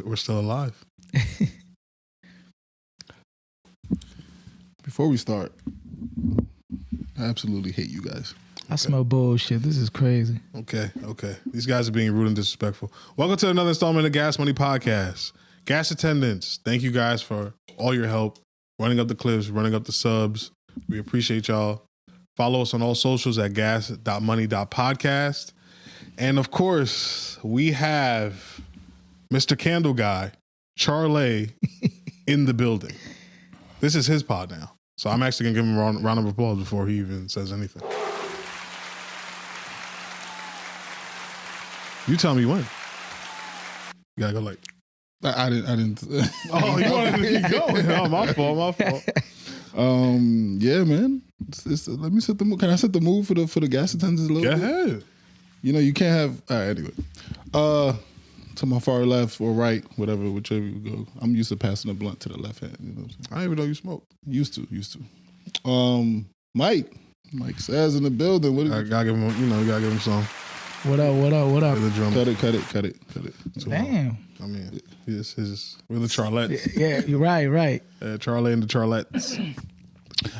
we're still alive. Before we start, I absolutely hate you guys. I smell bullshit. This is crazy. Okay. These guys are being rude and disrespectful. Welcome to another installment of Gas Money Podcast. Gas attendants, thank you guys for all your help, running up the clips, running up the subs. We appreciate y'all. Follow us on all socials at gas.money.podcast. And of course, we have Mr. Candle Guy, Charlie, in the building. This is his pod now. So I'm actually going to give him a round of applause before he even says anything. You tell me when. You gotta go like. I didn't. Oh, you wanted to keep going? Oh, my fault. Yeah, man. Let me set the mood. Can I set the mood for the gas attendants a little bit? Go ahead. You know, you can't have. All right, anyway. To my far left or right, whichever you go. I'm used to passing a blunt to the left hand. You know what I'm saying? I didn't even know you smoke. Used to. Mike says in the building. I gotta give him. You gotta give him some. What up? The drum. Cut it. So, Damn. I mean, we're the Charlettes. Yeah, you're right. Charlie and the Charlettes.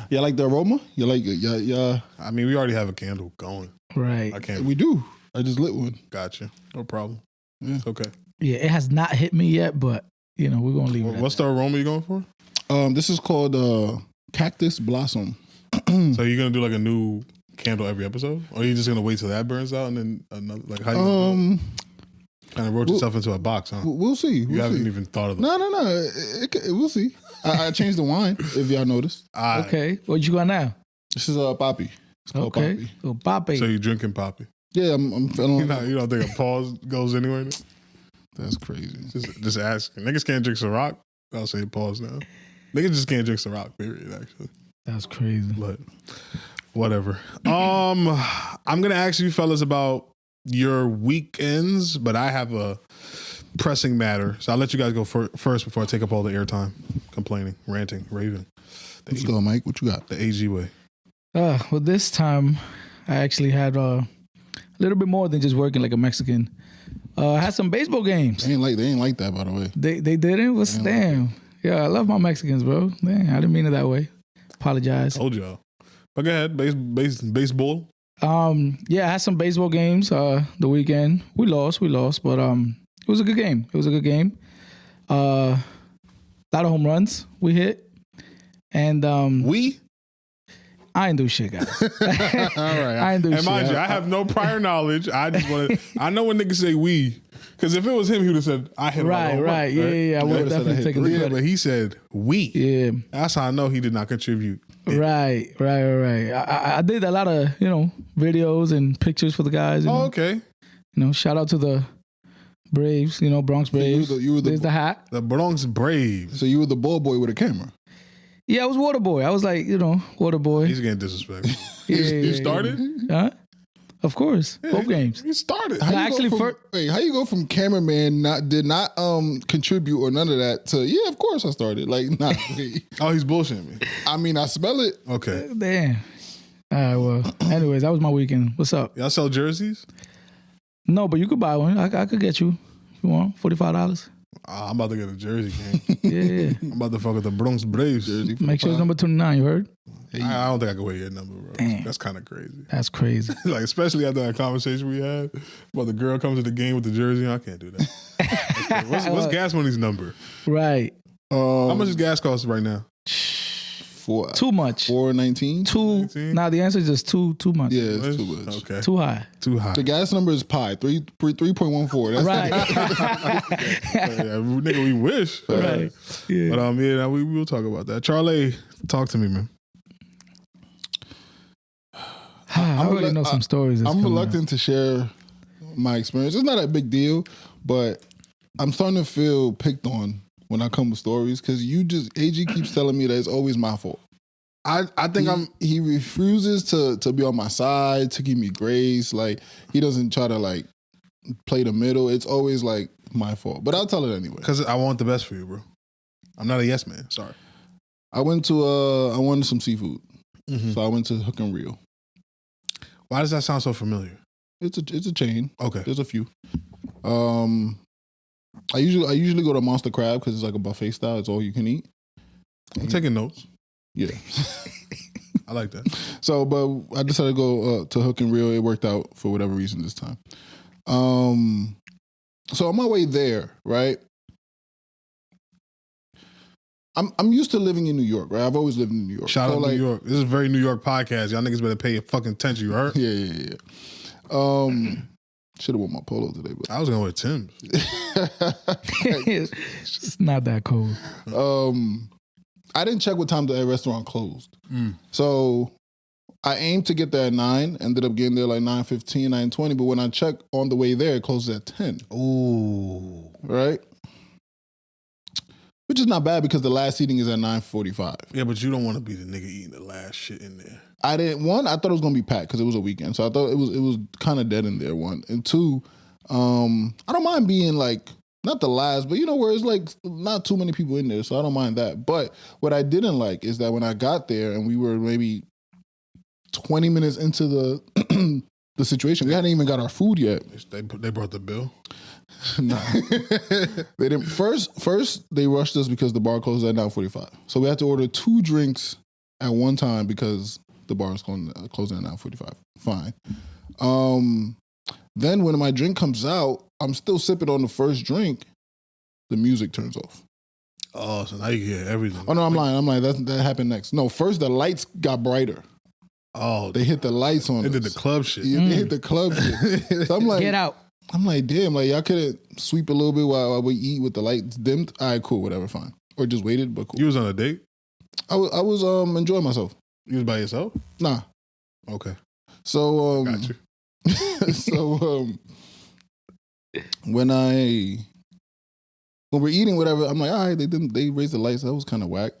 You like the aroma? You like it? Yeah. I mean, we already have a candle going. Right. I can't. We do. I just lit one. Gotcha. No problem. Yeah. It's okay. Yeah, it has not hit me yet, but we're gonna leave it. What's the aroma you going for? This is called Cactus Blossom. So you're gonna do like a new candle every episode, or are you just gonna wait till that burns out and then another? Like how you kind of wrote yourself into a box, huh? We'll see. You haven't even thought of that. No. We'll see. I changed the wine, if y'all noticed. Okay, what you got now? This is Poppy. It's called Okay, Poppy. so Poppy. So you drinking Poppy? Yeah, I'm feeling. You don't think a pause goes anywhere? That's crazy. Just ask. Niggas can't drink Ciroc. I'll say pause now. Niggas just can't drink Ciroc. Period. Actually, that's crazy. But whatever. I'm gonna ask you fellas about your weekends, but I have a pressing matter, so I'll let you guys go first before I take up all the airtime. Complaining, ranting, raving. Let's go, Mike. What you got? The AG way. Well, this time I actually had a little bit more than just working like a Mexican. I had some baseball games. They ain't like that, by the way. They didn't? What's damn? Yeah, I love my Mexicans, bro. Damn, I didn't mean it that way. Apologize. Told y'all. But go ahead, baseball. Yeah, I had some baseball games the weekend. We lost, but it was a good game. A lot of home runs we hit. And I ain't do shit, guys. All right. I ain't do shit. And mind you, I have no prior knowledge. I just want to. I know when niggas say we, because if it was him, he would have said I hit. Right. Yeah. I would have definitely taken the credit. But he said we. Yeah. That's how I know he did not contribute. Right. I did a lot of videos and pictures for the guys. Okay. Shout out to the Braves. Bronx Braves. There's the hat. The Bronx Braves. So you were the ball boy with a camera. Yeah, I was water boy. I was like, water boy. He's getting disrespectful. Yeah, you started? Huh? Of course. Yeah, both games. He started. How you go from cameraman did not contribute or none of that to of course I started. Like, nah. Oh, he's bullshitting me. I mean, I smell it. Okay. Damn. All right, well, anyways, that was my weekend. What's up? Y'all sell jerseys? No, but you could buy one. I could get you if you want. $45. I'm about to get a jersey game. Yeah. I'm about to fuck with the Bronx Braves jersey. Make sure it's number 29, you heard? I don't think I can wear your number, bro. Damn. That's kind of crazy. That's crazy. Like, especially after that conversation we had about the girl comes to the game with the jersey. I can't do that. What's Gas Money's number? Right. How much does gas cost right now? Too much. 419. Nah, the answer is just too much. Yeah, it's too much. Okay. Too high. The gas number is pi 3.14. That's right. Nigga, we wish. Right. Yeah. But we will talk about that. Charlie, talk to me, man. I already know some stories. I'm reluctant to share my experience. It's not a big deal, but I'm starting to feel picked on when I come with stories because AG keeps telling me that it's always my fault. I think he refuses to be on my side, to give me grace. Like, he doesn't try to like play the middle. It's always like my fault, but I'll tell it anyway. Because I want the best for you, bro. I'm not a yes man. Sorry. I wanted some seafood, so I went to Hook and Reel. Why does that sound so familiar? It's a chain. Okay. There's a few. I usually go to Monster Crab because it's like a buffet style. It's all you can eat. I'm taking notes. Yeah. I like that. So, but I decided to go to Hook and Reel. It worked out for whatever reason this time. So on my way there, right? I'm used to living in New York, right? I've always lived in New York. Shout out like, New York. This is a very New York podcast. Y'all niggas better pay your fucking attention. You heard? Yeah. Should have worn my polo today, but I was gonna wear Tim's. It's not that cold. I didn't check what time the restaurant closed. So I aimed to get there at 9, ended up getting there like 9:15, 9:20, but when I checked on the way there, it closed at 10. Ooh. Right? Which is not bad because the last seating is at 9:45. Yeah, but you don't want to be the nigga eating the last shit in there. I thought it was gonna be packed because it was a weekend. So I thought it was kind of dead in there, one. And two, I don't mind being like, not the last, but you know, where it's like not too many people in there. So I don't mind that. But what I didn't like is that when I got there and we were maybe 20 minutes into the the situation, we hadn't even got our food yet. They brought the bill. Nah. They didn't. First, they rushed us because the bar closed at 9:45. So we had to order 2 drinks at one time because the bar is closing at 9:45. Fine. Then when my drink comes out, I'm still sipping on the first drink. The music turns off. Oh, so now you hear everything. Oh no, I'm lying. That happened next. No, first the lights got brighter. Oh, They hit the lights on. they us. did the club shit. Yeah, they hit the club shit. So I'm like, Get out. I'm like, damn, like y'all couldn't sweep a little bit while we eat with the lights dimmed. All right, cool, whatever, fine. Or just waited, but cool. You was on a date? I was enjoying myself. You was by yourself? Nah. Okay. So Got you. so when we're eating whatever, I'm like, all right, they raised the lights. That was kind of whack.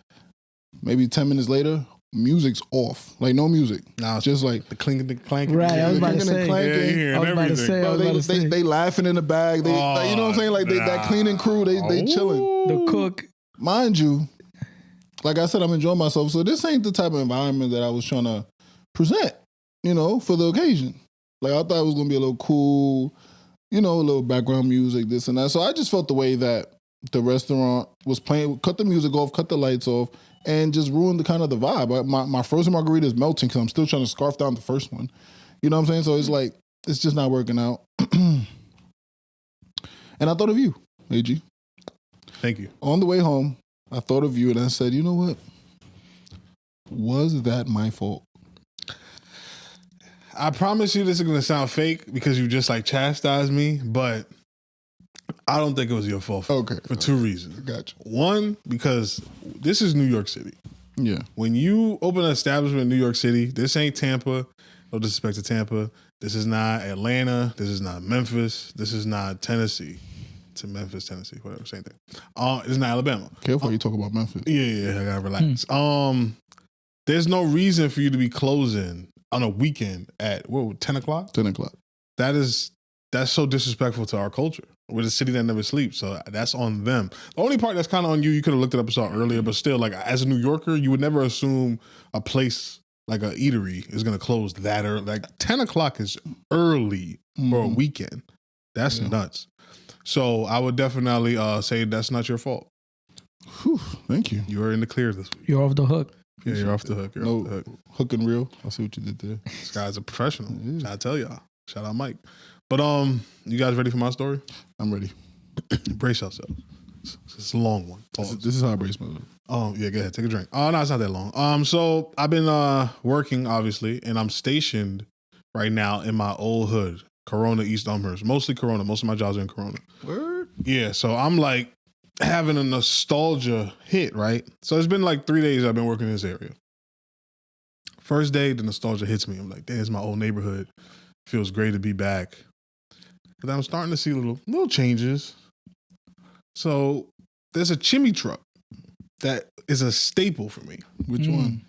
Maybe 10 minutes later, music's off. Like no music. Nah, Just like the clinking, the clanking. Right, I was about to clinking and say. clanking. Yeah, you hearing I was about to everything. say. I was about to say. They laughing in the bag. They like, you know what I'm saying? Like that cleaning crew, they chilling. The cook. Mind you, like I said, I'm enjoying myself. So this ain't the type of environment that I was trying to present, you know, for the occasion. Like I thought it was gonna be a little cool, you know, a little background music, this and that. So I just felt the way that the restaurant was playing, cut the music off, cut the lights off, and just ruined the kind of the vibe. My frozen margarita is melting because I'm still trying to scarf down the first one. You know what I'm saying? So it's like, it's just not working out. And I thought of you, AG. Thank you. On the way home, I thought of you and I said, you know what? Was that my fault? I promise you this is going to sound fake because you just like chastised me, but I don't think it was your fault. Okay. For 2 reasons. Gotcha. One, because this is New York City. Yeah. When you open an establishment in New York City, this ain't Tampa. No disrespect to Tampa. This is not Atlanta. This is not Memphis. This is not Tennessee. To Memphis, Tennessee, whatever, same thing. It's not Alabama. Careful how you talk about Memphis. Yeah, I gotta relax. There's no reason for you to be closing on a weekend at 10 o'clock? 10 o'clock. That's so disrespectful to our culture. We're the city that never sleeps, so that's on them. The only part that's kind of on you could have looked it up and saw earlier, but still, like as a New Yorker, you would never assume a place like a eatery is gonna close that early. Like 10 o'clock is early for a weekend. That's nuts. So I would definitely say that's not your fault. Whew, thank you. You are in the clear this week. You're off the hook. Yeah, you're off the hook. You're off the hook. Hook and reel. I see what you did there. This guy's a professional. Should I tell y'all? Shout out Mike. But you guys ready for my story? I'm ready. Brace yourselves. It's a long one. This is how I brace myself. Yeah, go ahead. Take a drink. Oh, no, it's not that long. So I've been working, obviously, and I'm stationed right now in my old hood, Corona, East Elmhurst. Mostly Corona. Most of my jobs are in Corona. Word? Yeah, so I'm like having a nostalgia hit, right? So it's been like 3 days I've been working in this area. First day, the nostalgia hits me. I'm like, there's my old neighborhood. Feels great to be back. But I'm starting to see little changes. So there's a chimney truck that is a staple for me. Which one?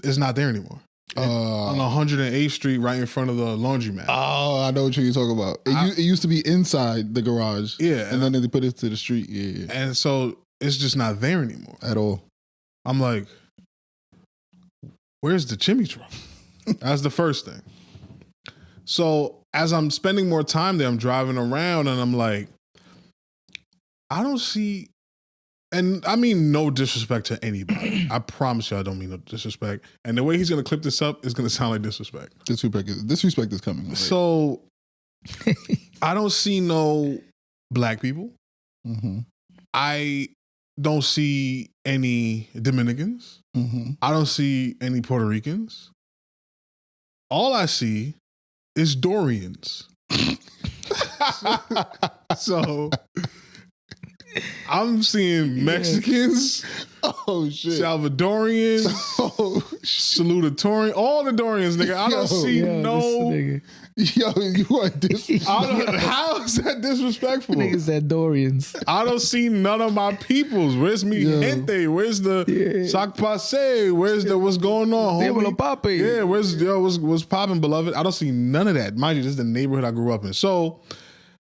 It's not there anymore. On 108th Street, right in front of the laundromat. Oh, I know what you're talking about. It used to be inside the garage. Yeah. And then they put it to the street. Yeah. And so it's just not there anymore. At all. I'm like, where's the chimney truck? That's the first thing. So as I'm spending more time there, I'm driving around and I'm like, I don't see, and I mean no disrespect to anybody. I promise you I don't mean no disrespect. And the way he's going to clip this up is going to sound like disrespect. Disrespect is coming. Right? So I don't see no black people. Mm-hmm. I don't see any Dominicans. Mm-hmm. I don't see any Puerto Ricans. All I see is Dorians. So I'm seeing Mexicans, oh shit, Salvadorians, Salutatorian, all the Dorians, nigga. I don't see no. Yo, you are disrespectful. How is that disrespectful? Niggas said Dorians. I don't see none of my peoples. Where's mi gente? Where's the sac passe? Where's the what's going on? Homie? Yeah, what's popping, beloved? I don't see none of that. Mind you, this is the neighborhood I grew up in. So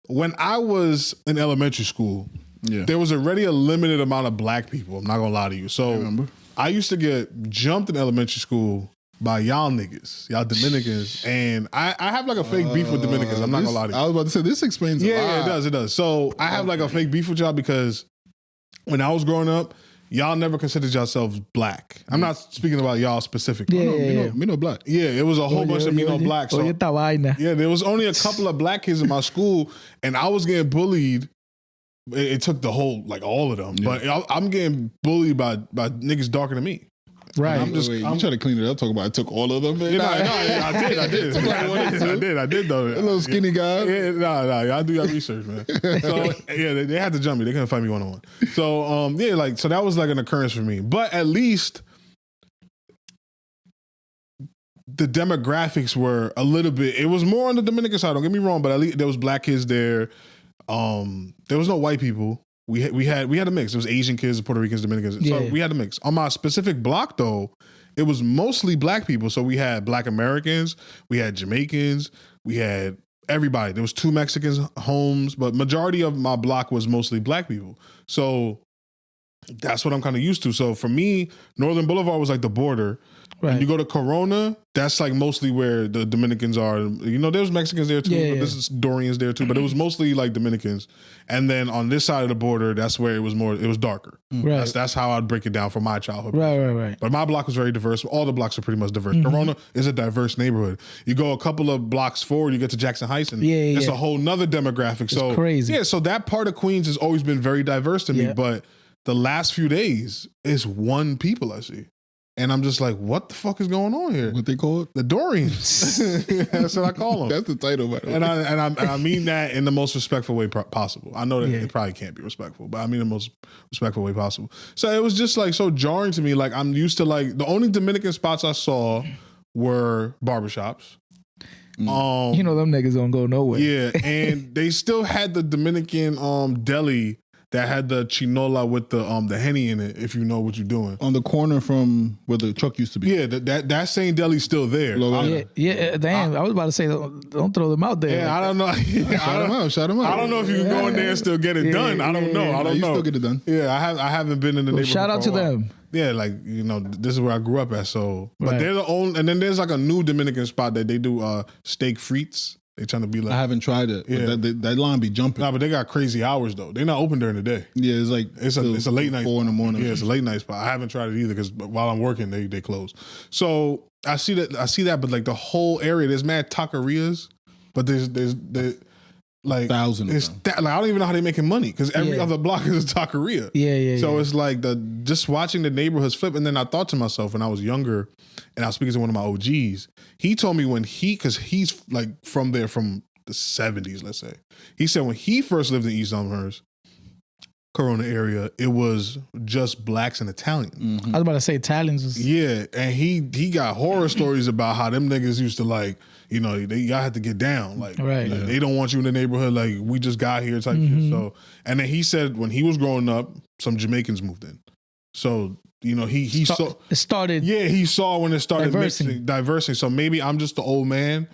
when I was in elementary school, there was already a limited amount of black people. I'm not gonna lie to you. So I used to get jumped in elementary school by y'all niggas, y'all Dominicans, and I have like a fake beef with Dominicans. I'm not gonna lie to you. I was about to say this explains a lot. Yeah, it does. So I have like a fake beef with y'all because when I was growing up, y'all never considered yourselves black. I'm not speaking about y'all specifically. Me no black. Yeah, it was a whole bunch of me no black. So, yeah, there was only a couple of black kids in my school, and I was getting bullied. It took the whole, like all of them, but I'm getting bullied by niggas darker than me. Right. I'm trying to clean it up. Talk about it took all of them. Man. I did. I did though. A little skinny guy. Yeah, nah. I do your research, man. So yeah, they had to jump me. They couldn't find me 1-on-1. So so that was like an occurrence for me. But at least the demographics were a little bit. It was more on the Dominican side. Don't get me wrong, but at least there was black kids there. There was no white people. We had a mix. It was Asian kids, Puerto Ricans, Dominicans. So we had a mix. On my specific block though, it was mostly black people. So we had Black Americans, we had Jamaicans, we had everybody. There was 2 Mexicans homes, but majority of my block was mostly black people. So that's what I'm kind of used to. So for me, Northern Boulevard was like the border. Right. When you go to Corona, that's like mostly where the Dominicans are. You know, there's Mexicans there too. But this is Dorians there too. But it was mostly like Dominicans. And then on this side of the border, that's where it was darker. Right. That's how I'd break it down from my childhood. Right. But my block was very diverse. All the blocks are pretty much diverse. Corona is a diverse neighborhood. You go a couple of blocks forward, you get to Jackson Heights, and it's a whole nother demographic. It's so crazy. Yeah, so that part of Queens has always been very diverse to me. But the last few days, it's one people I see. And I'm just like, what the fuck is going on here? What they call it? The Dorians. That's what I call them. That's the title, by the way. And I mean that in the most respectful way possible. I know that it probably can't be respectful, but I mean the most respectful way possible. So it was just like so jarring to me. Like I'm used to like the only Dominican spots I saw were barbershops. You know them niggas don't go nowhere. Yeah, and they still had the Dominican deli that had the chinola with the Henny in it, if you know what you're doing. On the corner from where the truck used to be. Yeah, that same deli's still there. Damn, I was about to say, don't throw them out there. Yeah, I don't know. Shout them out. I don't know if you can go in there and still get it done. I don't know. I don't know. You still get it done. Yeah, I haven't been in the neighborhood. Shout out to them. Yeah, like, you know, this is where I grew up at. So, but they're the only, and then there's like a new Dominican spot that they do steak frites. They trying to be like. I haven't tried it. Yeah. But that line be jumping. Nah, but they got crazy hours though. They're not open during the day. Yeah, it's like it's a late night. 4 in the morning. Yeah, it's a late night spot. I haven't tried it either because while I'm working, they close. So I see that, but like the whole area, there's mad taquerias, but there's like 1,000 of them. Like I don't even know how they're making money because every other block is a taqueria. So it's like just watching the neighborhoods flip, and then I thought to myself when I was younger, and I was speaking to one of my OGs. He told me because he's like from there from the 70s, let's say. He said when he first lived in East Elmhurst, Corona area, it was just blacks and Italians. I was about to say Italians was... Yeah, and he got horror stories about how them niggas used to like, you know, y'all had to get down. Like, they don't want you in the neighborhood. Like, we just got here type shit. So, and then he said when he was growing up, some Jamaicans moved in. So, you know, he saw... It started... Yeah, he saw when it started diversing. So maybe I'm just the old man.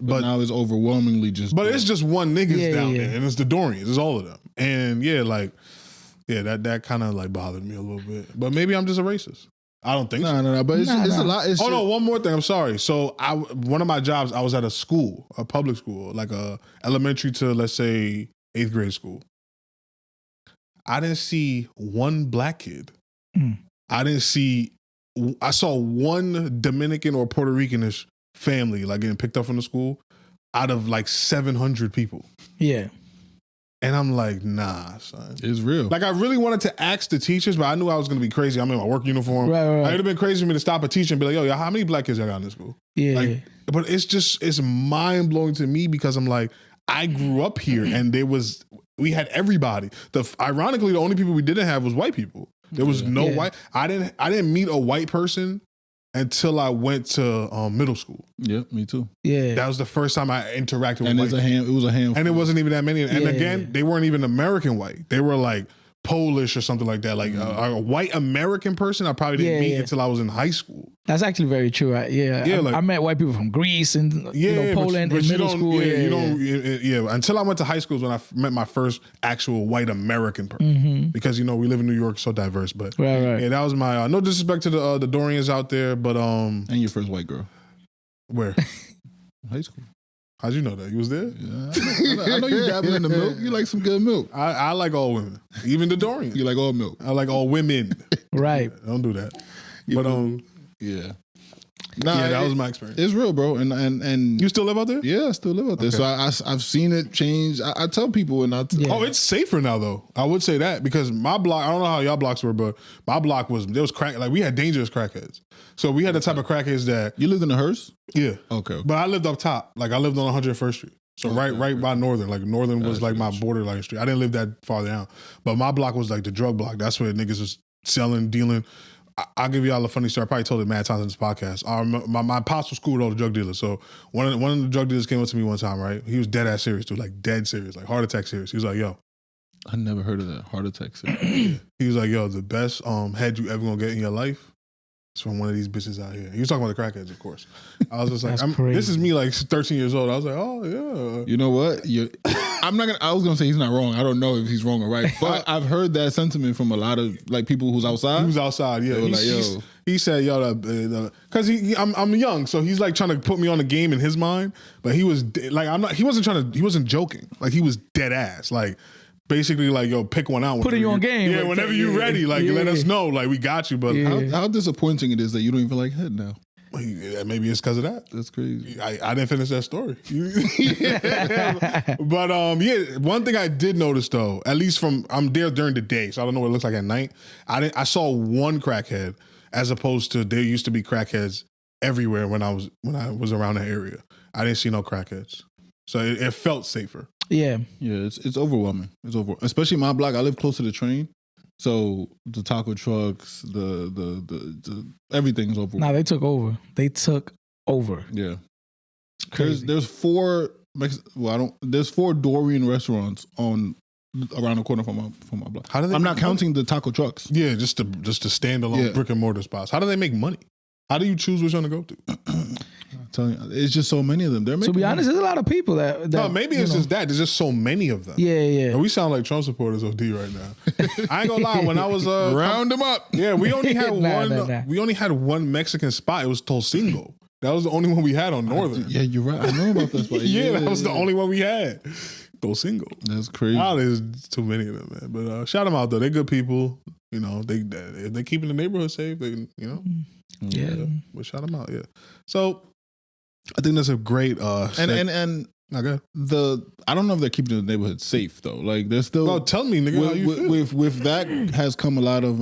But now it's overwhelmingly just... But it's just one niggas down there. And it's the Dorians. It's all of them. And that kind of like bothered me a little bit. But maybe I'm just a racist. I don't think so. No. But it's a lot. No, one more thing. I'm sorry. So one of my jobs, I was at a public school, like a elementary to, let's say, 8th grade school. I didn't see one black kid. Mm. I saw one Dominican or Puerto Ricanish family like getting picked up from the school out of like 700 people. Yeah. And I'm like, nah, son. It's real. Like, I really wanted to ask the teachers, but I knew I was going to be crazy. I'm in my work uniform. Right. It would have been crazy for me to stop a teacher and be like, yo, how many black kids y'all got in this school? Yeah. Like, but it's mind-blowing to me because I'm like, I grew up here and we had everybody. Ironically, the only people we didn't have was white people. There was no white. I didn't meet a white person until I went to middle school. Yeah, me too. Yeah. That was the first time I interacted with and white people. it was a handful. And it wasn't even that many. And again, they weren't even American white. They were like Polish or something like that. Like a white American person I probably didn't meet until I was in high school. That's actually very true. I met white people from Greece and Poland in middle school. Until I went to high school is when I met my first actual white American person. Mm-hmm. Because we live in New York, so diverse. But right. Yeah, that was my no disrespect to the Dorians out there, but and your first white girl. Where? High school. How'd you know that? You was there? Yeah, I know you dabble in the milk. You like some good milk. I like all women, even the Dorians. You like all milk. I like all women. Right. Don't do that. But yeah. That was my experience. It's real, bro. And you still live out there? Yeah, I still live out there. Okay. So I've seen it change. I tell people, and oh, it's safer now though. I would say that because my block. I don't know how y'all blocks were, but my block there was crack. Like we had dangerous crackheads. So we had the type of crackheads that you lived in the Hearst. Yeah. Okay. But I lived up top. Like I lived on 101st Street. So right by Northern. Like Northern was like my borderline street. I didn't live that far down. But my block was like the drug block. That's where niggas was selling, dealing. I'll give y'all a funny story. I probably told it mad times in this podcast. My pops was cool with all the drug dealers. So one of the drug dealers came up to me one time, right? He was dead ass serious, dude. Like dead serious. Like heart attack serious. He was like, yo. I never heard of that. Heart attack serious. He was like, yo, the best head you ever gonna get in your life is from one of these bitches out here. He was talking about the crackheads, of course. I was just like, this is me like 13 years old. I was like, oh yeah. You know what? I was gonna say he's not wrong. I don't know if he's wrong or right, but I've heard that sentiment from a lot of like people who's outside. Who's outside? Yeah. He said, yo, because I'm young, so he's like trying to put me on the game in his mind. But he was like, he wasn't joking. Like he was dead ass. Like basically like, yo, pick one out. Putting you on game. Yeah, like, whenever you're ready, like let us know. Like we got you. But how disappointing it is that you don't even like head now. Maybe it's because of that. That's crazy. I didn't finish that story. But one thing I did notice though, at least I'm there during the day, so I don't know what it looks like at night. I saw one crackhead as opposed to there used to be crackheads everywhere when I was around that area. I didn't see no crackheads, so it felt safer. Yeah, it's overwhelming. Especially my block. I live close to the train. So the taco trucks, the everything's over. Nah, they took over. Yeah, it's crazy. There's four Dorian restaurants around the corner from my block. How do they? I'm not counting the taco trucks. Yeah, just the standalone brick and mortar spots. How do they make money? How do you choose which one to go to? I'm telling you, it's just so many of them. To be honest, there's a lot of people that no, maybe it's just that. There's just so many of them. Yeah. And we sound like Trump supporters OD right now. I ain't gonna lie. When I was round them up. Yeah, we only had one. We only had one Mexican spot. It was Tosingo. That was the only one we had on Northern. Yeah, you're right. I know about that spot. That was the only one we had. Tosingo. That's crazy. Now there's too many of them, man. But shout them out though. They're good people. You know, they're keeping the neighborhood safe. Yeah. But shout them out. Yeah. So I think that's a great and okay. I don't know if they're keeping the neighborhood safe though. Like they're still. Well, tell me, nigga, how you feel. With that has come a lot of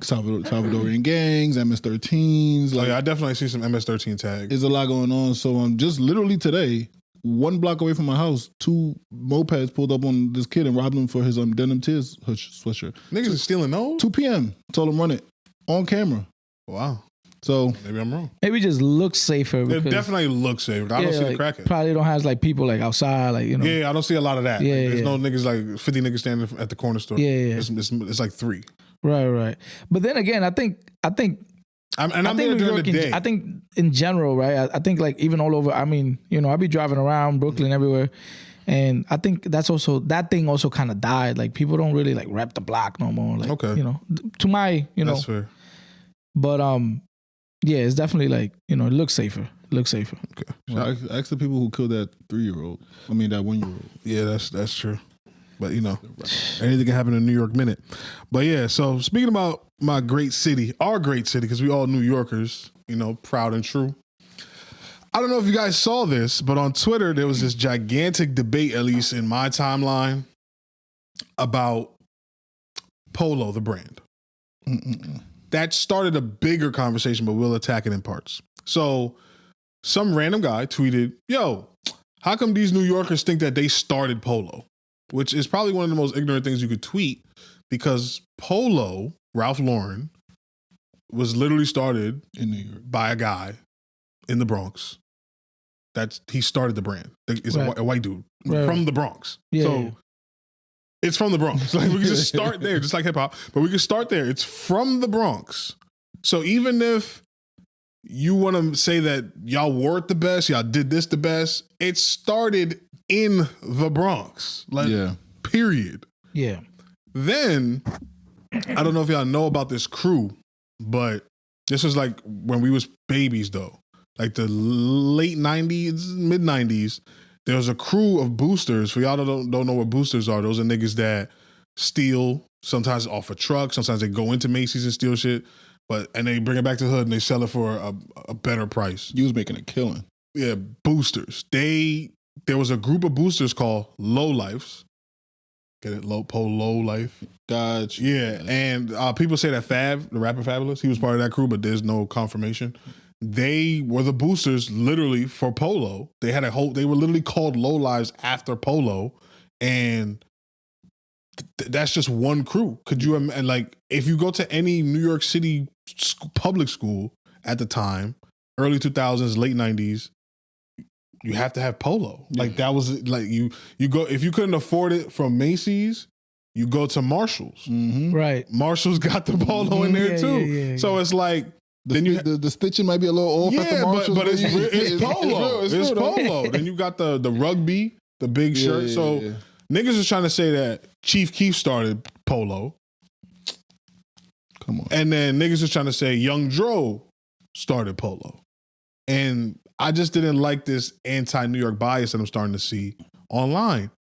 Salvadorian gangs, MS-13s. Like, I definitely see some MS-13 tags. There's a lot going on. So just literally today, 1 block away from my house, 2 mopeds pulled up on this kid and robbed him for his Denim Tears sweatshirt. Niggas is stealing those? 2 p.m. Told him run it on camera. Wow. So maybe I'm wrong. Maybe just look safer. It definitely looks safer. I don't see the crackhead. Probably don't have like people like outside, like Yeah, I don't see a lot of that. Yeah, there's no niggas like 50 niggas standing at the corner store. Yeah. It's like 3. Right. But then again, I think I'm there during the day. I think in general, right? I think like even all over. I mean, I be driving around Brooklyn everywhere, and I think that thing also kind of died. Like people don't really like rep the block no more. Like, okay, to my that's fair. But yeah, it's definitely like it looks safer. Okay. Well, ask the people who killed that 3-year-old. I mean that 1-year-old. Yeah, that's true. But anything can happen in a New York minute. But yeah, so speaking about my great city, our great city, because we all New Yorkers, proud and true. I don't know if you guys saw this, but on Twitter, there was this gigantic debate, at least in my timeline, about Polo, the brand. That started a bigger conversation, but we'll attack it in parts. So some random guy tweeted, yo, how come these New Yorkers think that they started Polo? Which is probably one of the most ignorant things you could tweet, because Polo, Ralph Lauren, was literally started in New York by a guy in the Bronx. He started the brand. It's a white dude from the Bronx. Yeah. So it's from the Bronx. Like, we can just start there, just like hip hop, but we can start there. It's from the Bronx. So even if you want to say that y'all wore it the best, y'all did this the best, it started in the Bronx. Period. Yeah. Then, I don't know if y'all know about this crew, but this was like when we was babies though. Like the late 90s, mid 90s, there was a crew of boosters. For y'all that don't know what boosters are, those are niggas that steal, sometimes off a truck, sometimes they go into Macy's and steal shit, and they bring it back to the hood and they sell it for a better price. You was making a killing. Yeah, boosters. There was a group of boosters called Low Lifes. Get it? Polo Life. Gotcha. Yeah, and people say that Fab, the rapper Fabulous, he was part of that crew, but there's no confirmation. They were the boosters literally for Polo. They had they were literally called Low Lives after Polo, and that's just one crew. Could you imagine, like, if you go to any New York City public school at the time, early 2000s, late 90s, you have to have Polo. Like, that was like, you go, if you couldn't afford it from Macy's, you go to Marshall's. Right. Marshall's got the Polo in there too. Yeah. So it's like, the stitching might be a little off at the Marshalls. but it's Polo. It's Polo. Then you got the rugby, the big shirt. So niggas is trying to say that Chief Keef started Polo. Come on. And then niggas is trying to say Young Dro started Polo. And I just didn't like this anti-New York bias that I'm starting to see online.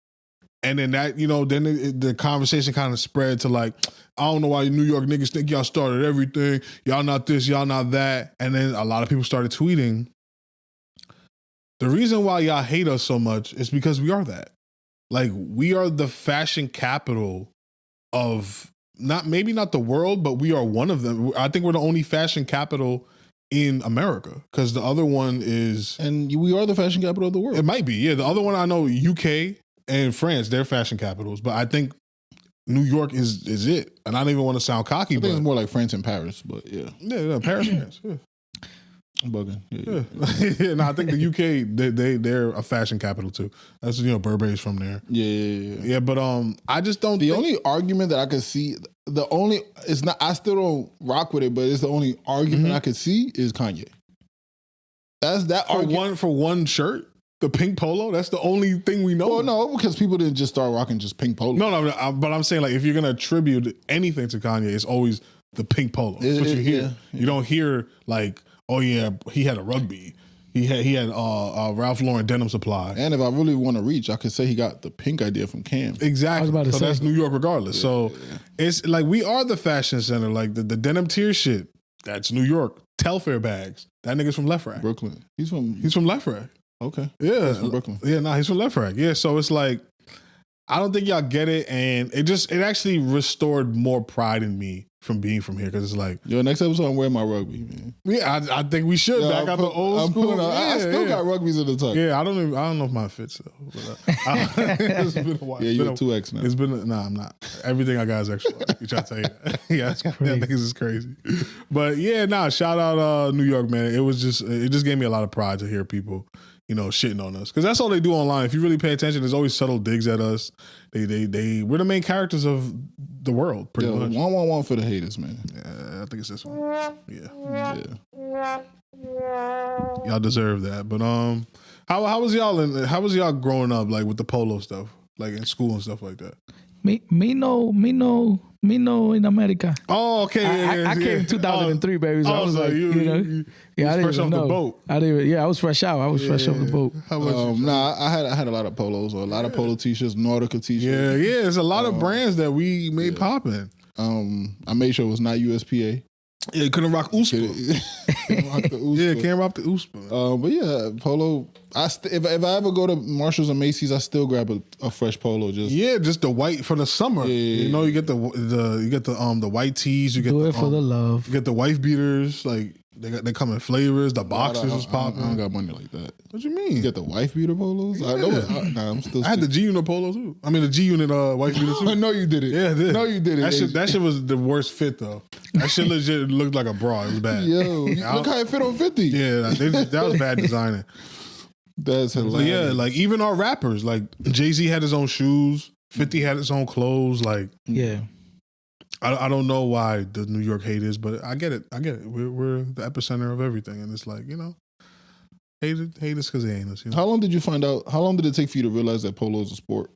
And then that, then the conversation kind of spread to like, I don't know why New York niggas think y'all started everything. Y'all not this, y'all not that. And then a lot of people started tweeting, the reason why y'all hate us so much is because we are that. Like, we are the fashion capital of, maybe not the world, but we are one of them. I think we're the only fashion capital in America, because the other one is... And we are the fashion capital of the world. It might be, yeah. The other one I know, UK and France, they're fashion capitals, but I think New York is it. And I don't even want to sound cocky, but it's more like France and Paris, but yeah. Yeah, Paris, France. Yeah. I'm bugging. Yeah. No, I think the UK, they're a fashion capital too. That's, Burberry's from there. Yeah. But I just don't. The only argument that I could see, it's not. I still don't rock with it, but it's the only argument I could see is Kanye. That's that argument for one shirt. The pink polo, that's the only thing we know. Well, no, because people didn't just start rocking just pink polo. No, but I'm saying, like, if you're going to attribute anything to Kanye, it's always the pink polo. That's what you hear. Yeah. You don't hear, like, oh, yeah, he had a rugby. He had Ralph Lauren denim supply. And if I really want to reach, I could say he got the pink idea from Cam. Exactly. So that's New York regardless. So it's like, we are the fashion center. Like, the denim tier shit, that's New York. Telfair bags, that nigga's from Left Rack. Brooklyn. He's from Left Rack. Okay. Yeah. He's from Brooklyn. Yeah, he's from Left Rack. Yeah, so it's like, I don't think y'all get it, and it actually restored more pride in me from being from here, because it's like, yo, next episode I'm wearing my rugby, man. Yeah, I think we should back out the old school. I still got rugbies in the tuck. Yeah, I don't know if mine fits though. But, it's been a while. Yeah, you're 2X now. It's been I'm not. Everything I got is extra. You try to tell you that? Yeah, that's crazy. That niggas is crazy. But yeah, shout out New York, man. It just gave me a lot of pride to hear people, shitting on us, because that's all they do online. If you really pay attention, there's always subtle digs at us. We're the main characters of the world, pretty much. 111 for the haters, man. Yeah, I think it's this one. Yeah. Y'all deserve that. But how was y'all growing up, like, with the polo stuff, like in school and stuff like that? Me no Me no in America. Oh, okay. I came in 2003, baby. So I was like, you know, I didn't fresh even off know. the boat. I was fresh out. I was fresh off the boat. How about you? Nah, I had a lot of polos, or a lot of polo t-shirts, Nautica t-shirts. Yeah. There's a lot of brands that we made poppin'. I made sure it was not USPA. Yeah, couldn't rock USPA. Can't rock the USPA. Yeah, can't rock the USPA. But yeah, polo. If I ever go to Marshalls or Macy's, I still grab a fresh polo. Just the white for the summer. You know, you get the white tees. You get Do it for the love. You get the wife beaters. Like they come in flavors. The boxes is popping. I don't got money like that. What you mean? You get the wife beater polos? Yeah. I'm still. I had the G Unit polo too. I mean the G Unit wife beater too. No, you did it. Yeah, I did. No, you did it. That shit was the worst fit though. That shit legit looked like a bra. It was bad. Yo, look how it fit on 50. Yeah, that was bad designing. That's hilarious. Yeah, like even our rappers, like Jay-Z had his own shoes, 50 had his own clothes. Like, yeah, I don't know why the New York hate is, but I get it. We're the epicenter of everything, and it's like, you know, hate us because they ain't us. You know? How long did you find out? How long did it take for you to realize that polo is a sport?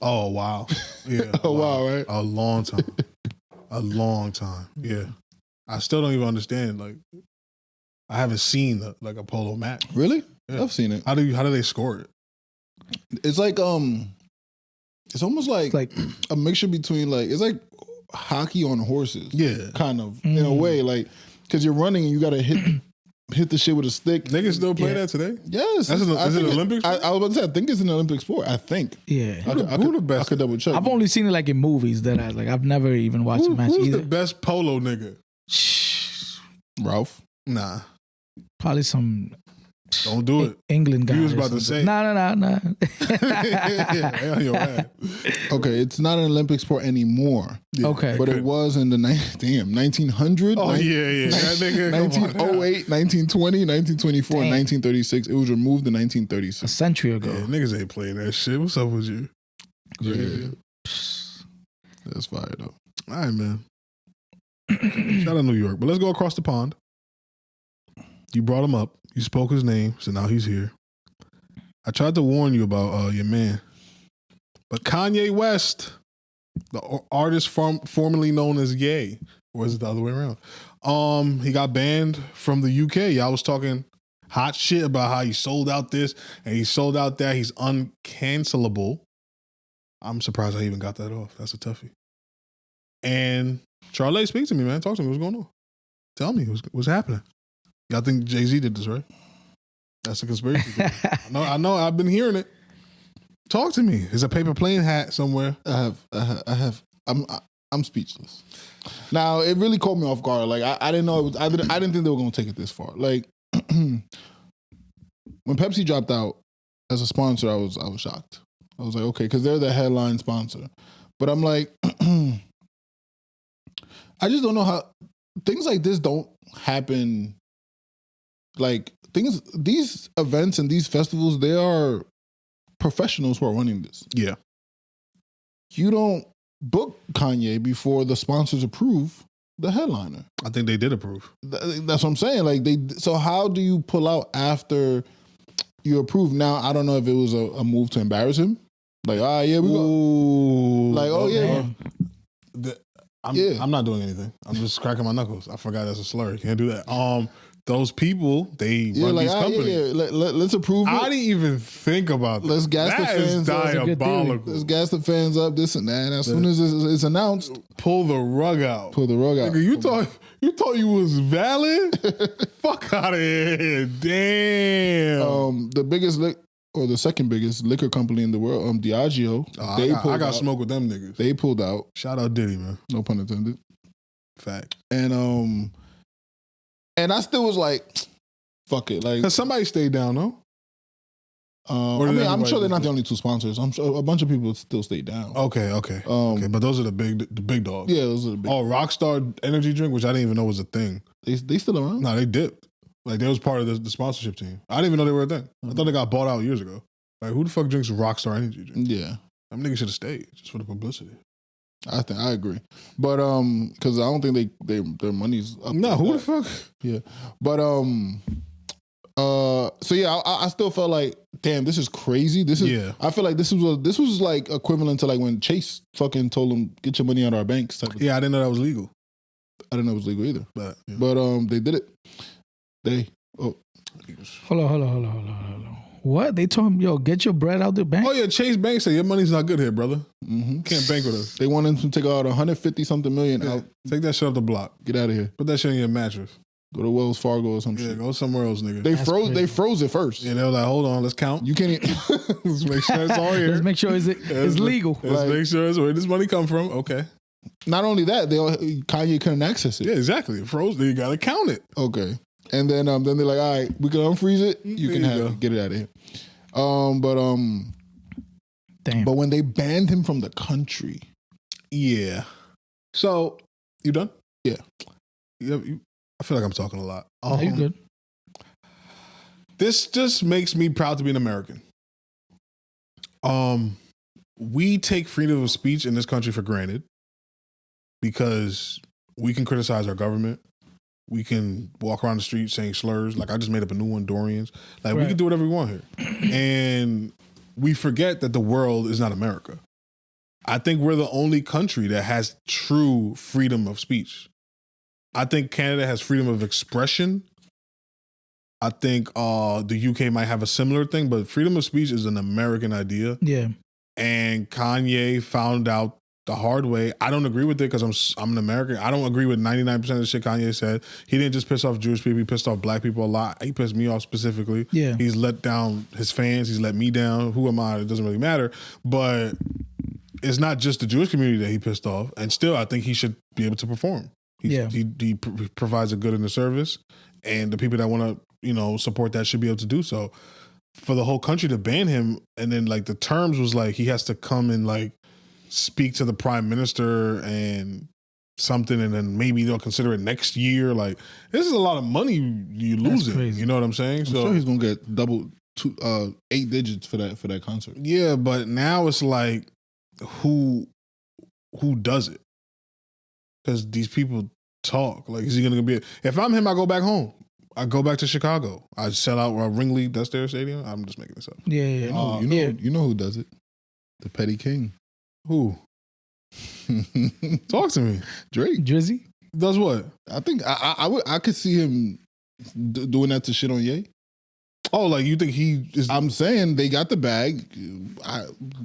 Oh wow, yeah, wow, right? A long time, a long time. Yeah, I still don't even understand. Like, I haven't seen like a polo match. Really? Yeah. I've seen it. How do they score it? It's like it's almost like a mixture between it's like hockey on horses. Yeah, kind of in a way, like because you're running and you got to hit the shit with a stick. Niggas still play that today? Yes. Is it an Olympic sport? I was about to say I think it's an Olympic sport. I think. Yeah. Who the best? I could double check. I've only seen it like in movies that I've never even watched a match who's either. the best polo nigga? Ralph. Nah. Probably some. Don't do it. England guy. You was about to say. Nah. Yeah, okay, it's not an Olympic sport anymore. Yeah, okay. But it was in the 1900. Oh, yeah. That nigga, 1908, 1920, 1924, and 1936. It was removed in 1936. A century ago. Yeah, niggas ain't playing that shit. What's up with you? Yeah. That's fire, though. All right, man. Shout out New York. But let's go across the pond. You brought him up. You spoke his name, so now he's here. I tried to warn you about your man. But Kanye West, the artist formerly known as Ye, or is it the other way around? He got banned from the UK. Y'all was talking hot shit about how he sold out this and he sold out that. He's uncancelable. I'm surprised I even got that off. That's a toughie. And Charlie, speak to me, man. Talk to me. What's going on? Tell me what's happening. Y'all think Jay-Z did this, right? That's a conspiracy theory. I know. I've been hearing it. Talk to me. There's a paper plane hat somewhere. I have. I'm speechless. Now it really caught me off guard. Like I didn't know it was. I didn't think they were going to take it this far. Like when Pepsi dropped out as a sponsor, I was shocked. I was like, okay, because they're the headline sponsor. But I'm like, I just don't know how things like this don't happen. Like these events and these festivals, they are professionals who are running this. Yeah. You don't book Kanye before the sponsors approve the headliner. I think they did approve. That's what I'm saying. Like so how do you pull out after you approve? Now, I don't know if it was a move to embarrass him. Like, yeah, we go. Like, oh yeah. I'm not doing anything. I'm just cracking my knuckles. I forgot that's a slur. You can't do that. Those people, they run these companies. Let's approve it. I didn't even think about that. Let's gas the fans up. Diabolical. Let's gas the fans up, this and that. And as soon as it's announced, pull the rug out. Nigga, you thought you was valid? Fuck out of here. Damn. The biggest or the second biggest liquor company in the world, Diageo. I got smoke with them niggas. They pulled out. Shout out Diddy, man. No pun intended. Fact. And I still was like, fuck it. Like, cause somebody stayed down, no? I'm sure they're not the only two sponsors. I'm sure a bunch of people still stayed down. Okay. Okay, but those are the big dogs. Yeah, those are the big. Oh, Rockstar energy drink, which I didn't even know was a thing. They still around? No, they dipped. Like they was part of the sponsorship team. I didn't even know they were a thing. I thought they got bought out years ago. Like who the fuck drinks Rockstar energy drink? Yeah, them niggas should have stayed just for the publicity. I agree, but because I don't think their money's up. No, who the fuck? Yeah, but so yeah, I still felt like damn, this is crazy. This is. Yeah. I feel like this was like equivalent to like when Chase fucking told him get your money out of our banks. Type of Yeah, I didn't know that was legal. I didn't know it was legal either. But They did it. Hold on. What? They told him, yo, get your bread out the bank? Oh yeah, Chase Bank said your money's not good here, brother. Mm-hmm. Can't bank with us. They wanted him to take out 150 something million out. Take that shit off the block. Get out of here. Put that shit in your mattress. Go to Wells Fargo or some Yeah, shit. go somewhere else, nigga. They froze it first. Yeah, they were like, hold on, let's count. You can't even. Let's make sure it's all here. Let's make sure it's legal. Let's make sure it's where this money come from. Okay. Not only that, Kanye couldn't access it. Yeah, exactly. It froze. You gotta count it. Okay. And then they're like, all right, we can unfreeze it. You There can you have go. it. Get it out of here. Damn. But when they banned him from the country, Yeah. So you done? Yeah. I feel like I'm talking a lot. Are you good? This just makes me proud to be an American. We take freedom of speech in this country for granted because we can criticize our government. We can walk around the street saying slurs. Like I just made up a new one, Dorians. Like we Right. can do whatever we want here. And we forget that the world is not America. I think we're the only country that has true freedom of speech. I think Canada has freedom of expression. I think the UK might have a similar thing, but freedom of speech is an American idea. Yeah. And Kanye found out the hard way. I don't agree with it because I'm an American. I don't agree with 99% of the shit Kanye said. He didn't just piss off Jewish people. He pissed off black people a lot. He pissed me off specifically. Yeah. He's let down his fans. He's let me down. Who am I? It doesn't really matter. But it's not just the Jewish community that he pissed off. And still, I think he should be able to perform. He provides a good in the service. And the people that want to, support that should be able to do so. For the whole country to ban him, and then like the terms was like he has to come and like speak to the prime minister and something, and then maybe they'll consider it next year. Like this is a lot of money you losing. crazy. You know what I'm saying? I'm sure he's gonna get double 8 digits for that concert. Yeah, but now it's like who does it? Because these people talk. Like, is he gonna be? If I'm him, I go back home. I go back to Chicago. I sell out Ringley. That's their stadium. I'm just making this up. Yeah. You know who does it? The Petty King. Who? Talk to me. Drake. Drizzy? Does what? I think I could see him doing that to shit on Ye. Oh, like you think he is? I'm saying they got the bag.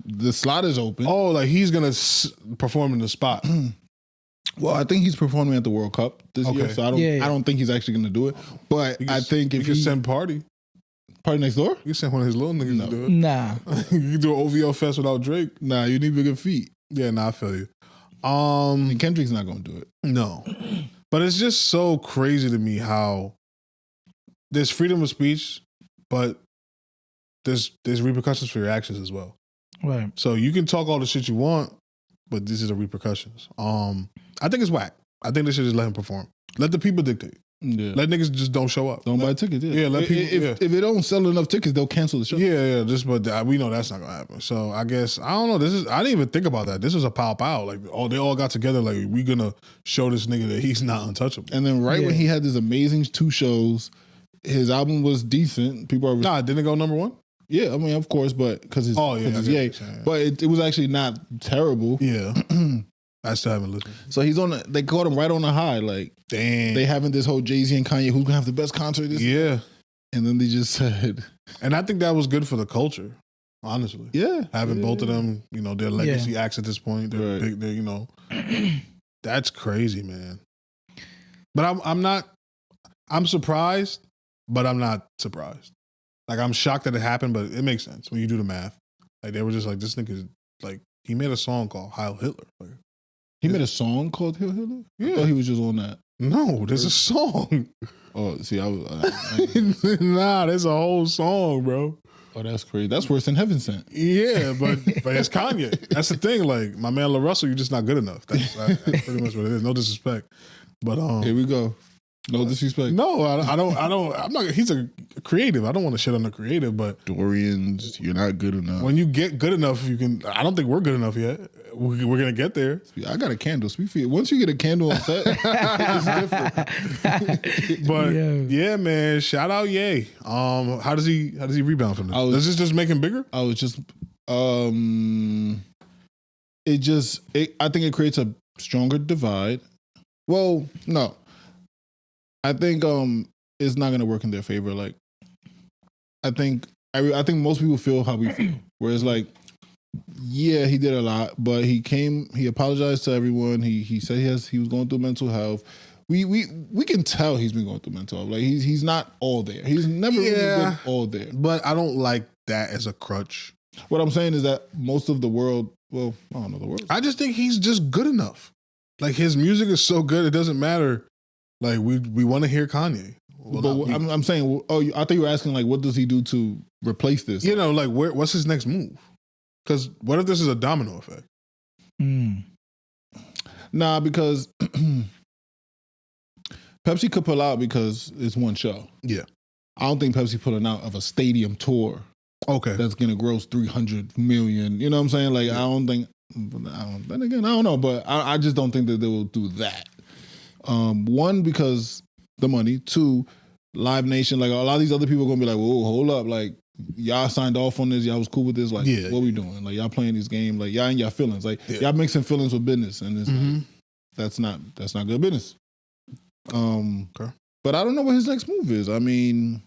The slot is open. Oh, like he's gonna perform in the spot. Well, I think he's performing at the World Cup this year, so I don't think he's actually going to do it. But I think if he could send Party next door, you send one of his little niggas to do it. Nah. You can do an OVO fest without Drake. Nah, you need bigger feet. Yeah, I feel you. And Kendrick's not going to do it. No, but it's just so crazy to me how there's freedom of speech, but there's repercussions for your actions as well. Right. So you can talk all the shit you want, but these are the repercussions. I think it's whack. I think they should just let him perform. Let the people dictate. Yeah. Let niggas just don't show up. Don't buy tickets. Yeah. Let people. If it don't sell enough tickets, they'll cancel the show. Yeah. But we know that's not gonna happen. So I guess I don't know. I didn't even think about that. This was a pow. Like they all got together. Like we gonna show this nigga that he's not untouchable. And then when he had this amazing 2 shows, his album was decent. People are didn't it go number 1? Yeah, I mean of course, but because it's Ye. But it was actually not terrible. Yeah. I still haven't listened. So he's on. They caught him right on the high. Like, damn, they having this whole Jay-Z and Kanye, who's gonna have the best concert this year? Yeah. And then they just said, and I think that was good for the culture, honestly. Yeah, having both of them, their legacy acts at this point. They're big. They're that's crazy, man. But I'm surprised, but I'm not surprised. Like I'm shocked that it happened, but it makes sense when you do the math. Like they were just like, this nigga, like he made a song called Heil Hitler. Like, he made a song called Heil Hitler? Yeah. I thought he was just on that. No, there's a song. Oh, see, I was. Nah, there's a whole song, bro. Oh, that's crazy. That's worse than Heaven Sent. Yeah, but it's Kanye. That's the thing. Like my man La Russell, you're just not good enough. That's pretty much what it is. No disrespect, but here we go. No disrespect. No, I don't. I'm not. He's a creative. I don't want to shit on the creative, but Dorian's, you're not good enough. when you get good enough, you can. I don't think we're good enough yet. We're gonna get there. I got a candle. Speak for you. Once you get a candle on set, it's different. But yeah, man, shout out Ye. How does he rebound from this? Does this just make him bigger? I was just, I think it creates a stronger divide. Well, no, I think it's not gonna work in their favor. Like, I think most people feel how we feel, where it's like, yeah, he did a lot, but he apologized to everyone. He said he was going through mental health. We can tell he's been going through mental health. Like he's not all there. He's never really been all there. But I don't like that as a crutch. What I'm saying is that most of the world, well, I don't know the world. I just think he's just good enough. Like his music is so good, it doesn't matter. Like we want to hear Kanye. Well, but I'm saying, I thought you were asking like, what does he do to replace this? You know, like what's his next move? Because what if this is a domino effect? Nah, because Pepsi could pull out because it's one show. Yeah. I don't think Pepsi pulling out of a stadium tour. Okay. That's going to gross 300 million. You know what I'm saying? Like, then again, I don't know, but I just don't think that they will do that. One, because the money. Two, Live Nation. Like, a lot of these other people are going to be like, whoa, hold up. Like, y'all signed off on this. Y'all was cool with this. Like, what we doing? Like, y'all playing this game. Like, y'all in y'all feelings. Like, y'all mixing feelings with business. And it's like, that's not good business. Okay. But I don't know what his next move is. I mean,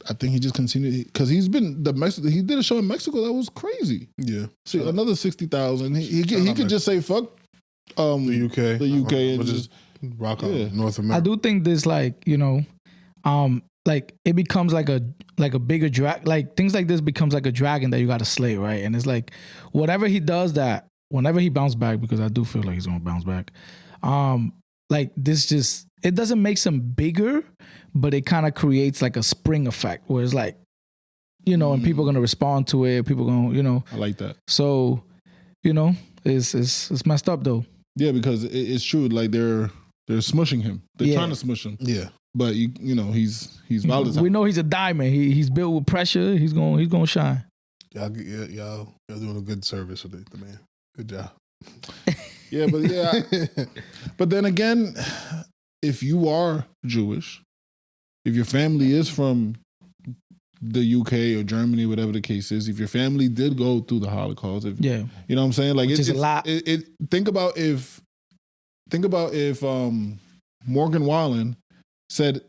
I think he just continued because he did a show in Mexico that was crazy. Yeah. See, another 60,000. He could just say fuck the UK. The UK and just rock on North America. I do think this, like, you know, like it becomes like a bigger drag. Like things like this becomes like a dragon that you got to slay, right? And it's like whatever he does, that whenever he bounce back, because I do feel like he's gonna bounce back. Like this just, it doesn't make him bigger, but it kind of creates like a spring effect where it's like, you know, and people are gonna respond to it. People gonna, you know, I like that. So, you know, it's messed up though. Yeah, because it's true. Like they're smushing him. They're trying to smush him. Yeah. But you know he's volatile. We know he's a diamond. He's built with pressure. He's gonna shine. Y'all doing a good service with the man. Good job. Yeah, but then again, if you are Jewish, if your family is from the UK or Germany, whatever the case is, if your family did go through the Holocaust, you know what I'm saying? Like it's a lot. Think about if Morgan Wallen said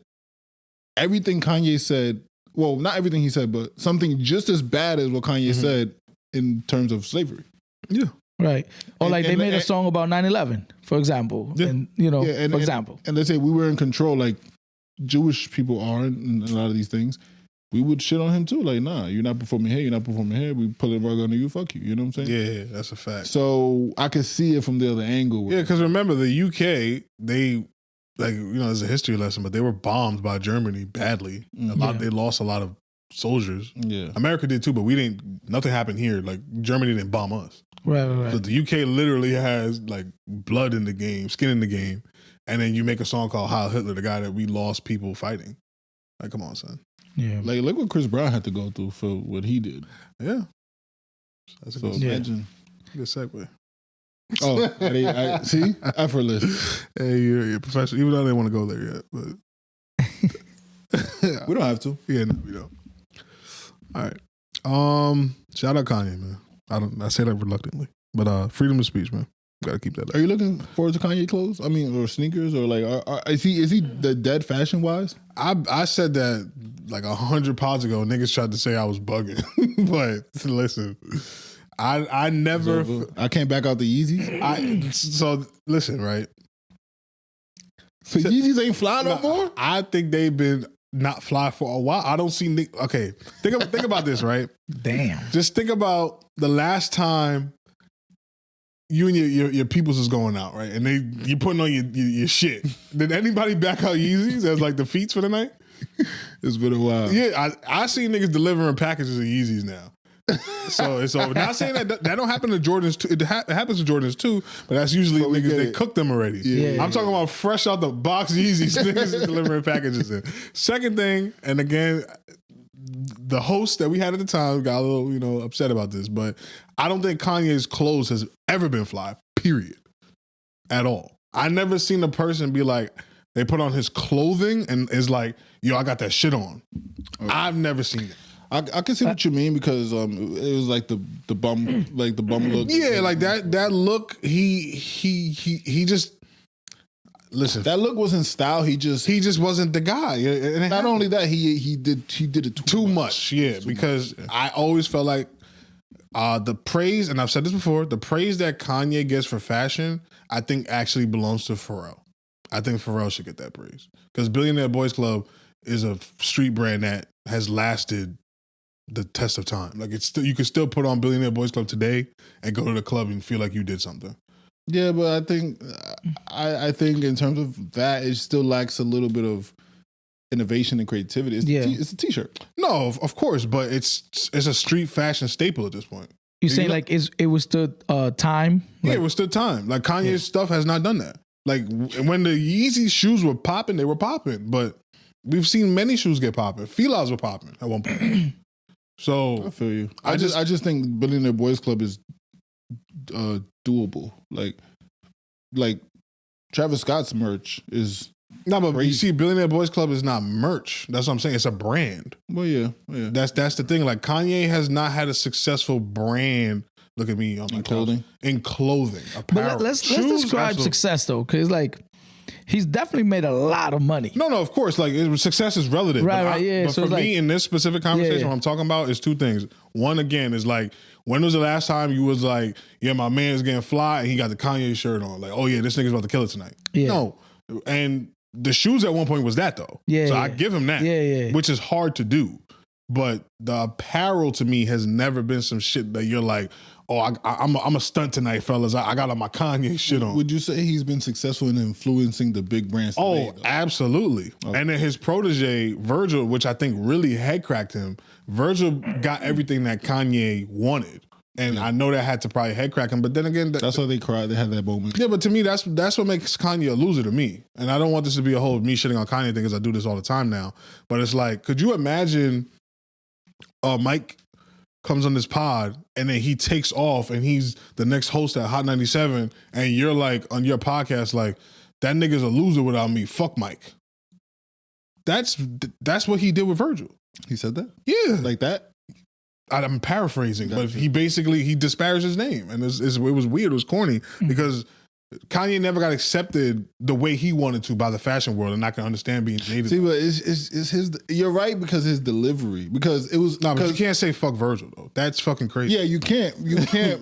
everything Kanye said. Well, not everything he said, but something just as bad as what Kanye said in terms of slavery. Yeah. Right. Or like they made a song about 9/11, for example. Yeah. And, you know, for example. And they say we were in control, like Jewish people aren't in a lot of these things. We would shit on him too. Like, nah, you're not performing here, you're not performing here. We pull it rug on you, fuck you. You know what I'm saying? Yeah, that's a fact. So I could see it from the other angle. Yeah, because remember, the UK, they, like, you know, there's a history lesson, but they were bombed by Germany badly. They lost a lot of soldiers. Yeah. America did too, but nothing happened here. Like, Germany didn't bomb us. Right. So the UK literally has like blood in the game, skin in the game, and then you make a song called Heil Hitler, the guy that we lost people fighting. Like, come on, son. Yeah. Like, look what Chris Brown had to go through for what he did. Yeah. That's a so good, imagine. Good segue. Oh, see? Effortless. Hey, you're a professional, even though I didn't want to go there yet, but we don't have to. Yeah, no, we don't. All right. Shout out Kanye, man. I say that reluctantly, but freedom of speech, man. Gotta keep that up. Are you looking forward to Kanye clothes? I mean, or sneakers, or like, is he the dead fashion wise? I said that like 100 pods ago. Niggas tried to say I was bugging, but listen, I never. I can't back out the Yeezys. So listen, right? So Yeezys ain't fly no more. I think they've been not fly for a while. I don't see. Okay, think about this, right? Damn. Just think about the last time you and your peoples is going out, right? And you putting on your shit. Did anybody back out Yeezys as like the feats for the night? It's been a while. Yeah, I see niggas delivering packages of Yeezys now. So it's over. Not saying that don't happen to Jordans too. It happens to Jordans too, but that's usually niggas they cook them already. Yeah. I'm talking about fresh out the box Yeezys. Niggas is delivering packages in. Second thing, and again, the host that we had at the time got a little, upset about this, but I don't think Kanye's clothes has ever been fly, period, at all. I never seen a person be like, they put on his clothing and is like, yo, I got that shit on. Okay. I've never seen it. I can see what you mean because it was like the bum look. Yeah, like that look. He just listen. That look was in style. He just wasn't the guy. And not only that, he did it too much. Yeah, because I always felt like the praise, and I've said this before, the praise that Kanye gets for fashion, I think actually belongs to Pharrell. I think Pharrell should get that praise because Billionaire Boys Club is a street brand that has lasted the test of time. Like you can still put on Billionaire Boys Club today and go to the club and feel like you did something. Yeah, but I think in terms of that, it still lacks a little bit of innovation and creativity. It's a t-shirt. No, of course, but it's a street fashion staple at this point. You saying like it was still time? Yeah, it was still time. Like Kanye's stuff has not done that. Like when the Yeezy shoes were popping, they were popping, but we've seen many shoes get popping. Fila's were popping at one point. So I feel you. I just think Billionaire Boys Club is doable. Like Travis Scott's merch is no, but crazy. You see, Billionaire Boys Club is not merch. That's what I'm saying. It's a brand. Well, yeah. That's the thing. Like Kanye has not had a successful brand. Look at me on my clothing. In clothing, apparel. But let's describe success though, because like he's definitely made a lot of money. No, of course. Like success is relative. Right, yeah. But so for me, in this specific conversation, what I'm talking about is two things. One, again, is like, when was the last time you was like, yeah, my man is getting fly and he got the Kanye shirt on? Like, oh yeah, this nigga's about to kill it tonight. Yeah. No. And the shoes at one point was that though. Yeah. So I give him that. Yeah. Which is hard to do. But the apparel to me has never been some shit that you're like, oh, I'm a stunt tonight, fellas. I got my Kanye shit on. Would you say he's been successful in influencing the big brands today, though? Absolutely. Okay. And then his protege, Virgil, which I think really head cracked him, Virgil got everything that Kanye wanted. And I know that had to probably head crack him, but then again... That's why they cried. They had that moment. Yeah, but to me, that's what makes Kanye a loser to me. And I don't want this to be a whole me shitting on Kanye thing because I do this all the time now. But it's like, could you imagine Mike comes on this pod and then he takes off and he's the next host at Hot 97 and you're like, on your podcast, like, that nigga's a loser without me. Fuck Mike. That's what he did with Virgil. He said that? Yeah. Like that? I'm paraphrasing, but he disparaged his name, and it was weird. It was corny because Kanye never got accepted the way he wanted to by the fashion world, and I can understand being jaded. See, but it's his. You're right because his delivery. Because it was but you can't say fuck Virgil though. That's fucking crazy. Yeah, you can't.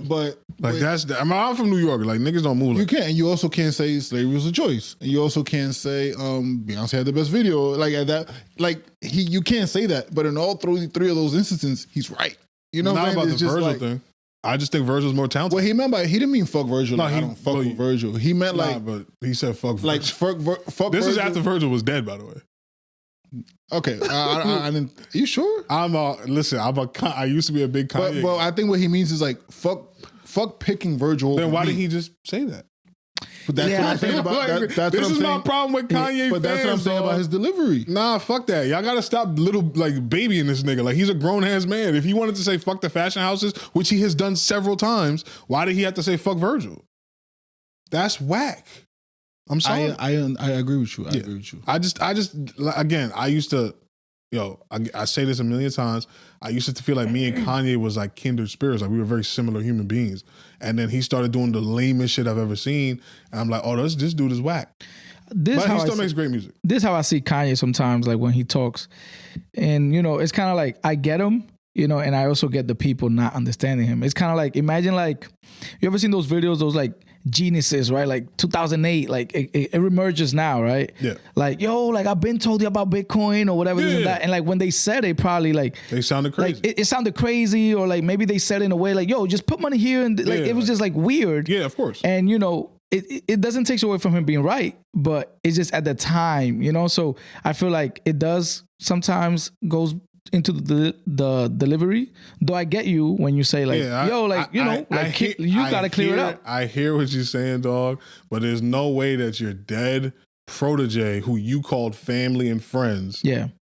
But like I'm from New York. Like niggas don't move. You can't. And you also can't say slavery was a choice. And you also can't say Beyonce had the best video. Like at that. Like you can't say that. But in all three of those instances, he's right. You know, not about the Virgil thing. I just think Virgil's more talented. Well, he didn't mean fuck Virgil. No, I don't fuck with Virgil. He meant but he said fuck Virgil. Like fuck this Virgil. Is after Virgil was dead, by the way. Okay, I didn't. Are you sure? I used to be a big Kanye. But I think what he means is like fuck picking Virgil. Then why did he just say that? But that's what I'm saying about this is my problem with Kanye. But that's what I'm saying about his delivery. Nah, fuck that. Y'all gotta stop babying this nigga. Like he's a grown ass man. If he wanted to say fuck the fashion houses, which he has done several times, why did he have to say fuck Virgil? That's whack. I'm sorry. I agree with you. I agree with you. I just again, I used to, I say this a million times. I used to feel like me and Kanye was like kindred spirits. Like we were very similar human beings. And then he started doing the lamest shit I've ever seen. And I'm like, oh, this dude is whack. But he still makes great music. This is how I see Kanye sometimes, like when he talks. And, it's kind of like, I get him, and I also get the people not understanding him. It's kind of like, imagine like, you ever seen those videos, those like geniuses, right? Like 2008, like it emerges now, right? Yeah. Like, yo, like I've been told you about Bitcoin or whatever this and that. And like when they said it, probably like they sounded crazy. Like it sounded crazy, or like maybe they said it in a way like, yo, just put money here, and like it was just like weird. Yeah, of course. And it doesn't take away from him being right, but it's just at the time, So I feel like it does sometimes goes into the delivery. Though I get you when you say like, you gotta clear it up. I hear what you're saying, dog. But there's no way that your dead protege, who you called family and friends,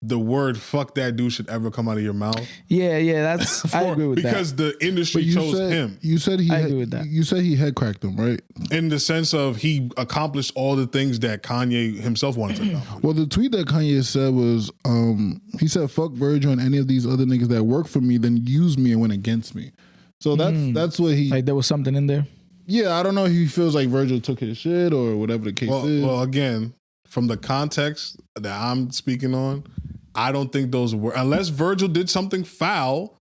the word "fuck that dude" should ever come out of your mouth. Yeah, that's I agree with because that. the industry chose him. You said he. I agree with that. You said he head cracked him, right? In the sense of he accomplished all the things that Kanye himself wanted to accomplish. Well, the tweet that Kanye said was, he said, "Fuck Virgil and any of these other niggas that work for me, then use me and went against me." So that's what he. Like there was something in there. Yeah, I don't know if he feels like Virgil took his shit or whatever the case is. Well, again, from the context that I'm speaking on, I don't think those were, unless Virgil did something foul,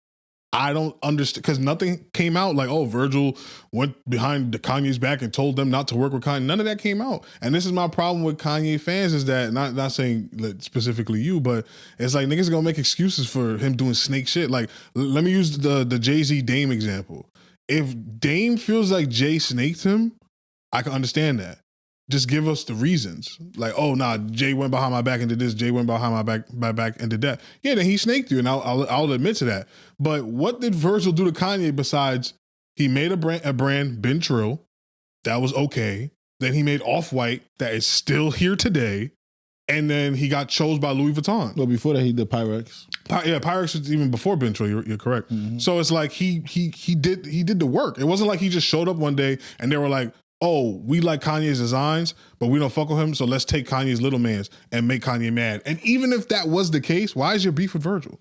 I don't understand, because nothing came out like, oh, Virgil went behind Kanye's back and told them not to work with Kanye. None of that came out. And this is my problem with Kanye fans, is that, not saying specifically you, but it's like niggas are gonna make excuses for him doing snake shit. Like, let me use the Jay-Z Dame example. If Dame feels like Jay snaked him, I can understand that. Just give us the reasons. Like, oh, nah, Jay went behind my back and did this. Jay went behind my back and did that. Yeah, then he snaked you, and I'll admit to that. But what did Virgil do to Kanye besides he made a brand, Ben Trill, that was okay. Then he made Off-White, that is still here today. And then he got chose by Louis Vuitton. Well, before that, he did Pyrex. Pyrex was even before Ben Trill. You're correct. Mm-hmm. So it's like he did the work. It wasn't like he just showed up one day and they were like, oh, we like Kanye's designs, but we don't fuck with him, so let's take Kanye's little mans and make Kanye mad. And even if that was the case, why is your beef with Virgil?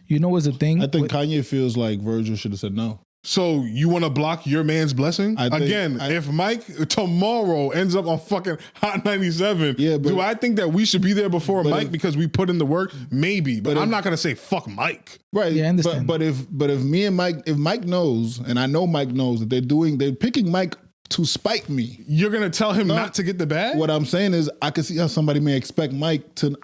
You know what's the thing? I think Kanye feels like Virgil should have said no. So you want to block your man's blessing? If Mike tomorrow ends up on fucking Hot 97, do I think that we should be there before Mike because we put in the work? Maybe, but I'm not going to say fuck Mike. Right. Yeah, I understand. But if me and Mike, if Mike knows, and I know Mike knows that they're picking Mike to spite me. You're going to tell him not to get the bag? What I'm saying is I can see how somebody may expect Mike to,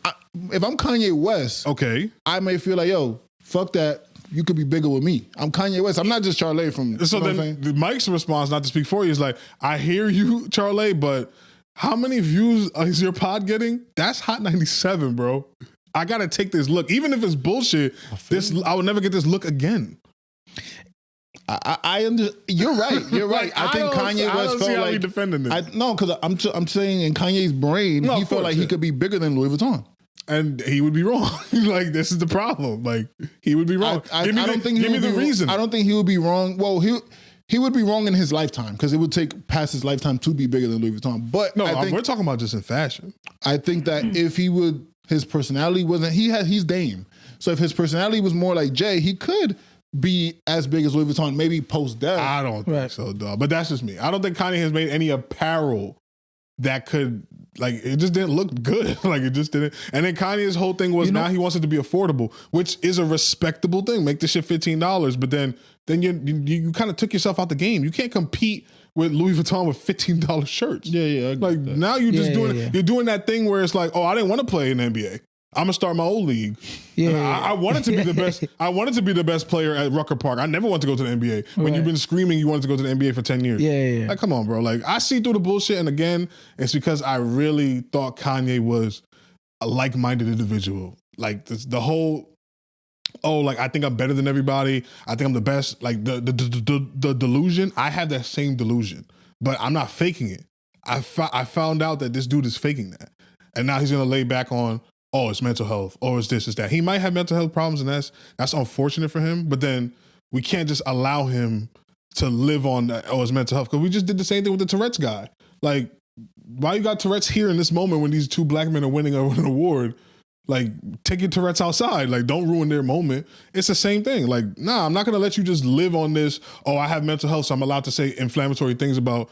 if I'm Kanye West, okay, I may feel like, yo, fuck that. You could be bigger with me. I'm Kanye West. I'm not just Charlie from. So then Mike's response, not to speak for you, is like, I hear you, Charlie, but how many views is your pod getting? That's Hot 97, bro. I got to take this look. Even if it's bullshit, I will never get this look again. You're right. You're right. I think Kanye West felt like defending this. No, because I'm saying in Kanye's brain, he felt like he could be bigger than Louis Vuitton. And he would be wrong. Like, this is the problem. Like, he would be wrong. Give me the reason. I don't think he would be wrong. Well, he would be wrong in his lifetime because it would take past his lifetime to be bigger than Louis Vuitton. But no, we're talking about just in fashion. I think that if his personality wasn't, he's Dame. So if his personality was more like Jay, he could be as big as Louis Vuitton, maybe post-death. I don't think so, dog. But that's just me. I don't think Kanye has made any apparel that could, like, it just didn't look good. Like, it just didn't. And then Kanye's whole thing was now he wants it to be affordable, which is a respectable thing. Make this shit $15, but then you kind of took yourself out the game. You can't compete with Louis Vuitton with $15 shirts. Yeah. Like, now you're just you're doing that thing where it's like, oh, I didn't want to play in the NBA. I'm gonna start my old league. I wanted to be the best. I wanted to be the best player at Rucker Park. I never wanted to go to the NBA. When you've been screaming you wanted to go to the NBA for 10 years. Yeah. Like, come on, bro. Like, I see through the bullshit. And again, it's because I really thought Kanye was a like-minded individual. Like, the whole, like, I think I'm better than everybody. I think I'm the best. Like, the delusion. I have that same delusion, but I'm not faking it. I found out that this dude is faking that, and now he's gonna lay back on, oh, it's mental health, or it's this, it's that. He might have mental health problems, and that's unfortunate for him, but then we can't just allow him to live on that, oh, it's mental health, because we just did the same thing with the Tourette's guy. Like, why you got Tourette's here in this moment when these two black men are winning an award? Like, take your Tourette's outside. Like, don't ruin their moment. It's the same thing. Like, nah, I'm not going to let you just live on this, oh, I have mental health, so I'm allowed to say inflammatory things about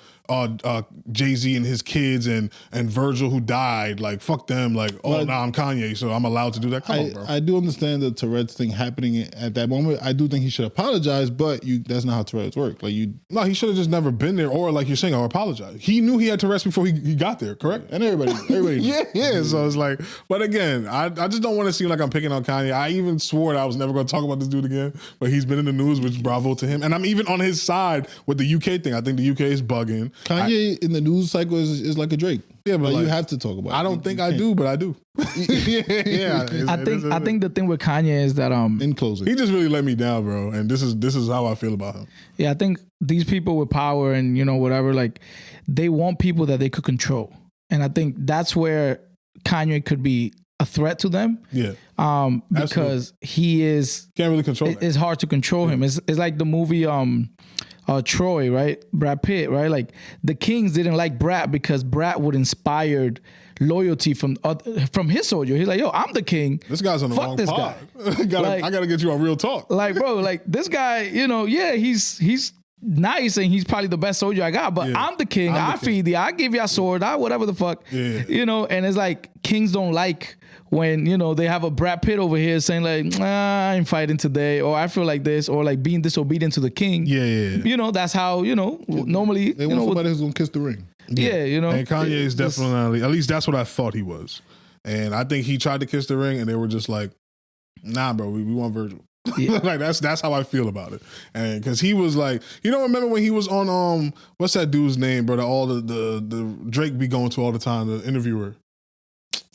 Jay-Z and his kids and Virgil who died. Like, fuck them. Like, oh, nah, I'm Kanye, so I'm allowed to do that. Come on, bro. I do understand the Tourette's thing happening at that moment. I do think he should apologize, but that's not how Tourette's work. Like, no, he should have just never been there, or like you're saying, or apologize. He knew he had Tourette's before he got there, correct? And everybody yeah. So it's like, but again, I I just don't want to seem like I'm picking on Kanye. I even swore that I was never going to talk about this dude again, but he's been in the news, which bravo to him. And I'm even on his side with the UK thing. I think the UK is bugging. Kanye in the news cycle is like a Drake. Yeah, but like, you have to talk about it. I don't think I do, but I do. Yeah. I think the thing with Kanye is that in closing, he just really let me down, bro. And this is how I feel about him. Yeah, I think these people with power and whatever, like they want people that they could control, and I think that's where Kanye could be a threat to them. Yeah, because he is can't really control. It's hard to control him. It's like the movie Troy, right? Brad Pitt, right? Like the Kings didn't like Brad because Brad would inspired loyalty from his soldier. He's like, yo, I'm the king. This guy's on the wrong pod. I gotta get you on real talk. Like, bro, like this guy, he's nice and he's probably the best soldier I got, but I'm the king. I feed you. I give you a sword. I whatever the fuck. Yeah. And it's like kings don't like when, they have a Brad Pitt over here saying like, I'm fighting today, or I feel like this, or like being disobedient to the king. Yeah. That's how, normally. They want somebody who's going to kiss the ring. Yeah. And Kanye is definitely, at least that's what I thought he was. And I think he tried to kiss the ring and they were just like, nah, bro, we want Virgil. Yeah. Like that's how I feel about it. And because he was like, remember when he was on what's that dude's name, bro? All the Drake be going to all the time, the interviewer.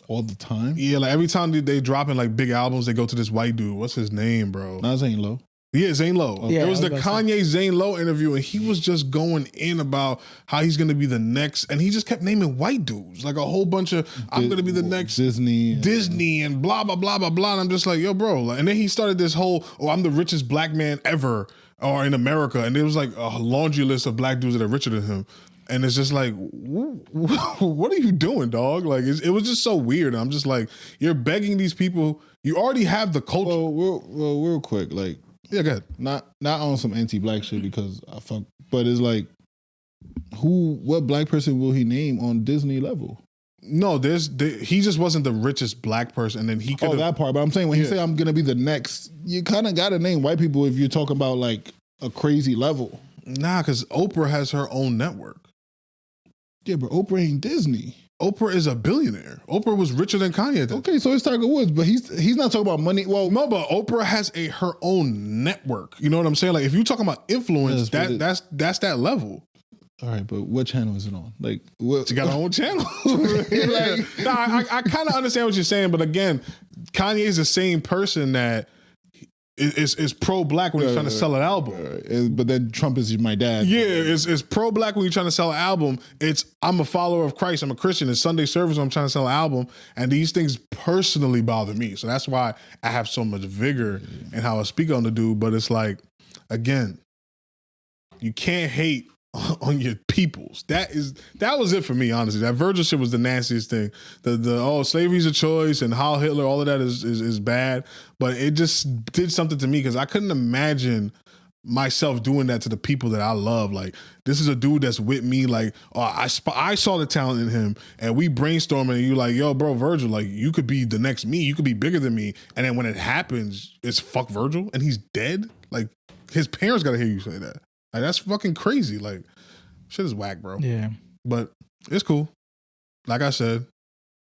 All the time? Yeah, like every time they drop in like big albums, they go to this white dude. What's his name, bro? Not Zane Lowe. Yeah, Zane Lowe. Okay. It was the Kanye Zane Lowe interview, and he was just going in about how he's going to be the next, and he just kept naming white dudes, like a whole bunch of, I'm going to be the next Disney and blah, blah, blah, blah, blah. And I'm just like, yo, bro. And then he started this whole, I'm the richest black man ever, or in America. And it was like a laundry list of black dudes that are richer than him. And it's just like, what are you doing, dog? Like, it was just so weird. I'm just like, you're begging these people. You already have the culture. Well, real quick, like, yeah, go ahead. Not on some anti-black shit because I fuck, but it's like, what black person will he name on Disney level? No, he just wasn't the richest black person, and then he could. Oh, that part. But I'm saying when he say I'm gonna be the next, you kind of got to name white people if you're talking about like a crazy level. Nah, because Oprah has her own network. Yeah, but Oprah ain't Disney. Oprah is a billionaire. Oprah was richer than Kanye. Okay, so it's Tiger Woods, but he's not talking about money. Well, no, but Oprah has her own network. You know what I'm saying? Like if you're talking about influence, that's that level. All right, but what channel is it on? Like, she got her own channel. I kind of understand what you're saying, but again, Kanye is the same person that is pro-black when he's trying to sell an album. But then Trump is my dad. Yeah, it's pro-black when you're trying to sell an album. I'm a follower of Christ. I'm a Christian. It's Sunday service when I'm trying to sell an album. And these things personally bother me. So that's why I have so much vigor in how I speak on the dude. But it's like, again, you can't hate on your peoples. That was it for me, honestly. That Virgil shit was the nastiest thing. The slavery's a choice and Heil Hitler, all of that is bad. But it just did something to me because I couldn't imagine myself doing that to the people that I love. Like, this is a dude that's with me. Like, I saw the talent in him and we brainstorming and you like, yo, bro, Virgil, like you could be the next me. You could be bigger than me. And then when it happens, it's fuck Virgil and he's dead. Like his parents got to hear you say that. Like, that's fucking crazy. Like, shit is whack, bro. Yeah. But it's cool. Like I said,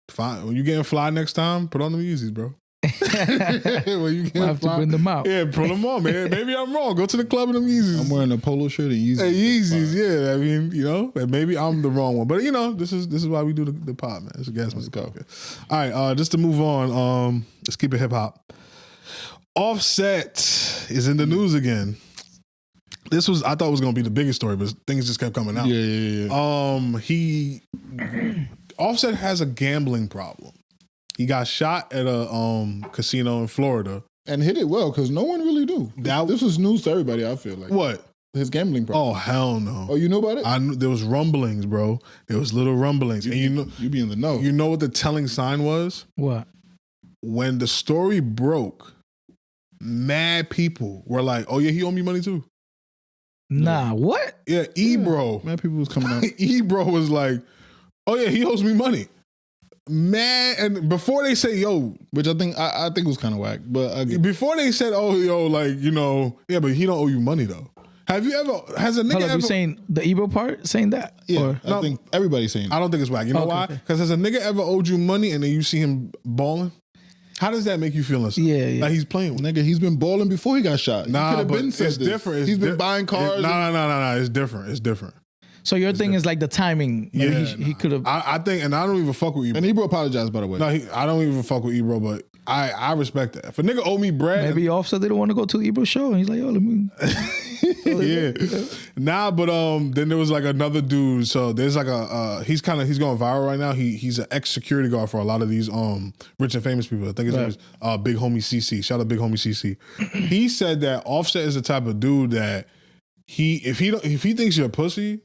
fine. When you getting fly next time, put on them Yeezys, bro. When you have to bring them out. Yeah, put them on, man. Maybe I'm wrong. Go to the club in them Yeezys. I'm wearing a polo shirt and Yeezys. Hey, Yeezys, yeah. I mean, and maybe I'm the wrong one. But, this is why we do the pod, man. It's a gas. Let's go. Okay. All right, just to move on, let's keep it hip-hop. Offset is in the news again. I thought it was gonna be the biggest story, but things just kept coming out. Yeah. Offset has a gambling problem. He got shot at a casino in Florida and hit it well because no one really knew. This was news to everybody. I feel like what his gambling problem. Oh hell no! Oh, you know about it? I knew there was rumblings, bro. There was little rumblings, and you be in the know. You know what the telling sign was? What? When the story broke, mad people were like, "Oh yeah, he owe me money too." Nah, what? Yeah, Ebro. Mad people was coming out. Ebro was like, "Oh yeah, he owes me money." Man, and before they say yo, which I think was kind of whack, but before they said, "Oh yo, like yeah, but he don't owe you money though." Has a nigga ever? You saying the Ebro part? Saying that? Yeah, I think everybody's saying that. I don't think it's whack. You know why? Because has a nigga ever owed you money and then you see him balling? How does that make you feel inside? Yeah. Like he's playing with. Nigga, he's been balling before he got shot. Nah, but been said it's this. different. He's been buying cars. No. It's different. It's different. So your thing is like the timing. Maybe Yeah, he could have. I think, and I don't even fuck with Ebro. And Ebro apologized, by the way. No, I don't even fuck with Ebro, but I respect that. If a nigga owe me bread, Maybe Offset didn't want to go to the Ebro show, and he's like, "Yo, let me." yeah. Nah, but then there was like another dude. So there's like he's going viral right now. He's an ex security guard for a lot of these rich and famous people. I think his name is Big Homie CC. Shout out Big Homie CC. He said that Offset is the type of dude that if he thinks you're a pussy,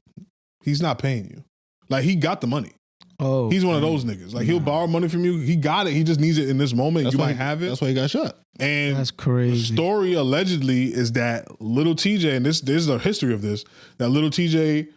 he's not paying you. Like he got the money. Oh, he's one of those niggas. Like he'll borrow money from you. He got it. He just needs it in this moment. You might have it. That's why he got shot. And that's crazy. The story allegedly is that Lil Tjay, and there's the history of this, that Lil Tjay,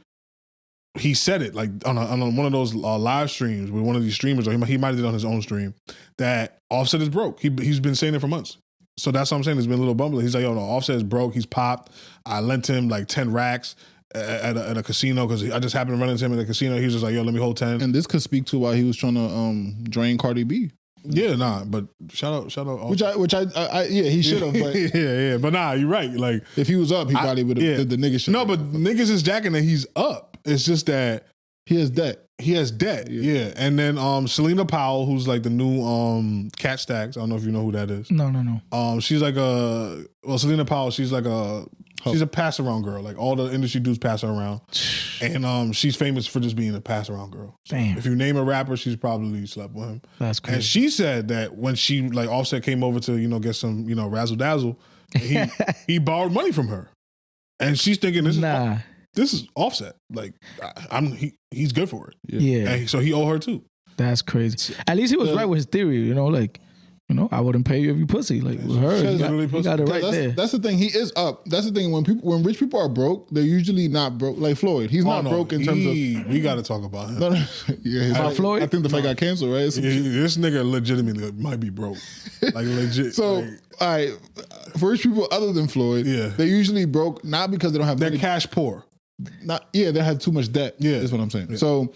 he said it like on one of those live streams with one of these streamers, or he might have did it on his own stream, that Offset is broke. He's been saying it for months. So that's what I'm saying. There's been a little bumbling. He's like, yo, no, Offset is broke. He's popped. I lent him like 10 racks at a casino because I just happened to run into him in the casino. He was just like, yo, let me hold 10. And this could speak to why he was trying to drain Cardi B. Yeah, nah, but shout out. Which I he should have. But yeah, but nah, you're right. Like if he was up, he probably would have. The nigga should. No, but niggas is jacking that he's up. It's just that he has debt. Yeah. And then Selena Powell, who's like the new Cat Stacks. I don't know if you know who that is. No. She's like Selena Powell. She's like she's a pass around girl. Like all the industry dudes pass her around, and she's famous for just being a pass around girl. So damn. If you name a rapper, she's probably slept with him. That's crazy. And she said that when she like Offset came over to get some razzle dazzle, he borrowed money from her, and she's thinking this is Offset. Like he's good for it. Yeah. And so he owe her too. That's crazy. At least he was right with his theory. I wouldn't pay you if you pussy. Like with her, you got it right there. That's the thing. He is up. That's the thing. When rich people are broke, they're usually not broke. Like Floyd, he's not broke in terms of. We got to talk about him. About Floyd. I think the fight got canceled, right? This nigga legitimately might be broke. Like legit. So all right, for rich people other than Floyd, they're usually broke not because they don't have. They're cash poor. They have too much debt. Yeah, is what I'm saying. Yeah. So.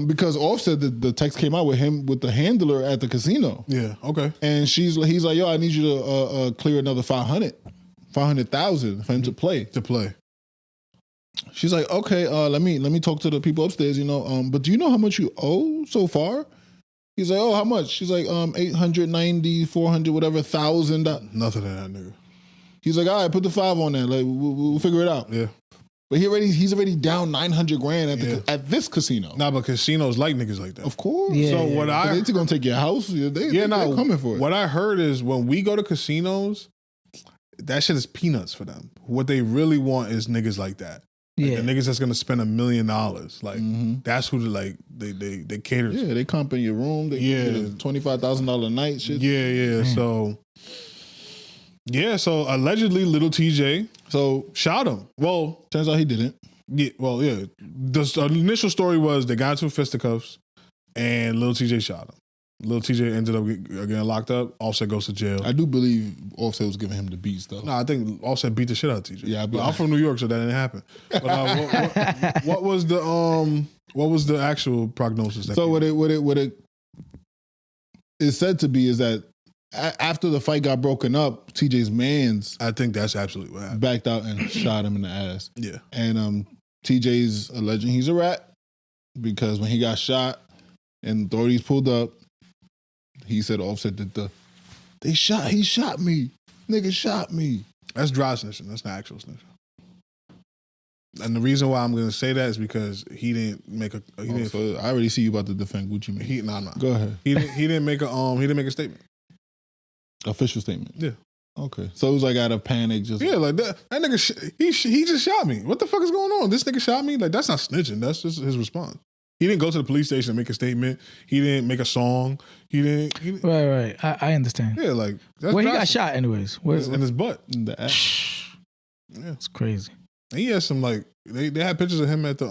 Because Offset, the text came out with him with the handler at the casino. Yeah, okay. And he's like, yo, I need you to clear another 500,000 for him to play. She's like, okay, let me talk to the people upstairs, but do you know how much you owe so far? He's like, oh, how much? She's like, 890, 400, whatever, thousand. Nothing in that nigga. He's like, all right, put the 5 on there. Like, we'll figure it out. Yeah. But he's already down $900,000 at this casino. Nah, but casinos like niggas like that. Of course. Yeah. So what they're gonna take your house. They're coming for it. What I heard is when we go to casinos, that shit is peanuts for them. What they really want is niggas like that. Like the niggas that's gonna spend $1 million. Like that's who they cater to. Yeah, they comp in your room. They get a $25,000 a night shit. Yeah. So allegedly Lil Tjay shot him. Well, turns out he didn't. Yeah. The initial story was they got into fisticuffs and Lil Tjay shot him. Lil Tjay ended up getting locked up. Offset goes to jail. I do believe Offset was giving him the beats though. No, I think Offset beat the shit out of Tjay. Yeah, I'm from New York, so that didn't happen. But what was the actual prognosis? So what it is said to be is that after the fight got broken up, TJ's mans, I think that's absolutely what happened, backed out and shot him in the ass. Yeah. And TJ's alleging he's a rat because when he got shot and authorities pulled up, he said Offset did he shot me. Nigga shot me. That's dry snitching. That's not actual snitching. And the reason why I'm going to say that is because he didn't make a. So I already see you about to defend Gucci Mane. No. Go ahead. He didn't make a statement. Official statement. Yeah. Okay. So it was like out of panic, just like that nigga. He just shot me. What the fuck is going on? This nigga shot me. Like that's not snitching. That's just his response. He didn't go to the police station and make a statement. He didn't make a song. He didn't. Right. I understand. Yeah, like that's where he got shot, anyways. In his butt. In the ass. Yeah, it's crazy. And he had some like they had pictures of him at the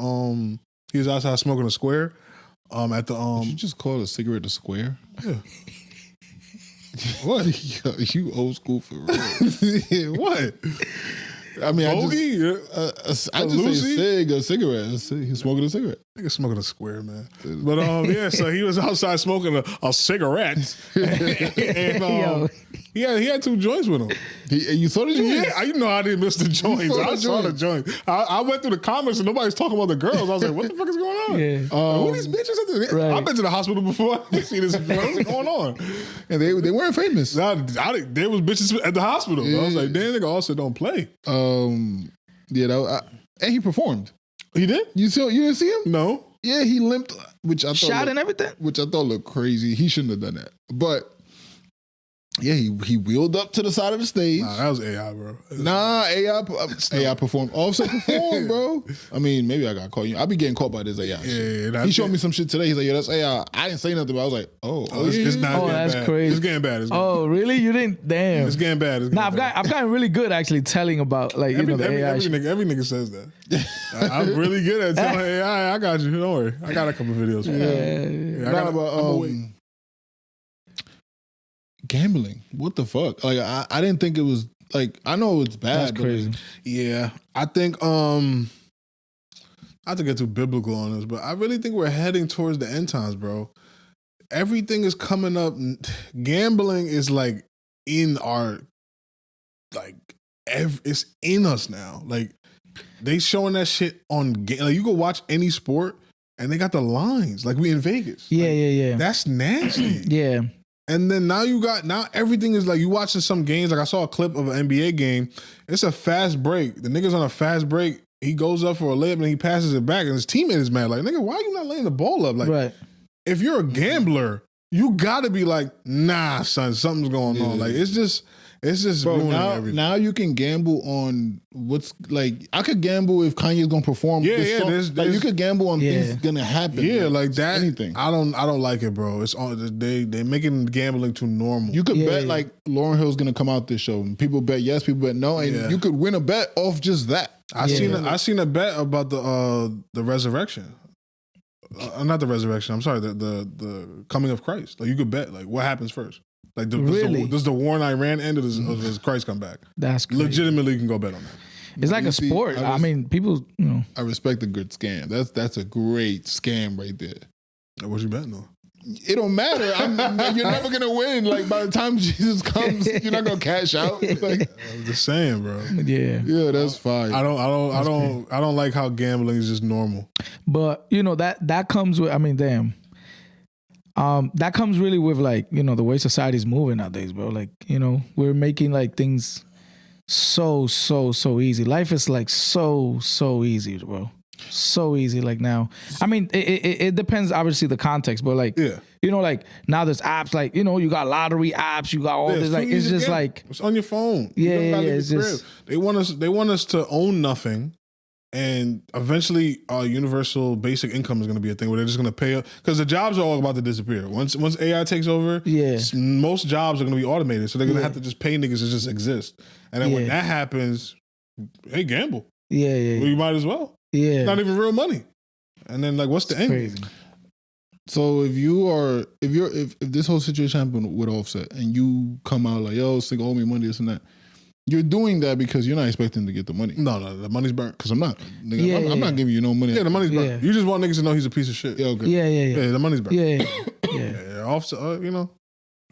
he was outside smoking a square. At the Did you just call a cigarette a square? Yeah. What? You old school for real. What? I mean, Bogey? I just say a cigarette. He's smoking a cigarette. Nigga smoking a square, man. But yeah, so he was outside smoking a cigarette. And he had 2 joints with him. You saw the joints? Yeah, you know I didn't miss the joints. I saw the joints. I went through the comments and nobody's talking about the girls. I was like, what the fuck is going on? Yeah. Who are these bitches? Right. I've been to the hospital before. I see this. What's going on? And they weren't famous. There was bitches at the hospital. I was like, damn, nigga also don't play. Yeah, and he performed. He did? You didn't see him? No. Yeah, he limped, which I thought shot and everything. Which I thought looked crazy. He shouldn't have done that. But yeah, he wheeled up to the side of the stage. Nah, that was AI, bro. Nah, AI performed. Offset performed, bro. I mean, maybe I got caught. I be getting caught by this AI. Yeah, he showed me some shit today. He's like, "Yo, that's AI." I didn't say nothing, but I was like, it's not getting that's bad. crazy. It's getting bad. Really? You didn't? Damn. It's getting bad. I've gotten really good actually telling about the AI. Every nigga says that. I'm really good at telling AI. I got you. Don't worry. I got a couple videos. Yeah. Gambling. What the fuck? Like I didn't think it was like I know it's bad. That's crazy. Yeah. I think not to get too biblical on this, but I really think we're heading towards the end times, bro. Everything is coming up. Gambling is like in our it's in us now. Like they showing that shit on like you go watch any sport and they got the lines like we in Vegas. Yeah. That's nasty. Yeah. And then now everything is like you watching some games. Like I saw a clip of an NBA game. It's a fast break. The nigga's on a fast break. He goes up for a layup and he passes it back and his teammate is mad. Like, nigga, why are you not laying the ball up? Like, right. If you're a gambler, you gotta be like, nah, son, something's going on. Like, it's just bro, ruining everything. Now you can gamble on what's like. I could gamble if Kanye's gonna perform. There's you could gamble on things gonna happen. Yeah, like that. Anything. I don't like it, bro. It's on. They making gambling too normal. You could bet like Lauryn Hill's gonna come out this show, and people bet yes, people bet no, and you could win a bet off just that. I seen a bet about the resurrection. Not the resurrection. I'm sorry. The coming of Christ. Like you could bet like what happens first. Like does the war in Iran end or does Christ come back? That's crazy. Legitimately, you can go bet on that. It's like a sport. I mean, people. I respect a good scam. That's a great scam right there. What you betting on? It don't matter. You're never gonna win. Like by the time Jesus comes, you're not gonna cash out. Like I'm just saying, bro. Yeah, that's fine. I don't like how gambling is just normal. But that comes with. I mean, damn. That comes really with like the way society's moving nowadays, bro. Like we're making like things so easy. Life is like so easy, bro. So easy. Like now, I mean, it depends obviously the context, but like like now there's apps like you got lottery apps, you got all this like it's just like it's on your phone. It's just they want us to own nothing. And eventually, universal basic income is going to be a thing where they're just going to pay up because the jobs are all about to disappear. Once AI takes over, most jobs are going to be automated, so they're going to have to just pay niggas to just exist. And then when that happens, hey, gamble. Well, you might as well. It's not even real money. And then like, what's the end game? So if this whole situation happened with Offset and you come out like, yo, this nigga owe me money, this and that. You're doing that because you're not expecting to get the money. No, the money's burnt. Because I'm not. Nigga, I'm not giving you no money. Yeah, the money's burnt. You just want niggas to know he's a piece of shit. Yeah, okay. Yeah, the money's burnt. Yeah. Offset,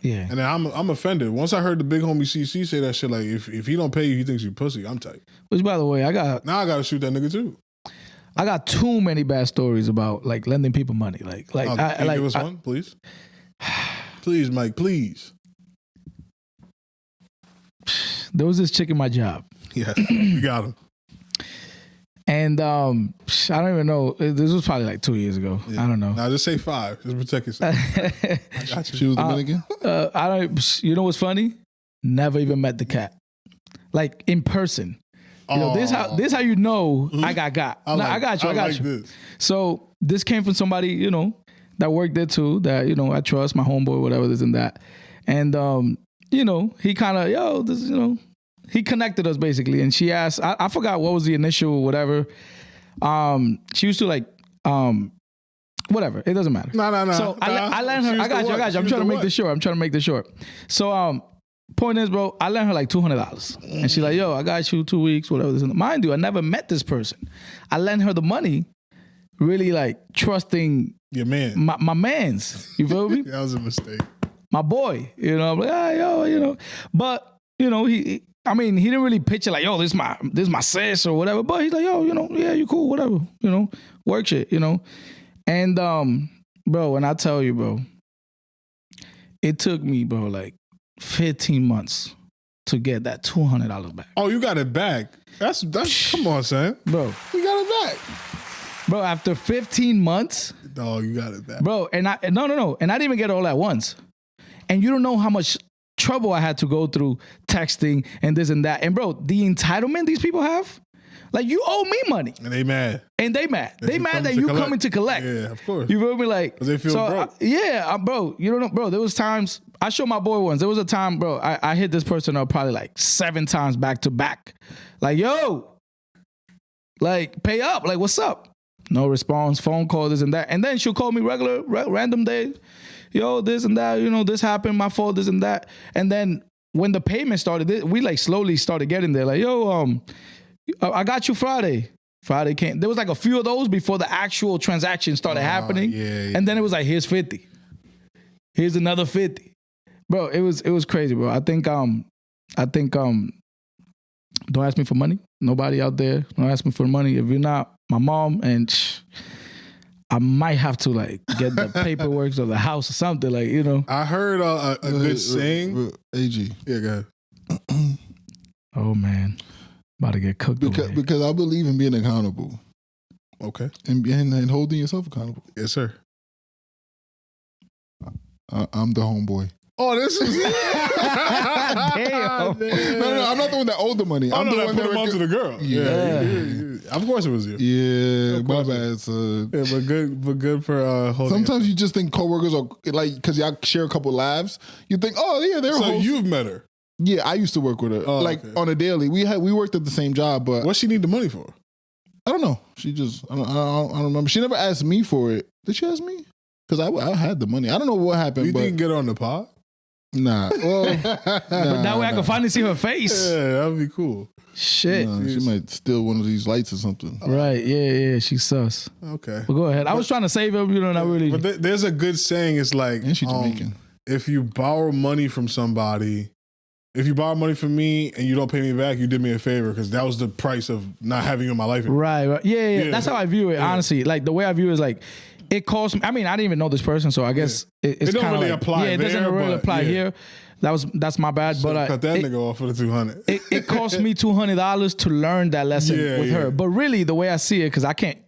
Yeah. And then I'm offended. Once I heard the big homie CC say that shit, like if he don't pay you, he thinks you pussy. I'm tight. Which, by the way, now I gotta shoot that nigga too. I got too many bad stories about like lending people money. Like give us one, please. Please, Mike. Please. There was this chick in my job. Yeah, you got him. And I don't even know. This was probably like 2 years ago. Yeah. I don't know. Now just say 5. Just protect yourself. I got you. She was Dominican? I don't. You know what's funny? Never even met the cat, like in person. This how you know I got. I got you. This. So this came from somebody that worked there too. That I trust, my homeboy, whatever this and that, and he kind of he connected us basically, and she asked. I forgot what was the initial whatever. She used to like whatever. It doesn't matter. No. So I let her. I got you. I'm trying to make this short. So point is, bro, I lent her like $200. And she's like, yo, I got you 2 weeks, whatever. Mind you, I never met this person. I lent her the money, really like trusting Your man. my mans. You feel me? That was a mistake. My boy. You know, I'm like, yo, you know. But, you know, he didn't really pitch it like, yo, this is my sis or whatever. But he's like, yo, you know, yeah, you cool, whatever. You know, work shit, you know. And, bro, when I tell you, bro, it took me, bro, like 15 months to get that $200 back. Oh, you got it back. That's come on, son. Bro. You got it back. Bro, after 15 months. Dog, you got it back. Bro, and no. And I didn't even get it all at once. And you don't know how much trouble I had to go through texting and this and that. And bro, the entitlement these people have, like you owe me money. And they mad. And they mad. They mad that to you collect. coming to collect. Yeah, of course. You feel me? Like, 'cause they feel broke. Bro, you don't know, bro. There was times, I showed my boy once. There was a time, bro, I hit this person up probably like 7 times back to back. Like, yo, like pay up. Like, what's up? No response, phone call, this and that. And then she'll call me random days. Yo, this and that, you know, this happened, my fault, this and that. And then when the payment started, we like slowly started getting there. Like, yo, I got you Friday. Friday came. There was like a few of those before the actual transaction started happening. Yeah. And then it was like, here's 50. Here's another 50. Bro, it was crazy, bro. I think don't ask me for money. Nobody out there, don't ask me for money. If you're not my mom, and I might have to like get the paperwork of the house or something, like, you know. I heard a good saying. AG. Yeah, go ahead. Oh man, about to get cooked away. Because I believe in being accountable. Okay. And holding yourself accountable. Yes, sir. I'm the homeboy. Oh, this is Damn. No, I'm not the one that owed the money. I'm the one that put him onto the girl. Yeah. Of course it was you. Yeah, my bad, son. Yeah, but good for holding. Sometimes you just think coworkers are like, because y'all share a couple lives. You think, oh yeah, they're So hosts. you've met her. Yeah, I used to work with her, like okay. on a daily. We worked at the same job, but What she need the money for? I don't know. She just I don't remember. She never asked me for it. Did she ask me? Because I had the money. I don't know what happened. You but think you can get her on the pod? Nah. Well, But that way I can finally see her face. Yeah, that would be cool. Shit. she might steal one of these lights or something. Right, yeah, she's sus. Okay. But go ahead. I was trying to save him, you know, not really. But there's a good saying. It's like, And she's Jamaican. if you borrow money from somebody, if you borrow money from me and you don't pay me back, you did me a favor because that was the price of not having you in my life anymore. Right. Yeah. That's how I view it, honestly. Like, the way I view it is like, it costs me. I mean, I didn't even know this person, so I guess it's don't kind of really like, apply yeah, it doesn't there, really but apply yeah. here. That's my bad. So but cut that nigga off for the 200. it cost me $200 to learn that lesson with her. But really, the way I see it, because I can't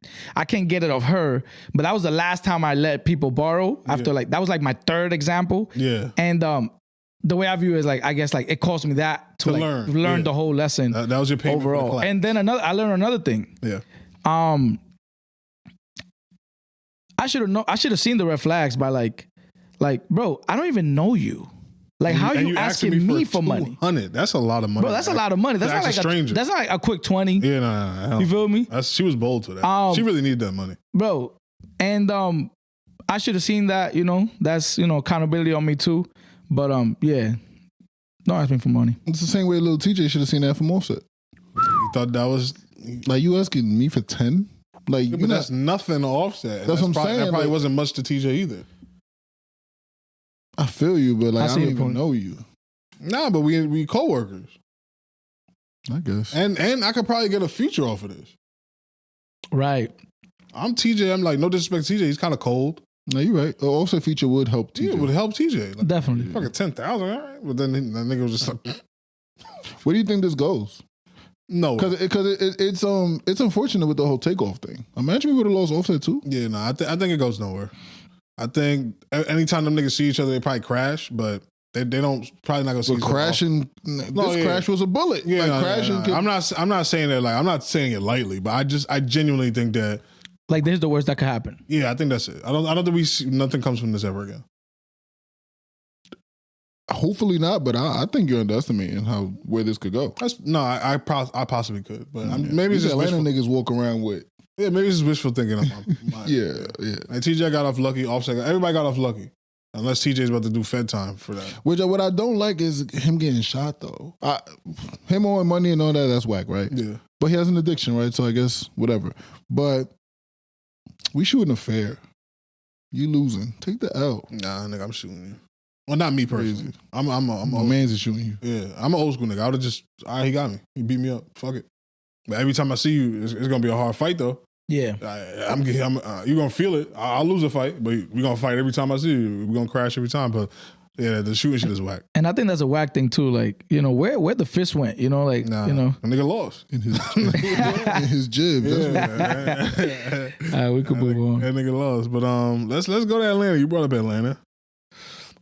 get it off her. But that was the last time I let people borrow. After like that was like my third example. Yeah. And the way I view it is like, I guess like it cost me that to like learn the whole lesson. That was your payment overall. for the class. And then I learned another thing. Yeah. I should have seen the red flags by like, bro, I don't even know you. Like, how are you asking me for money? $200. That's a lot of money. Bro, that's a lot of money. That's not like a stranger. That's not like a quick 20. Yeah, no. You feel me? She was bold to that. She really needed that money. Bro, and I should have seen that, you know, that's, you know, accountability on me too. But yeah, don't ask me for money. It's the same way Lil Tjay should have seen that from Offset. You thought that was like, you asking me for 10? Like, but that's nothing to Offset. That's what I'm saying. That probably like, wasn't much to TJ either. I feel you, but like, I don't even know you. Nah, but we co-workers. I guess. And I could probably get a feature off of this. Right. I'm TJ. I'm like, no disrespect to TJ. He's kind of cold. No, you're right. Offset feature would help TJ. Yeah, it would help TJ. Like, definitely. Fucking 10,000, all right. But then that nigga was just like, where do you think this goes? No, because it's unfortunate with the whole takeoff thing. Imagine we would have lost Offset too. Yeah, no, I think it goes nowhere. I think anytime them niggas see each other, they probably crash, but they don't probably not gonna see. But crashing, crash was a bullet. Yeah, like crashing. No. I'm not saying that like I'm not saying it lightly, but I genuinely think that like this is the worst that could happen. Yeah, I think that's it. I don't think nothing comes from this ever again. Hopefully not, but I think you're underestimating where this could go. I possibly could, but maybe it's just Atlanta niggas walk around with. Yeah, maybe it's just wishful thinking. On my yeah. Like TJ got off lucky, Offset. Everybody got off lucky. Unless TJ's about to do Fed time for that. Which what I don't like is him getting shot though. Him owing money and all that, that's whack, right? Yeah. But he has an addiction, right? So I guess whatever. But we shooting a fair. You losing. Take the L. Nah, nigga, I'm shooting you. Well, not me personally. I'm My man's is shooting you. Yeah, I'm an old school nigga. I would have just, all right, he got me. He beat me up. Fuck it. But every time I see you, it's gonna be a hard fight though. Yeah. You're gonna feel it. I'll lose a fight, but we're gonna fight every time I see you. We're gonna crash every time. But yeah, the shooting shit is whack. And I think that's a whack thing too. Like, you know, where the fist went, you know, like, Nah, you know. a nigga lost. In his jib. Yeah. We could move on. That nigga lost. But let's go to Atlanta. You brought up Atlanta.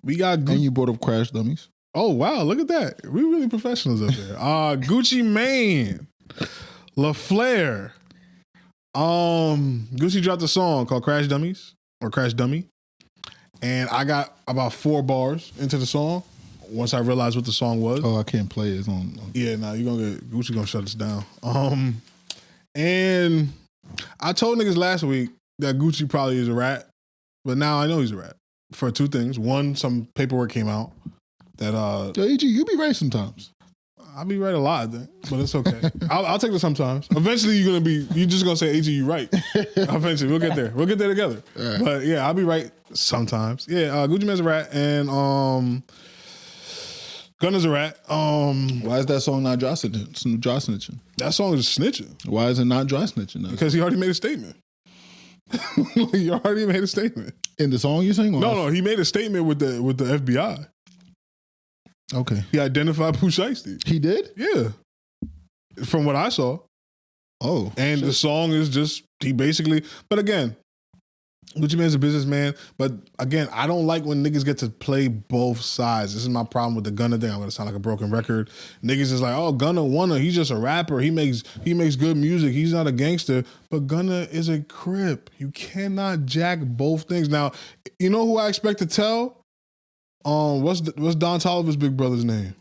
We got And you brought up Crash Dummies. Oh wow, look at that. We really professionals up there. Gucci Mane, LaFleur. Gucci dropped a song called Crash Dummies or Crash Dummy. And I got about 4 bars into the song once I realized what the song was. Oh, I can't play it. It's on. Yeah, nah, Gucci gonna shut us down. And I told niggas last week that Gucci probably is a rat, but now I know he's a rat for 2 things. One, some paperwork came out that Yo, AG, you be right sometimes. I'll be right a lot, I think, but it's okay. I'll take it sometimes. Eventually, you're just gonna say, AG, you right. Eventually, we'll get there. We'll get there together. Right. But yeah, I'll be right sometimes. Yeah, Gucci Mane's a rat, and Gunna's a rat. Why is that song not dry snitching? That song is snitching Why is it not dry snitching? Though? because he already made a statement. He already made a statement. In the song you're saying? Or No, he made a statement with the FBI. Okay. He identified Pooh Shiesty. He did? Yeah, from what I saw. Oh. And the song is just, he basically, but again, Gucci Mane's a businessman, but again, I don't like when niggas get to play both sides. This is my problem with the Gunna thing. I'm gonna sound like a broken record. Niggas is like, oh, Gunna wanna, he's just a rapper. He makes good music. He's not a gangster. But Gunna is a Crip. You cannot jack both things. Now, you know who I expect to tell? What's Don Toliver's big brother's name?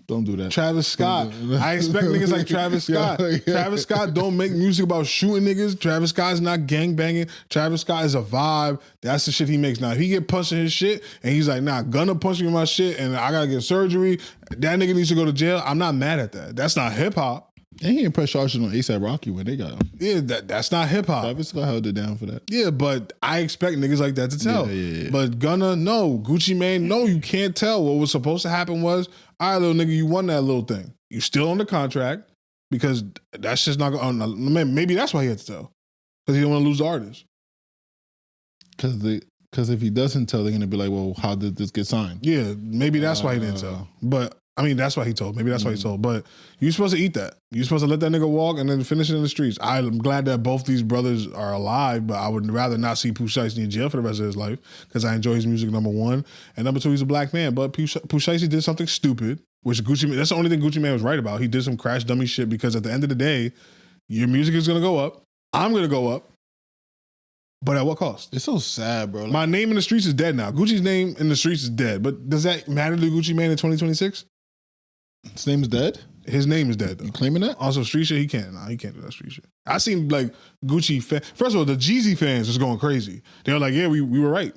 Don't do that. Travis Scott. I expect niggas like Travis Scott. Yeah. Travis Scott don't make music about shooting niggas. Travis Scott is not gang banging. Travis Scott is a vibe. That's the shit he makes. Now, if he get punched in his shit and he's like, nah, Gunna punched me in my shit and I gotta get surgery, that nigga needs to go to jail. I'm not mad at that. That's not hip hop. And he didn't press charges on ASAP Rocky when they got him. Yeah, that's not hip hop. Travis Scott held it down for that. Yeah, but I expect niggas like that to tell. Yeah. But Gunna, no. Gucci Mane, no, you can't tell. What was supposed to happen was, all right, little nigga, you won that little thing. You still on the contract because that's just not going to, maybe that's why he had to tell. Because he didn't want to lose the artist. Because if he doesn't tell, they're going to be like, well, how did this get signed? Yeah, maybe that's why he didn't tell. But, I mean, that's why he told. Maybe that's why he told. But you're supposed to eat that. You're supposed to let that nigga walk and then finish it in the streets. I'm glad that both these brothers are alive, but I would rather not see Pooh Shiesty in jail for the rest of his life because I enjoy his music, number 1. And number 2, he's a black man. But Pooh Shiesty did something stupid, which Gucci Mane, that's the only thing Gucci Mane was right about. He did some crash dummy shit because at the end of the day, your music is going to go up. I'm going to go up. But at what cost? It's so sad, bro. My name in the streets is dead now. Gucci's name in the streets is dead. But does that matter to Gucci Mane in 2026? His name is dead? His name is dead, though. You claiming that? Also, street shit, he can't. Nah, he can't do that street shit. I seen, like, Gucci first of all, the Jeezy fans was going crazy. They were like, yeah, we were right.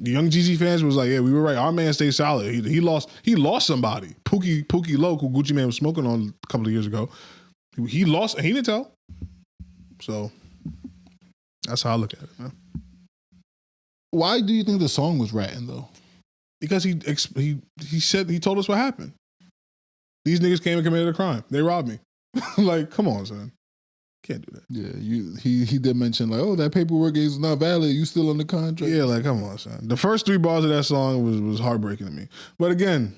The young Jeezy fans was like, yeah, we were right. Our man stayed solid. He lost somebody. Pookie Loc, who Gucci Mane was smoking on a couple of years ago. He lost, and he didn't tell. So, that's how I look at it, man. Why do you think the song was ratting, though? Because he told us what happened. These niggas came and committed a crime. They robbed me. Like, come on, son. Can't do that. Yeah, he did mention like, oh, that paperwork is not valid. You still on the contract? Yeah, like, come on, son. The first 3 bars of that song was heartbreaking to me. But again,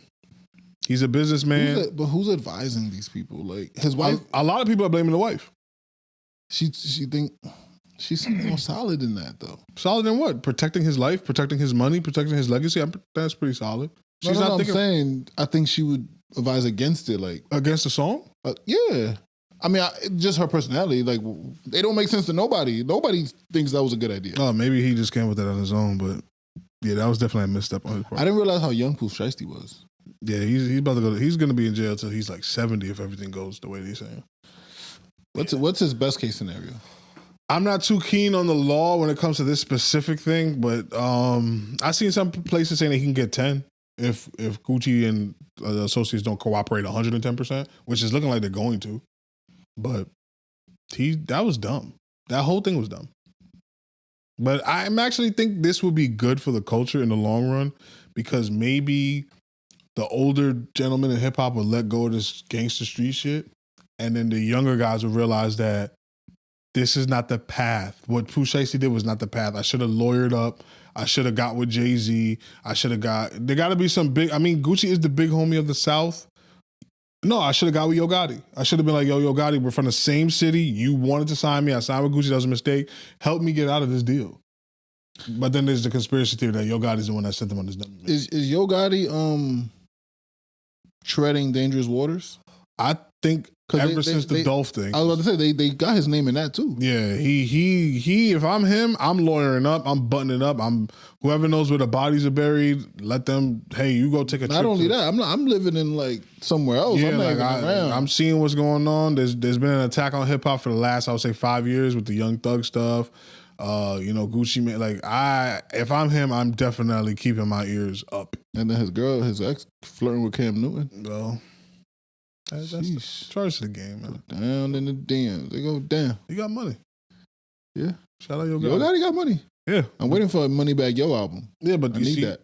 he's a businessman. But who's advising these people? Like his wife. A lot of people are blaming the wife. She think she seems more solid than that, though. Solid in what? Protecting his life, protecting his money, protecting his legacy. That's pretty solid. She's not thinking. I'm saying I think she would advise against it, like against the song. Yeah. I mean, just her personality. Like, they don't make sense to nobody. Nobody thinks that was a good idea. Oh, maybe he just came with that on his own. But yeah, that was definitely a misstep on his part. I didn't realize how young Pooh Shiesty was. Yeah, he's about to go. He's going to be in jail till he's like 70 if everything goes the way they're saying. What's his best case scenario? I'm not too keen on the law when it comes to this specific thing, but I've seen some places saying that he can get 10 if Gucci and the associates don't cooperate 110%, which is looking like they're going to. But that was dumb. That whole thing was dumb. But I actually think this would be good for the culture in the long run because maybe the older gentlemen in hip hop would let go of this gangster street shit, and then the younger guys would realize that this is not the path. What Pooh Shiesty did was not the path. I should have lawyered up. I should have got with Jay-Z. There got to be some big, I mean, Gucci is the big homie of the South. No, I should have got with Yo Gotti. I should have been like, Yo Gotti, we're from the same city. You wanted to sign me. I signed with Gucci. That was a mistake. Help me get out of this deal. But then there's the conspiracy theory that Yo Gotti's the one that sent them on this dumb. Is Yo Gotti treading dangerous waters? I think ever since the Dolph thing. I was about to say they got his name in that too. Yeah, he. If I'm him, I'm lawyering up. I'm buttoning up. Whoever knows where the bodies are buried. Let them. Hey, you go take a trip. Not only that, I'm living in like somewhere else. Yeah, I'm not even around. I'm seeing what's going on. There's been an attack on hip hop for the last, I would say, 5 years with the Young Thug stuff. Gucci Mane. Like if I'm him, I'm definitely keeping my ears up. And then his ex, flirting with Cam Newton. Well. That's the charge of the game, man. Go down in the DMs. They go down. He got money. Yeah. Shout out Yo Gotti. Yo Gotti got money. Yeah. I'm waiting for a Moneybagg Yo album. Yeah, but I need that.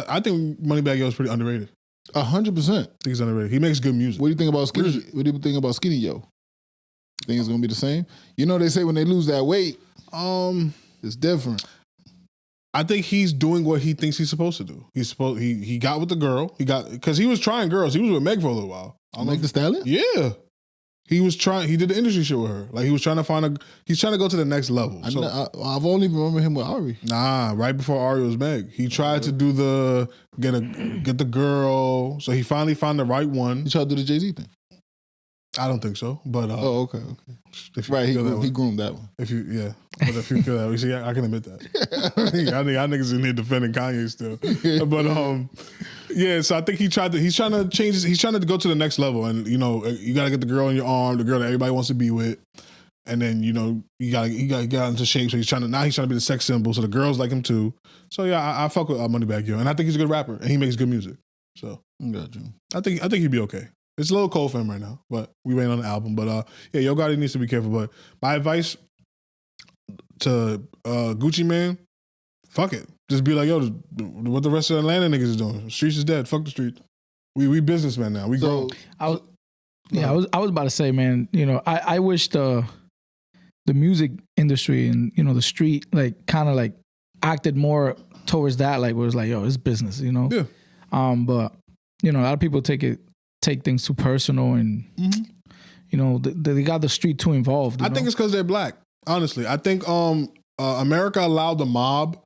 I think Moneybagg Yo is pretty underrated. 100%. I think he's underrated. He makes good music. What do you think about Skinny? What do you think about Skinny Yo? Think it's gonna be the same? You know they say when they lose that weight, it's different. I think he's doing what he thinks he's supposed to do. He got with the girl. Because he was trying girls. He was with Meg for a little while. Meg Thee Stallion? Yeah. He did the industry shit with her. Like he was trying to he's trying to go to the next level. I've only remember him with Ari. Nah, right before Ari was Meg. He tried to do get the girl. So he finally found the right one. He tried to do the Jay-Z thing. I don't think so, but okay. Right, he groomed that one. But if you feel that way, see, I can admit that. Y'all niggas in here defending Kanye still, but so I think he's trying to change. He's trying to go to the next level, and you got to get the girl in your arm, the girl that everybody wants to be with, and then you got to get into shape. So he's trying to be the sex symbol. So the girls like him too. So yeah, I fuck with Moneybagg Yo, and I think he's a good rapper, and he makes good music. So got you. I think he'd be okay. It's a little cold for him right now, but we waiting on the album. But Yo Gotti needs to be careful. But my advice to Gucci Mane, fuck it. Just be like, yo, what the rest of the Atlanta niggas is doing. The streets is dead. Fuck the street. We businessmen now. We grown. I was about to say, man, I wish the music industry and, the street, like, kind of like acted more towards that, like, where it was like, yo, it's business, Yeah. But, a lot of people take things too personal and, they got the street too involved. I think it's because they're black, honestly. I think America allowed the mob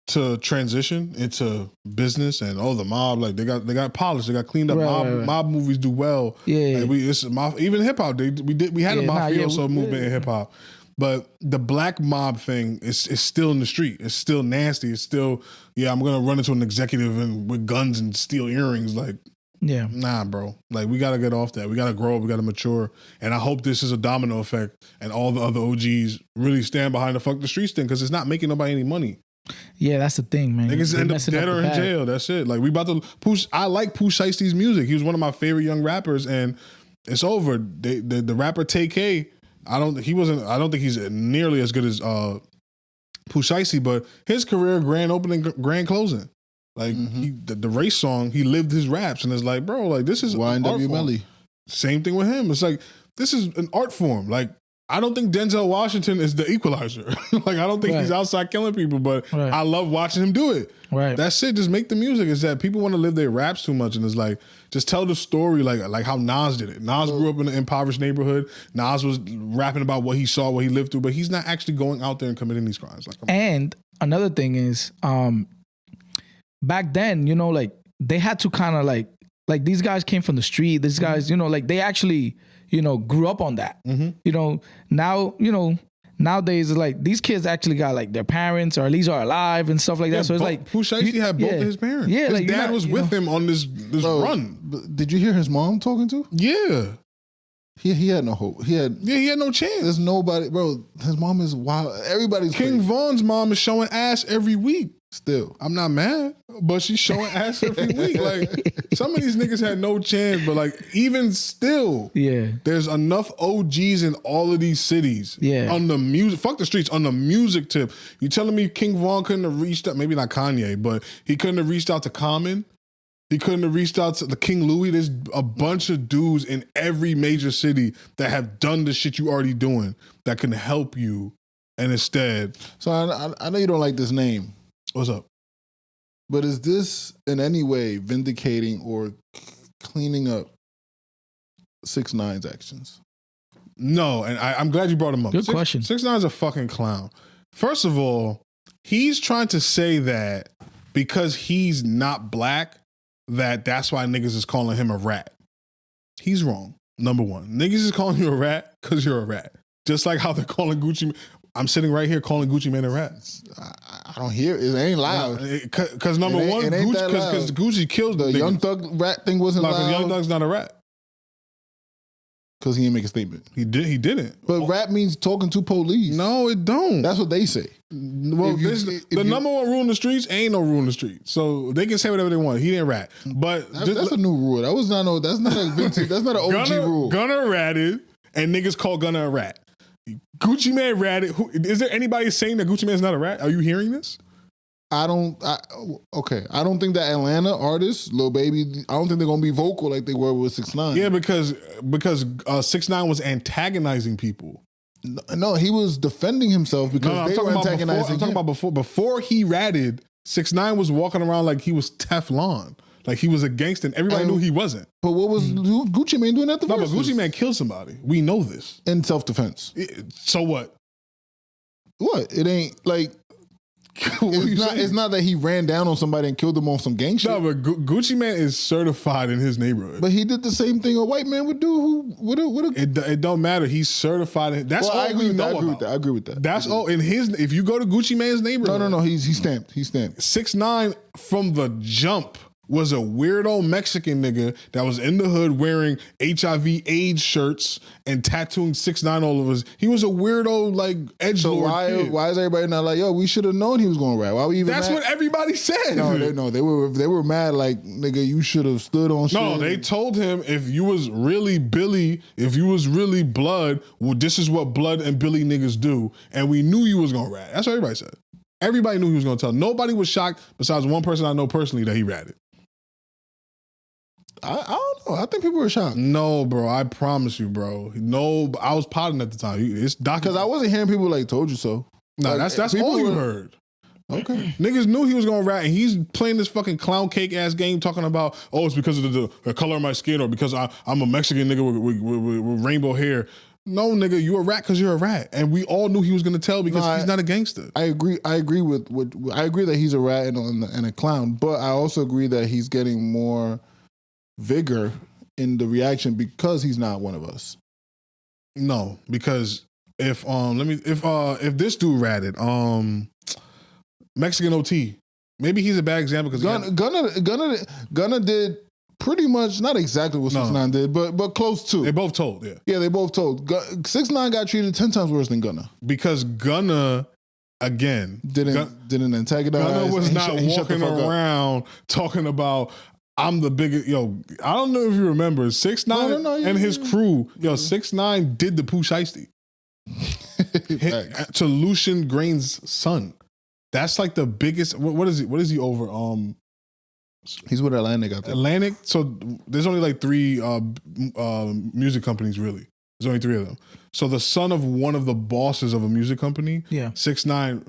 to transition into business and the mob, like they got polished, they got cleaned up. Mob movies do well. Yeah. Like even hip hop, we had a mafioso movement in hip hop. But the black mob thing is still in the street. It's still nasty. It's still, I'm gonna run into an executive and with guns and steal earrings. Like, yeah, nah, bro. Like, we gotta get off that. We gotta grow up. We gotta mature. And I hope this is a domino effect, and all the other OGs really stand behind the fuck the streets thing, because it's not making nobody any money. Yeah, that's the thing, man. Niggas end up dead or in jail. That's it. Like, we about to push. I like Pooh Shiesty's music. He was one of my favorite young rappers, and it's over. The rapper TK. I don't think he's nearly as good as Pooh Shiesty, but his career, grand opening, grand closing. Like, the race song, he lived his raps, and it's like, bro, like, this is YNW Melly. Same thing with him. It's like, this is an art form. Like, I don't think Denzel Washington is the equalizer. Like, I don't think he's outside killing people, but I love watching him do it. Right. That's it. Just make the music. Is that people want to live their raps too much, and it's like, just tell the story like how Nas did it. Nas grew up in an impoverished neighborhood. Nas was rapping about what he saw, what he lived through, but he's not actually going out there and committing these crimes. Like, and another thing is, back then, like, they had to kind of like these guys came from the street. These guys, like, they actually, grew up on that. Now, nowadays, it's like these kids actually got like their parents or at least are alive and stuff like that. So it's like Pooh Shiesty had both of his parents. Yeah, his dad was with him on this run. Did you hear his mom talking to? Yeah. He had no hope. He had no chance. There's nobody, bro. His mom is wild. Everybody's King crazy. Von's mom is showing ass every week. Still, I'm not mad, but she's showing ass every week. Like, some of these niggas had no chance, but like, even still, there's enough OGs in all of these cities. On the music, fuck the streets, on the music tip. You telling me King Von couldn't have reached out, maybe not Kanye, but he couldn't have reached out to Common? He couldn't have reached out to the King Louis? There's a bunch of dudes in every major city that have done the shit you already doing that can help you, and instead. So I know you don't like this name. What's up? But is this in any way vindicating or cleaning up 6ix9ine's actions? No, and I'm glad you brought him up. Good question. 6ix9ine's a fucking clown. First of all, he's trying to say that because he's not black, that's why niggas is calling him a rat. He's wrong. Number one, niggas is calling you a rat because you're a rat. Just like how they're calling Gucci. I'm sitting right here calling Gucci Mane a rat. I don't hear it. It ain't loud. Because number one, because Gucci killed the Young Thug rat thing wasn't loud. Because Young Thug's not a rat. Because he didn't make a statement. He didn't. But rap means talking to police. No, it don't. That's what they say. Well, the number one rule in the streets ain't no rule in the streets, so they can say whatever they want. He didn't rat, but that's a new rule. That was not no. That's not a vintage. That's not an OG rule. Gunna ratted, and niggas call Gunna a rat. Gucci Mane ratted. Is there anybody saying that Gucci Mane's not a rat? Are you hearing this? I don't think that Atlanta artists, Lil Baby, I don't think they're gonna be vocal like they were with 6ix9ine. Yeah, because 6ix9ine was antagonizing people. No, he was defending himself because they were antagonizing. I'm talking about before he ratted. 6ix9ine was walking around like he was Teflon, like he was a gangster, and everybody knew he wasn't. But what was Gucci Mane doing at the verses? No, but Gucci Mane killed somebody. We know this in self-defense. So what? What? It ain't like. It's not that he ran down on somebody and killed them on some gang shit. No, but Gucci Mane is certified in his neighborhood. But he did the same thing a white man would do. It don't matter. He's certified. That's all we know about. I agree with that. That's all in his. If you go to Gucci Mane's neighborhood, no. He's stamped. 6ix9ine from the jump was a weirdo Mexican nigga that was in the hood wearing HIV/AIDS shirts and tattooing 6ix9ine all over. He was a weirdo like edgelord. So why is everybody not like, yo, we should have known he was going to rap? Why we even? That's mad? What everybody said. No, they were mad like, nigga, you should have stood on shit. No, they told him if you was really Billy, if you was really Blood, well, this is what Blood and Billy niggas do, and we knew you was going to rap. That's what everybody said. Everybody knew he was going to tell. Nobody was shocked besides one person I know personally that he ratted. I don't know. I think people were shocked. No, bro. I promise you, bro. No, I was potting at the time. It's documented. Because I wasn't hearing people like, told you so. No, like, that's all you heard. Okay. Niggas knew he was going to rat, and he's playing this fucking clown cake ass game talking about, oh, it's because of the color of my skin or because I'm a Mexican nigga with rainbow hair. No, nigga, you a rat because you're a rat. And we all knew he was going to tell because he's not a gangster. I agree I agree that he's a rat and a clown, but I also agree that he's getting more vigor in the reaction because he's not one of us. No, because if this dude ratted Mexican OT, maybe he's a bad example because Gunna did pretty much not exactly what 6ix9ine did, but close to. They both told, yeah, they both told. 6ix9ine got treated 10 times worse than Gunna because Gunna again didn't antagonize. Gunna was not walking around talking about, I'm the biggest, I don't know if you remember, 6ix9ine and his crew, 6ix9ine did the Pooh Shiesty to Lucian Grain's son. That's like the biggest, what is he over? He's with Atlantic out there. Atlantic, so there's only like 3 music companies really. There's only 3 of them. So the son of one of the bosses of a music company, 6ix9ine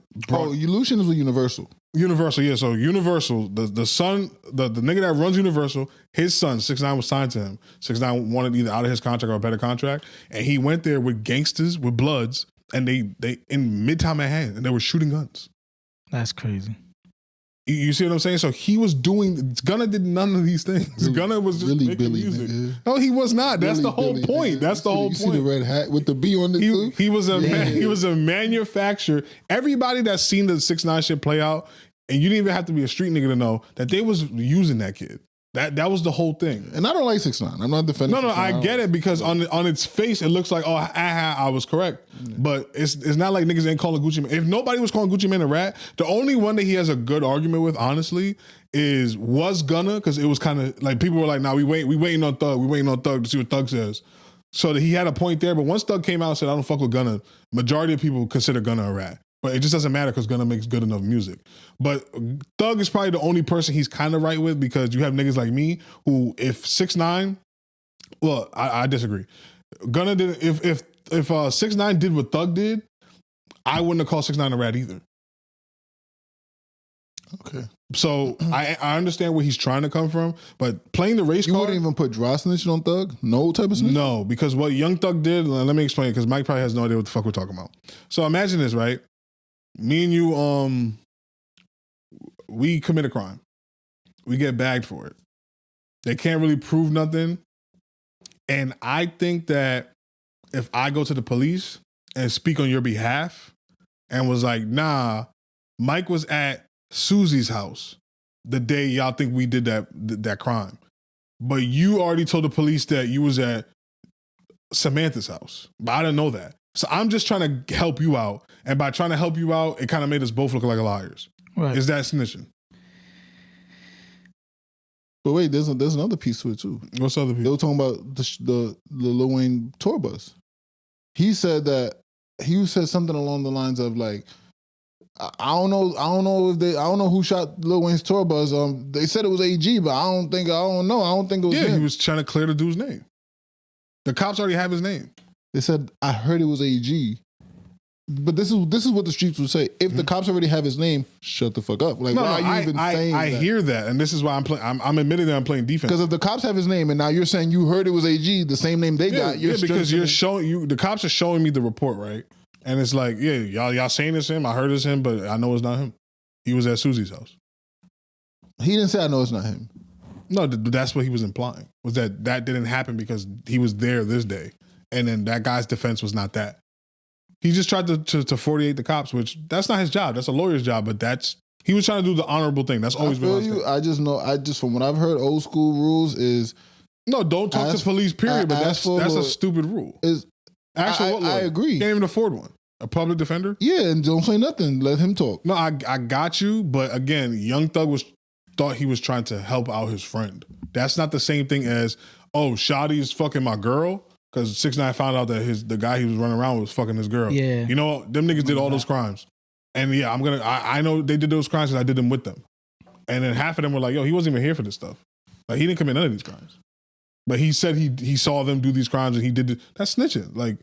Lucian is with Universal. Universal, yeah. So Universal, the son, the nigga that runs Universal, his son, 6ix9ine was signed to him. 6ix9ine wanted either out of his contract or a better contract. And he went there with gangsters, with Bloods, and they in Midtown Manhattan, and they were shooting guns. That's crazy. You see what I'm saying? So he was doing, Gunna did none of these things. Gunna was just really making Billy, music. Nigga. No, he was not. That's the whole Billy, point. Nigga. That's the whole point. You see the red hat with the B on it too? He was a manufacturer. Everybody that's seen the 6ix9ine shit play out, and you didn't even have to be a street nigga to know that they was using that kid. That was the whole thing. And I don't like 6ix9ine. I'm not defending. No, 6ix9ine. I get it because on its face it looks like I was correct, but it's not like niggas ain't calling Gucci Mane. If nobody was calling Gucci Mane a rat, the only one that he has a good argument with, honestly, was Gunna, because it was kind of like people were like, "Nah, we waiting on Thug to see what Thug says." So that he had a point there, but once Thug came out and said, "I don't fuck with Gunna," majority of people consider Gunna a rat. But it just doesn't matter because Gunna makes good enough music. But Thug is probably the only person he's kind of right with, because you have niggas like me who, if 6ix9ine, well, I disagree. Gunna did, if 6ix9ine did what Thug did, I wouldn't have called 6ix9ine a rat either. Okay. So I understand where he's trying to come from, but playing the race You card, wouldn't even put dry snitching on Thug? No type of snitching? no, because what Young Thug did, let me explain, because Mike probably has no idea what the fuck we're talking about. So imagine this, right? Me and you, we commit a crime. We get bagged for it. They can't really prove nothing. And I think that if I go to the police and speak on your behalf and was like, nah, Mike was at Susie's house the day y'all think we did that crime. But you already told the police that you was at Samantha's house. But I didn't know that. So I'm just trying to help you out. And by trying to help you out, it kind of made us both look like liars. Right. Is that snitching? But wait, there's another piece to it too. What's the other They people? were talking about the Lil Wayne tour bus. He said something along the lines of like, I don't know who shot Lil Wayne's tour bus. They said it was AG, but I don't think it was Yeah, him. he was trying to clear the dude's name. The cops already have his name. They said, I heard it was AG. But this is what the streets would say. If the cops already have his name, shut the fuck up. Like, why are you even saying I that? hear that, and this is why I'm admitting that I'm playing defense. Because if the cops have his name and now you're saying you heard it was AG, the same name they got, you're because you're showing the cops are showing me the report, right? And it's like, yeah, y'all saying it's him. I heard it's him, but I know it's not him. He was at Susie's house. He didn't say I know it's not him. No, that's what he was implying, was that didn't happen because he was there this day. And then that guy's defense was not that. He just tried to 48 the cops, which that's not his job. That's a lawyer's job, but he was trying to do the honorable thing. That's always been my thing. I just know, from what I've heard, old school rules is... No, don't talk to police, period, but that's a stupid rule. I agree. Can't even afford one. A public defender? Yeah, and don't say nothing. Let him talk. No, I got you, but again, Young Thug thought he was trying to help out his friend. That's not the same thing as, oh, Shotty's fucking my girl, because 6ix9ine found out that the guy he was running around with was fucking his girl. Yeah. You know, them niggas did all those crimes. And yeah, I know they did those crimes because I did them with them. And then half of them were like, yo, he wasn't even here for this stuff. Like, he didn't commit none of these crimes. But he said he saw them do these crimes and he did it. That's snitching. Like,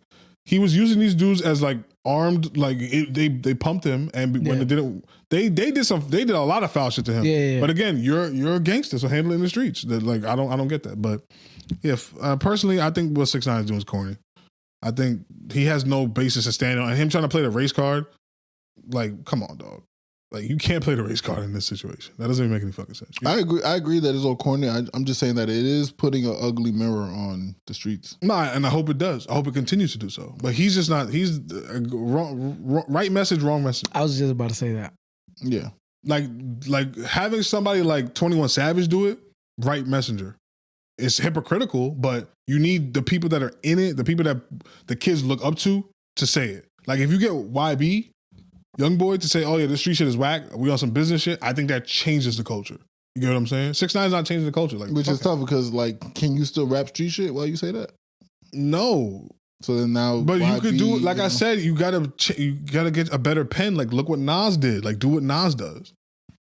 he was using these dudes as like armed, like they pumped him, and when they didn't, they did a lot of foul shit to him. Yeah. But again, you're a gangster, so handle it in the streets. Like, I don't get that. But if personally, I think what 6ix9ine is doing is corny. I think he has no basis to stand on, and him trying to play the race card, like, come on, dog. Like, you can't play the race card in this situation. That doesn't even make any fucking sense. I agree that it's all corny. I'm just saying that it is putting an ugly mirror on the streets. Nah, and I hope it does. I hope it continues to do so. But he's just not. He's wrong, right message, wrong message. I was just about to say that. Yeah. Like having somebody like 21 Savage do it, right messenger. It's hypocritical, but you need the people that are in it, the people that the kids look up to say it. Like, if you get YB, Young Boy, to say, oh yeah, this street shit is whack, we on some business shit, I think that changes the culture. You get what I'm saying? 6ix9ine's not changing the culture. Like, which is tough because, like, can you still rap street shit while you say that? No. So then now, but YB, you could do it. Like I said, you gotta get a better pen. Like, look what Nas did. Like, do what Nas does.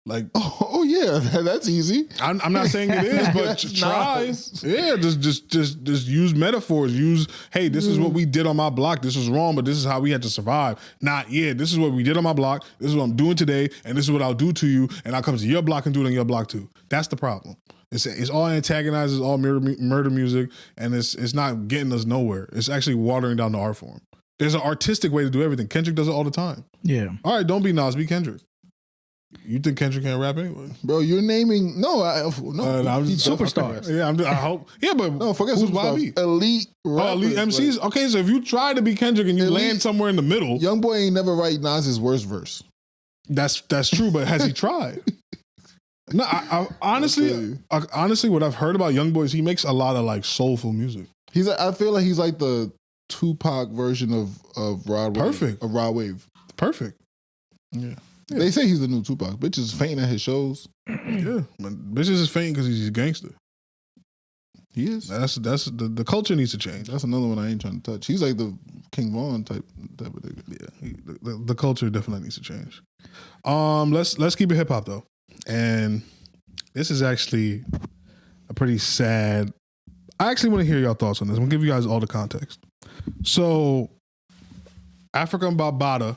Like, oh yeah, that's easy. I'm not saying it is, but try. Nice. Yeah, just use metaphors. Use, hey, this is what we did on my block. This was wrong, but this is how we had to survive. Not, yeah, this is what we did on my block. This is what I'm doing today, and this is what I'll do to you. And I'll come to your block and do it on your block too. That's the problem. It's all antagonized. It's all murder music, and it's not getting us nowhere. It's actually watering down the art form. There's an artistic way to do everything. Kendrick does it all the time. Yeah. All right, don't be Nas, be Kendrick. You think Kendrick can't rap anyway? Bro, you're naming no. I'm just, superstars. Yeah, I hope. Yeah, but no, forget who's superstars. YB? Elite rappers. Elite MCs. Like, okay, so if you try to be Kendrick and you Elite, land somewhere in the middle, Young Boy ain't never write Nas's worst verse. that's true. But has he tried? No, I honestly, what I've heard about Young Boy is he makes a lot of like soulful music. I feel like he's like the Tupac version of Rod Wave. Perfect. Of Rod Wave. Perfect. Yeah. They say he's the new Tupac. Bitches fainting at his shows. Yeah, bitches is fainting because he's a gangster. He is. That's the culture needs to change. That's another one I ain't trying to touch. He's like the King Von type of nigga. Yeah, the culture definitely needs to change. Let's keep it hip hop though, and this is actually a pretty sad. I actually want to hear your thoughts on this. I'm gonna give you guys all the context. So, Afrika Bambaataa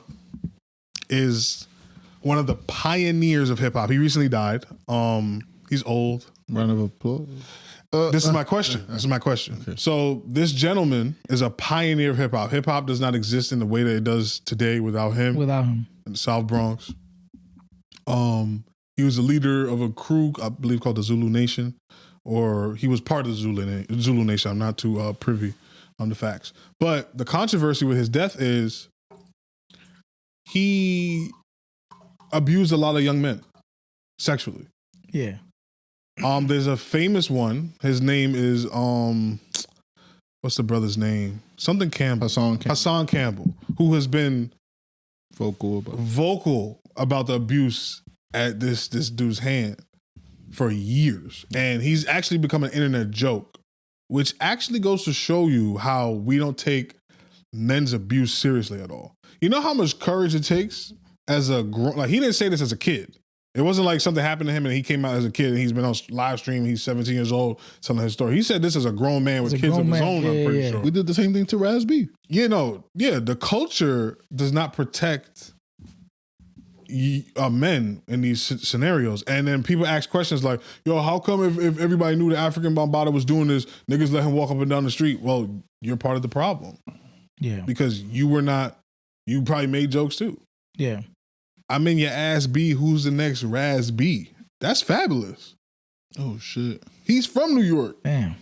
is one of the pioneers of hip hop. He recently died. He's old. Round of applause. This is my question. Okay. So this gentleman is a pioneer of hip hop. Hip hop does not exist in the way that it does today without him. In the South Bronx. He was the leader of a crew, I believe, called the Zulu Nation, or he was part of the Zulu Nation. I'm not too privy on the facts. But the controversy with his death is he abused a lot of young men sexually. Yeah. There's a famous one. His name is what's the brother's name? Something Campbell. Hassan Campbell, who has been vocal about the abuse at this dude's hand for years. And he's actually become an internet joke, which actually goes to show you how we don't take men's abuse seriously at all. You know how much courage it takes as a like he didn't say this as a kid. It wasn't like something happened to him and he came out as a kid and he's been on live stream. He's 17 years old telling his story. He said this as a grown man with kids of his own, I'm pretty sure. We did the same thing to Raz B. The culture does not protect men in these scenarios. And then people ask questions like, yo, how come if everybody knew that Afrika Bambaataa was doing this, niggas let him walk up and down the street? Well, you're part of the problem. Yeah. Because you probably made jokes too. Yeah. I'm in your ass B. Who's the next Raz B? That's fabulous. Oh shit. He's from New York. Damn.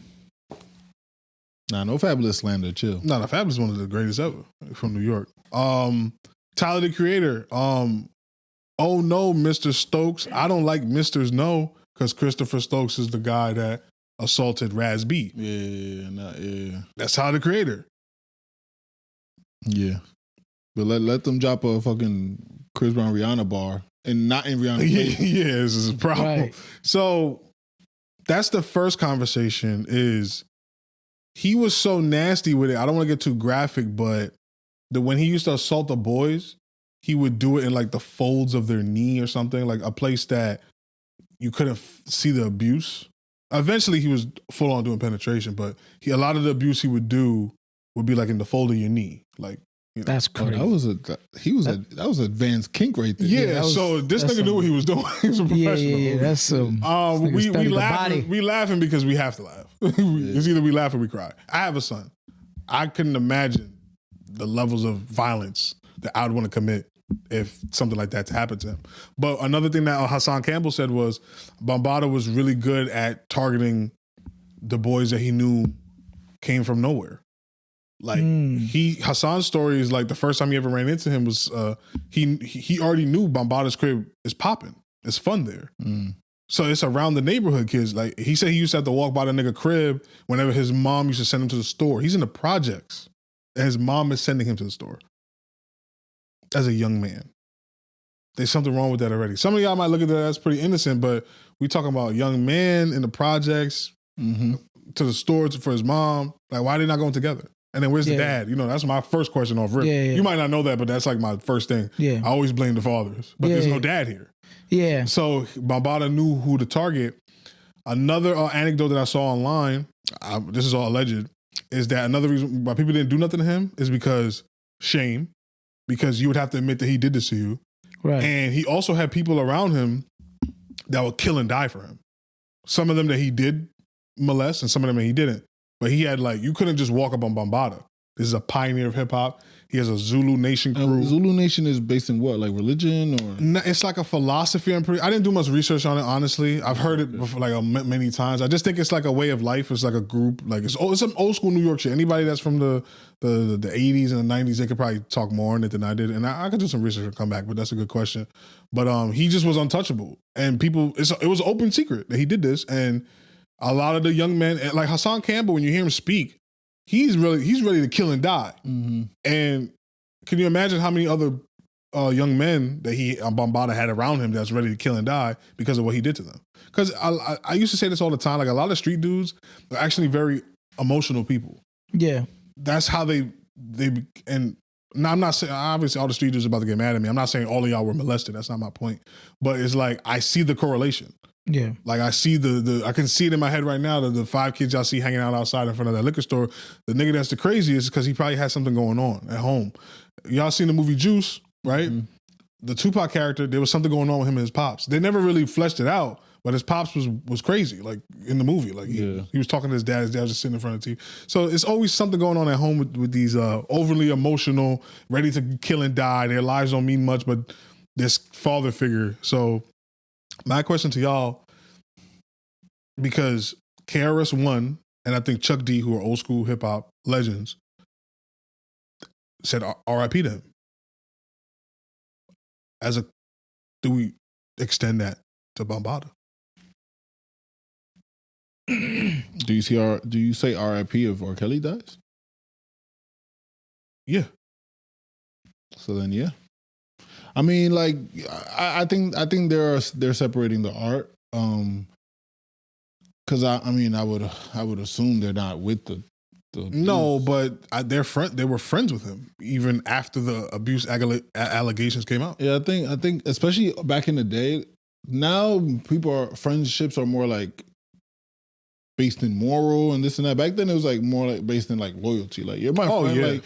Nah, no Fabulous slander. Chill. Nah, the Fabulous is one of the greatest ever from New York. Tyler the Creator. Oh no, Mr. Stokes. I don't like Misters no, because Christopher Stokes is the guy that assaulted Raz B. Yeah. That's Tyler the Creator. Yeah. But let them drop a fucking Chris Brown Rihanna bar and not in Rihanna. Yeah, this is a problem. Right. So that's the first conversation is he was so nasty with it. I don't want to get too graphic, but when he used to assault the boys, he would do it in like the folds of their knee or something, like a place that you couldn't see the abuse. Eventually he was full on doing penetration, but a lot of the abuse he would do would be like in the fold of your knee. Like, you know. That's crazy. That was advanced kink right there. Yeah, so this nigga knew what he was doing. He was a professional. Yeah, that's some. We laughing because we have to laugh. It's either we laugh or we cry. I have a son. I couldn't imagine the levels of violence that I would want to commit if something like that happened to him. But another thing that Hassan Campbell said was Bambaataa was really good at targeting the boys that he knew came from nowhere. Like Hassan's story is like the first time he ever ran into him was he already knew Bambaataa's crib is popping. It's fun there. So it's around the neighborhood kids. Like he said he used to have to walk by the nigga crib whenever his mom used to send him to the store. He's in the projects and his mom is sending him to the store as a young man. There's something wrong with that already. Some of y'all might look at that as pretty innocent, but we talking about a young man in the projects to the store for his mom. Like, why are they not going together? And then where's the dad? You know, that's my first question off rip. You might not know that, but that's like my first thing. I always blame the fathers, but there's no dad here. Yeah. So Bambaataa knew who to target. Another anecdote that I saw online, this is all alleged, is that another reason why people didn't do nothing to him is because shame, because you would have to admit that he did this to you. Right. And he also had people around him that would kill and die for him. Some of them that he did molest and some of them that he didn't. But he had like, you couldn't just walk up on Bambaataa. This is a pioneer of hip hop. He has a Zulu Nation crew. Zulu Nation is based in what, like religion or? No, it's like a philosophy. I didn't do much research on it, honestly. I've heard it before, like many times. I just think it's like a way of life. It's like a group. Like it's some old school New York shit. Anybody that's from the 80s and the 90s, they could probably talk more on it than I did. And I could do some research and come back, but that's a good question. But he just was untouchable, and people. It was an open secret that he did this, and a lot of the young men, like Hassan Campbell, when you hear him speak, he's ready to kill and die. Mm-hmm. And can you imagine how many other young men that Bambaataa had around him that's ready to kill and die because of what he did to them? Because I used to say this all the time. Like a lot of street dudes are actually very emotional people. Yeah, that's how they and. Now, I'm not saying, obviously, all the street dudes are about to get mad at me. I'm not saying all of y'all were molested. That's not my point. But it's like, I see the correlation. Yeah. Like, I see I can see it in my head right now, the 5 kids y'all see hanging out outside in front of that liquor store. The nigga that's the craziest is because he probably had something going on at home. Y'all seen the movie Juice, right? Mm-hmm. The Tupac character, there was something going on with him and his pops. They never really fleshed it out. But his pops was crazy, like in the movie. Like he was talking to his dad was just sitting in front of the TV. So it's always something going on at home with these overly emotional, ready to kill and die. Their lives don't mean much, but this father figure. So my question to y'all, because KRS-One and I think Chuck D, who are old school hip hop legends, said R.I.P. to him. Do we extend that to Bambaataa? Do you say R.I.P. if R. Kelly dies? Yeah. So then, yeah. I mean, like, I think they're separating the art. Because I would assume they're not with the no, but they were friends with him even after the abuse allegations came out. Yeah, I think especially back in the day. Now friendships are more like based in moral and this and that. Back then it was like more like based in like loyalty. Like you're my friend. Yeah. Like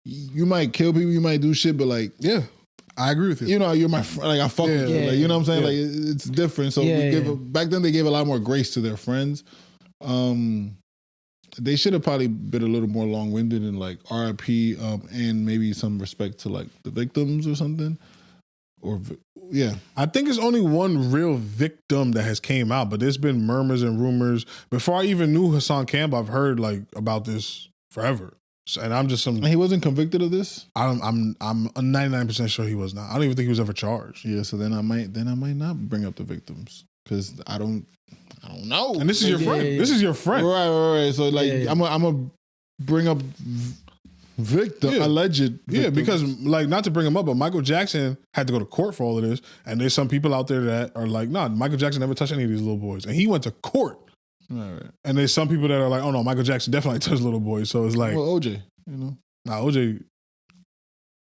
you might kill people, you might do shit, but like yeah, I agree with you. You know, you're my friend. Like I fuck with you. Like, you know what I'm saying? Like it's different. So back then they gave a lot more grace to their friends. They should have probably been a little more long-winded and like RIP and maybe some respect to like the victims or something. Or yeah, I think it's only one real victim that has came out, but there's been murmurs and rumors. Before I even knew Hassan Campbell, I've heard like about this forever, and I'm just And he wasn't convicted of this. I'm 99% sure he was not. I don't even think he was ever charged. Yeah, so then I might not bring up the victims because I don't know. And this is your friend. This is your friend, right. So like I'm gonna bring up alleged victim. Yeah, because like not to bring him up, but Michael Jackson had to go to court for all of this, and there's some people out there that are like, nah, Michael Jackson never touched any of these little boys, and he went to court. All right. And there's some people that are like, oh no, Michael Jackson definitely touched little boys. So it's like, well, OJ, you know, OJ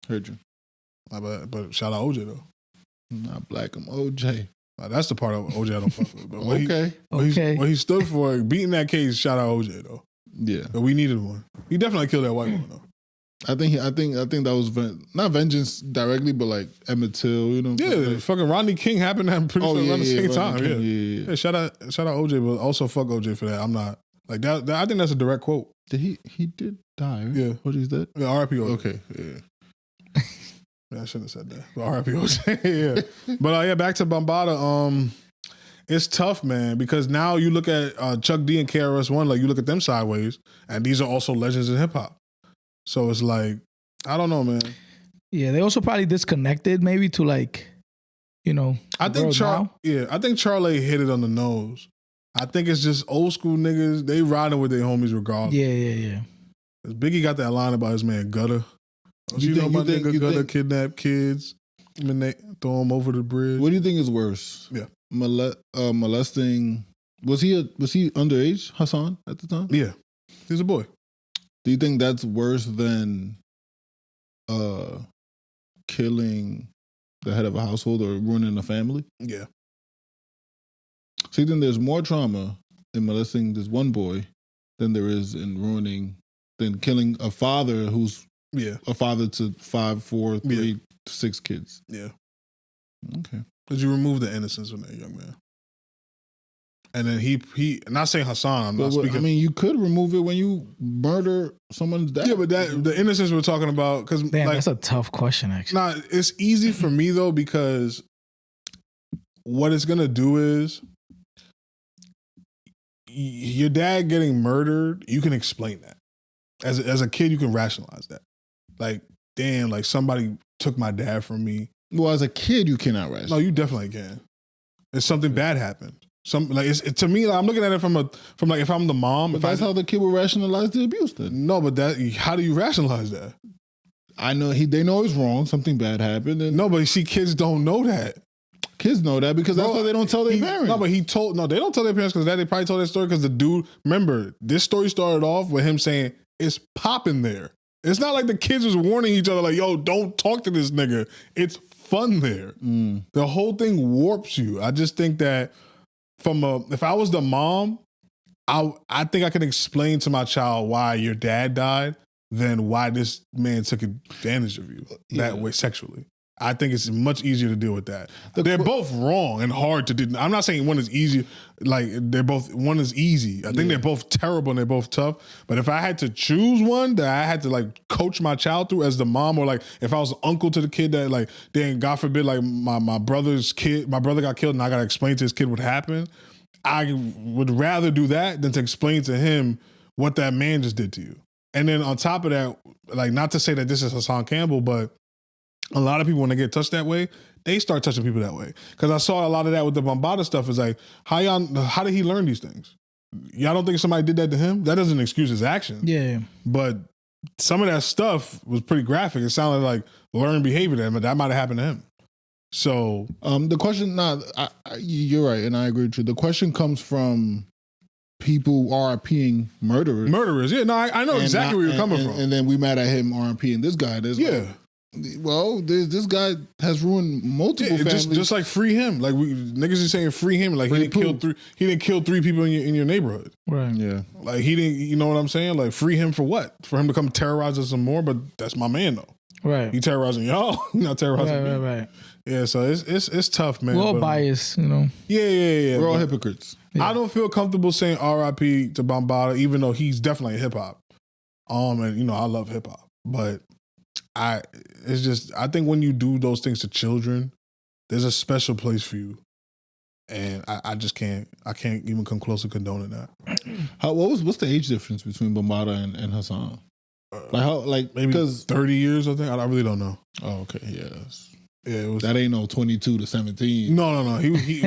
heard you, but shout out OJ though. Not black, I'm OJ. That's the part of OJ I don't fuck with. But what he stood for, beating that case, shout out OJ though. Yeah, but we needed one. He definitely killed that white woman though. I think that was not vengeance directly, but like Emmett Till, you know. Yeah, like, fucking Rodney King happened around the same time. King, yeah. Shout out OJ, but also fuck OJ for that. I'm not like that. I think that's a direct quote. Did he did die? Right? Yeah. What is that? Yeah, R.I.P. OJ. Okay. Yeah. I shouldn't have said that. But R.I.P. OJ. Yeah. But back to Bambaataa. It's tough, man, because now you look at Chuck D and KRS-One, like you look at them sideways, and these are also legends in hip hop. So it's like, I don't know, man. Yeah, they also probably disconnected, maybe to like, you know. I think Charlie hit it on the nose. I think it's just old school niggas. They riding with their homies regardless. Yeah. Cause Biggie got that line about his man Gutter. You know about nigga Gutter kidnap kids, and they throw them over the bridge. What do you think is worse? Yeah, molesting. Was he underage, Hassan, at the time? Yeah, he was a boy. Do you think that's worse than killing the head of a household or ruining a family? Yeah. So you think there's more trauma in molesting this one boy than there is in killing a father who's a father to 5, 4, 3, 6 kids? Yeah. Okay. Because you remove the innocence from that young man. And then he not saying Hassan. I'm not speaking. I mean, you could remove it when you murder someone's dad. Yeah, but the innocence we're talking about, because Damn, that's a tough question, actually. Nah, it's easy for me though, because what it's gonna do is your dad getting murdered. You can explain that as a kid. You can rationalize that. Like, damn, like somebody took my dad from me. Well, as a kid, you cannot rationalize. No, you definitely can. If something bad happened. To me, like, I'm looking at it from like if I'm the mom. But that's how the kid will rationalize the abuse. Then no, but how do you rationalize that? I know they know it's wrong. Something bad happened. And no, but you see, kids don't know that. Kids know that because that's why they don't tell their parents. No, but they don't tell their parents because they probably told that story because the dude. Remember, this story started off with him saying it's popping there. It's not like the kids was warning each other like, "Yo, don't talk to this nigga." It's fun there. The whole thing warps you. I just think that. If I was the mom, I think I could explain to my child why your dad died than why this man took advantage of you that way sexually. I think it's much easier to deal with that. They're both wrong and hard to do. I'm not saying one is easy. Like one is easy. I think they're both terrible and they're both tough. But if I had to choose one that I had to like coach my child through as the mom, or like if I was an uncle to the kid that like, then God forbid, like my brother got killed and I got to explain to his kid what happened. I would rather do that than to explain to him what that man just did to you. And then on top of that, like, not to say that this is Hassan Campbell, but a lot of people, when they get touched that way, they start touching people that way. Because I saw a lot of that with the Bambaataa stuff. Is like, how did he learn these things? Y'all don't think somebody did that to him? That doesn't excuse his actions. Yeah. But some of that stuff was pretty graphic. It sounded like learned behavior that might have happened to him. So the question, you're right, and I agree with you. The question comes from people RIPing murderers. Murderers, yeah. No, I know exactly where you're coming from. And then we mad at him RIPing this guy. Well, this guy has ruined multiple families. Just like free him. Like niggas is saying free him. Like he didn't kill three people in your neighborhood. Right. Yeah. Like he didn't. You know what I'm saying? Like free him for what? For him to come terrorize us some more. But that's my man though. Right. He terrorizing y'all. Not terrorizing me. Right. Yeah. So it's tough, man. We're all biased, you know. Yeah. We're all hypocrites. Yeah. I don't feel comfortable saying RIP to Bambaataa, even though he's definitely hip hop. And you know I love hip hop, but. I think when you do those things to children, there's a special place for you. And I can't even come close to condoning that. What's the age difference between Bambaataa and Hassan? Maybe 30 years, I think. I really don't know. Oh, okay. Yes. Yeah, that ain't no 22 to 17. No. He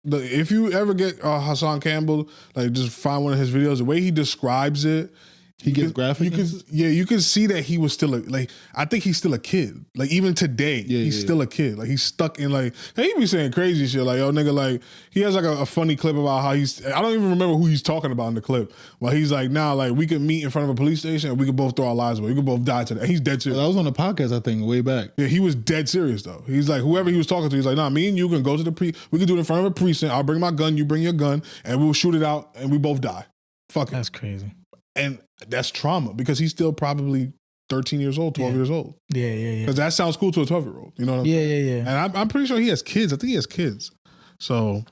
if you ever get Hassan Campbell, like just find one of his videos, the way he describes it, he gets graphic. You can see that he was still I think he's still a kid. Like even today, he's still a kid. Like he's stuck in he be saying crazy shit. Like, yo, nigga, like he has like a funny clip about how I don't even remember who he's talking about in the clip. Well, he's like, nah, like we could meet in front of a police station and we could both throw our lives away. We could both die today. He's dead serious. That was on the podcast, I think, way back. Yeah, he was dead serious though. He's like, whoever he was talking to, he's like, nah, me and you can go to we can do it in front of a precinct. I'll bring my gun, you bring your gun, and we'll shoot it out and we both die. Fuck it. That's crazy. And that's trauma because he's still probably 13 years old, 12 years old. Yeah. Because that sounds cool to a 12-year-old. You know what I'm saying? Yeah. And I'm pretty sure he has kids. I think he has kids. So,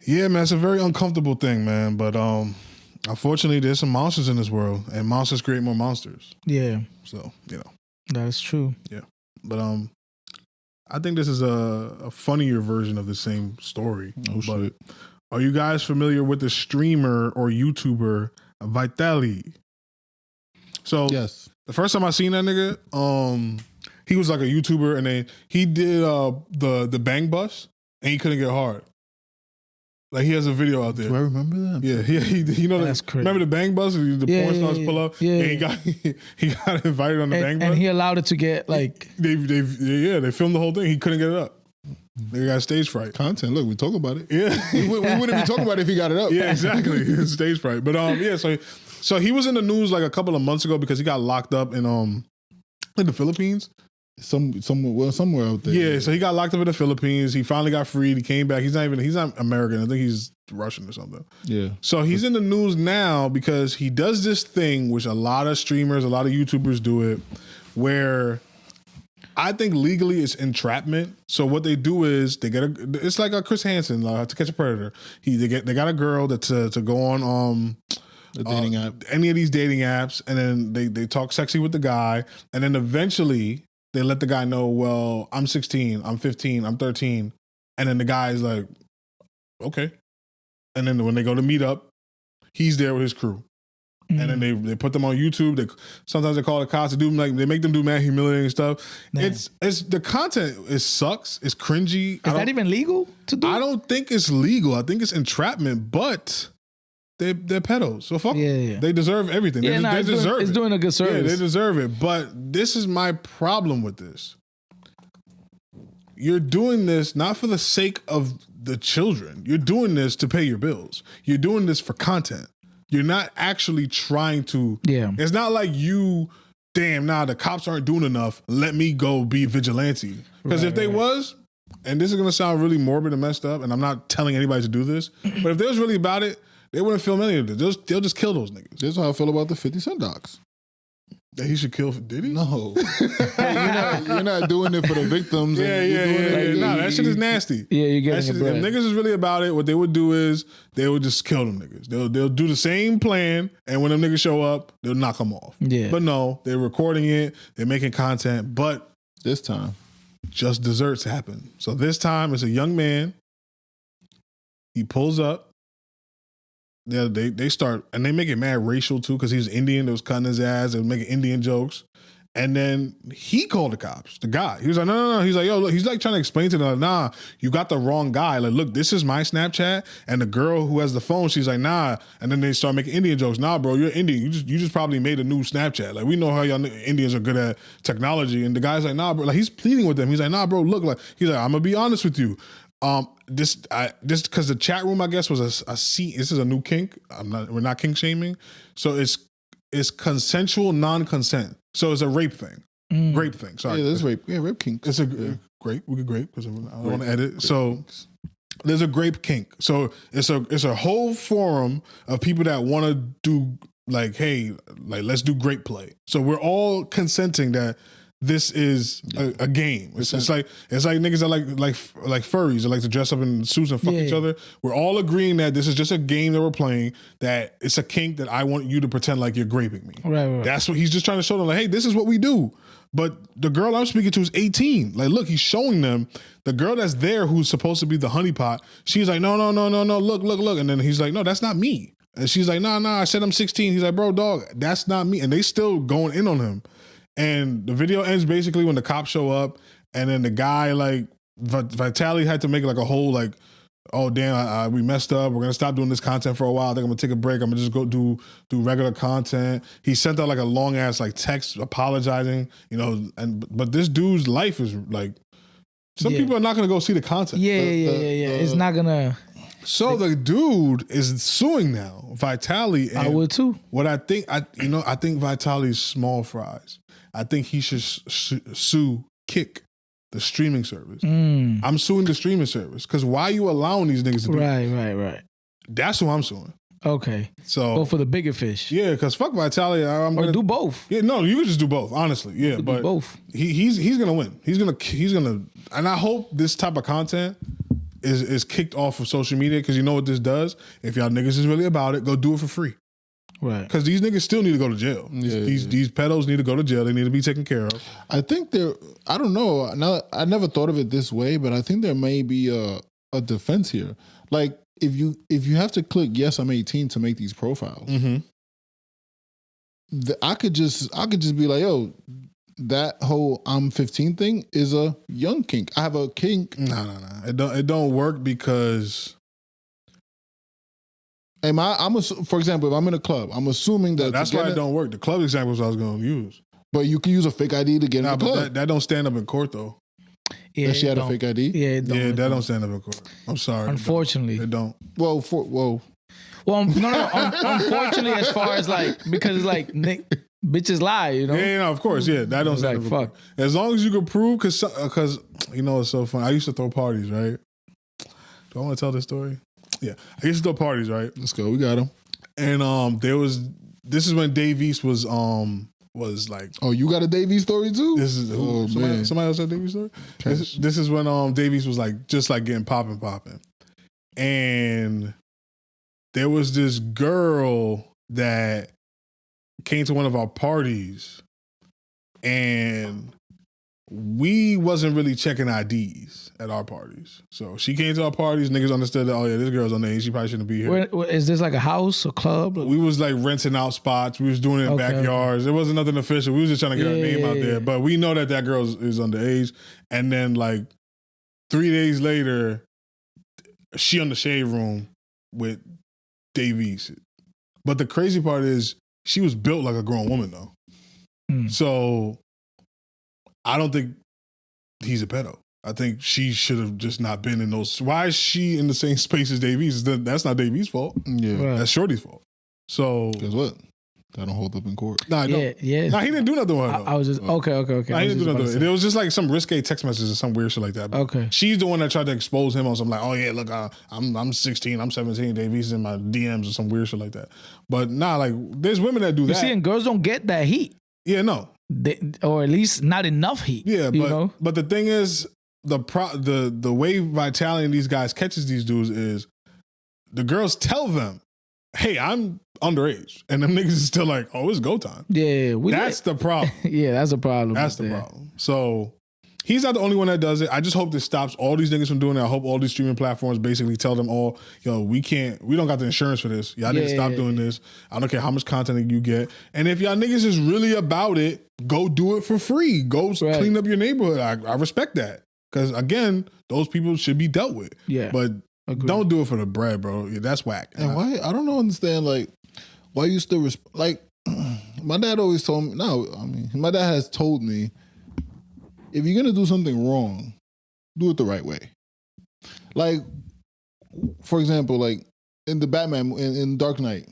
yeah, man, it's a very uncomfortable thing, man. But unfortunately, there's some monsters in this world, and monsters create more monsters. Yeah. So, you know. That's true. Yeah. But I think this is a funnier version of the same story. Oh, shit. Are you guys familiar with the streamer or YouTuber Vitaly? So yes, the first time I seen that nigga, he was like a YouTuber, and then he did the bang bus, and he couldn't get hard. Like he has a video out there. Do I remember that? Yeah, you know that's crazy. Remember the bang bus? The porn stars pull up. Yeah, and he got invited on the bang bus, and he allowed it to get like they filmed the whole thing. He couldn't get it up. They got stage fright. Content. Look, we talk about it. Yeah, we wouldn't be talking about it if he got it up. Yeah, exactly. Stage fright. But so he was in the news like a couple of months ago because he got locked up in the Philippines. Somewhere out there. Yeah, so he got locked up in the Philippines. He finally got freed. He came back. He's not American. I think he's Russian or something. Yeah. So he's in the news now because he does this thing which a lot of streamers, a lot of YouTubers do it, where I think legally it's entrapment. So what they do is they get it's like a Chris Hansen, To Catch a Predator. They got a girl that to go on The dating app. any of these dating apps, and then they talk sexy with the guy, and then eventually they let the guy know, well, I'm 16, I'm 15, I'm 13, and then the guy's like, okay, and then when they go to meet up, he's there with his crew. And then they put them on YouTube. Sometimes they call the cops. They make them do mad humiliating stuff. Man. It's the content. Sucks. It's cringy. Is that even legal to do? I don't think it's legal. I think it's entrapment. But they're pedos. So fuck. Yeah. They deserve everything. Yeah, they deserve it. It's doing a good service. Yeah, they deserve it. But this is my problem with this. You're doing this not for the sake of the children. You're doing this to pay your bills. You're doing this for content. You're not actually trying to. Yeah. It's not like the cops aren't doing enough. Let me go be vigilante. Because if they was, and this is going to sound really morbid and messed up, and I'm not telling anybody to do this, but if they was really about it, they wouldn't film any of this. They'll just kill those niggas. This is how I feel about the 50 Cent docs. That he should kill, did he? No. you're not doing it for the victims. Nah, that shit is nasty. Yeah, you're getting it, bro. If niggas is really about it, what they would do is they would just kill them niggas. They'll do the same plan, and when them niggas show up, they'll knock them off. Yeah. But no, they're recording it, they're making content, but this time, just desserts happen. So this time, it's a young man. He pulls up. Yeah, they start, and they make it mad racial too, because he was Indian. They was cutting his ass. They was making Indian jokes. And then he called the cops, the guy. He was like, no. He's like, yo, look, he's like trying to explain to them, nah, you got the wrong guy. Like, look, this is my Snapchat. And the girl who has the phone, she's like, nah. And then they start making Indian jokes. Nah, bro, you're Indian. You just probably made a new Snapchat. Like, we know how y'all Indians are good at technology. And the guy's like, nah, bro. Like, he's pleading with them. He's like, nah, bro, look, like, he's like, I'm gonna be honest with you. This because the chat room, I guess, was a scene. This is a new kink. We're not kink shaming. So it's consensual non-consent. So it's a rape thing. Grape thing. Sorry. Yeah, there's rape. Yeah, rape kink. It's a grape. We could grape because I don't want to edit. So there's a grape kink. So it's a whole forum of people that want to do like, hey, like let's do grape play. So we're all consenting that this is a game. It's like niggas that like furries that like to dress up in suits and fuck each other. We're all agreeing that this is just a game that we're playing, that it's a kink that I want you to pretend like you're graping me. Right. That's what he's just trying to show them, like, hey, this is what we do. But the girl I'm speaking to is 18. Like, look, he's showing them the girl that's there who's supposed to be the honeypot. She's like, no, look. And then he's like, no, that's not me. And she's like, nah, I said I'm 16. He's like, bro, dog, that's not me. And they still going in on him. And the video ends basically when the cops show up, and then the guy, like, Vitaly had to make like a whole, like, oh, damn, we messed up. We're going to stop doing this content for a while. I think I'm going to take a break. I'm going to just go do regular content. He sent out like a long ass like text apologizing, but this dude's life is like, some people are not going to go see the content. Yeah. It's not going to. So the dude is suing now, Vitaly. And I would too. What I think Vitaly's small fries. I think he should sue Kick, the streaming service. I'm suing the streaming service because why are you allowing these niggas to do that? Right. That's who I'm suing. Okay. So go for the bigger fish. Yeah, because fuck Vitaly. I'm gonna do both. Yeah, no, you could just do both. Honestly, yeah, but both. He's gonna win. He's gonna, and I hope this type of content is kicked off of social media, because you know what this does. If y'all niggas is really about it, go do it for free. Right. Because these niggas still need to go to jail. These pedos need to go to jail. They need to be taken care of. I think I don't know. Now, I never thought of it this way, but I think there may be a defense here. Like, if you have to click yes, I'm 18 to make these profiles, I could just be like, yo, that whole I'm 15 thing is a young kink. I have a kink. No. It don't work because. For example, if I'm in a club, I'm assuming that that's why it don't work. The club example is what I was going to use. But you can use a fake ID to get in the club. But that don't stand up in court though. Yeah, that she had a fake ID. Yeah, that don't stand up in court. I'm sorry. Unfortunately, it don't. Well, no. Unfortunately, as far as like, because it's like bitches lie, Yeah, no, of course, yeah. That don't stand up in court. As long as you can prove, because it's so funny. I used to throw parties, right? Do I want to tell this story? Yeah, I used to throw parties, right? Let's go. We got them. And this is when Dave East was was like, Oh, you got a Davies story too? this is somebody else had a Davies story. This is when Davies was like just like getting popping, and there was this girl that came to one of our parties, and we wasn't really checking IDs at our parties. So she came to our parties, niggas understood that, oh yeah, this girl's underage, she probably shouldn't be here. Is this like a house, a club? We was like renting out spots. We was doing it in backyards. It wasn't nothing official. We was just trying to get our name out there. But we know that girl is underage. And then like 3 days later, she on the shade room with Davies. But the crazy part is she was built like a grown woman though. So I don't think he's a pedo. I think she should have just not been in those. Why is she in the same space as Davies? That's not Davies' fault. Yeah, that's Shorty's fault. So guess what? That don't hold up in court. Nah, yeah. Nah, he didn't do nothing with her. I was just okay. Nah, he didn't do nothing. It was just like some risque text messages or some weird shit like that. But okay, she's the one that tried to expose him on something like, oh yeah, look, I'm 16, I'm 17, Davies is in my DMs or some weird shit like that. But nah, like there's women that do that. You see, and girls don't get that heat. Yeah, no. Or at least not enough heat. Yeah, but but the thing is, the way Vitaly and these guys catches these dudes is the girls tell them, hey, I'm underage. And them niggas is still like, oh, it's go time. Yeah. That's the problem. Yeah, that's a problem. That's the problem. So he's not the only one that does it. I just hope this stops all these niggas from doing it. I hope all these streaming platforms basically tell them all, yo, we don't got the insurance for this. Y'all need to stop doing this. I don't care how much content you get. And if y'all niggas is really about it, go do it for free. Go clean up your neighborhood. I respect that. Because again, those people should be dealt with. Yeah. But don't do it for the bread, bro. Yeah, that's whack. And why? I don't understand, like, why you still, like, my dad always told me, my dad has told me, if you're going to do something wrong, do it the right way. Like, for example, like, in the Batman, in Dark Knight,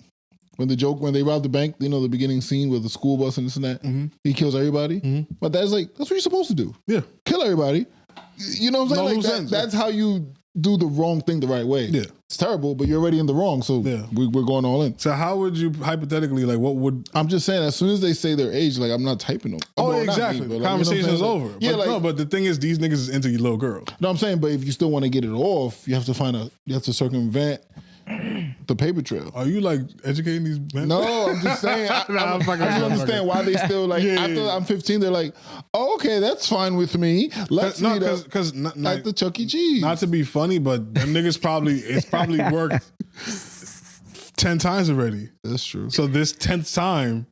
when they robbed the bank, you know, the beginning scene with the school bus and this and that, he kills everybody. My dad's like, that's what you're supposed to do. Yeah. Kill everybody. You know what I'm saying? That's how you do the wrong thing the right way. Yeah. It's terrible, but you're already in the wrong, so we're going all in. So how would you, hypothetically, like what would... I'm just saying, as soon as they say their age, like, I'm not typing them. Oh, exactly. The conversation's over. Yeah, but, but the thing is, these niggas is into your little girl. No, I'm saying, but if you still want to get it off, you have to circumvent the paper trail. Are you like educating these men? No, I'm just saying. I don't understand why they still like after I'm 15. They're like, oh, okay, that's fine with me. Let's meet up at the Chuck E. Cheese. Not to be funny, but them niggas it's probably worked 10 times already. That's true. So this 10th time,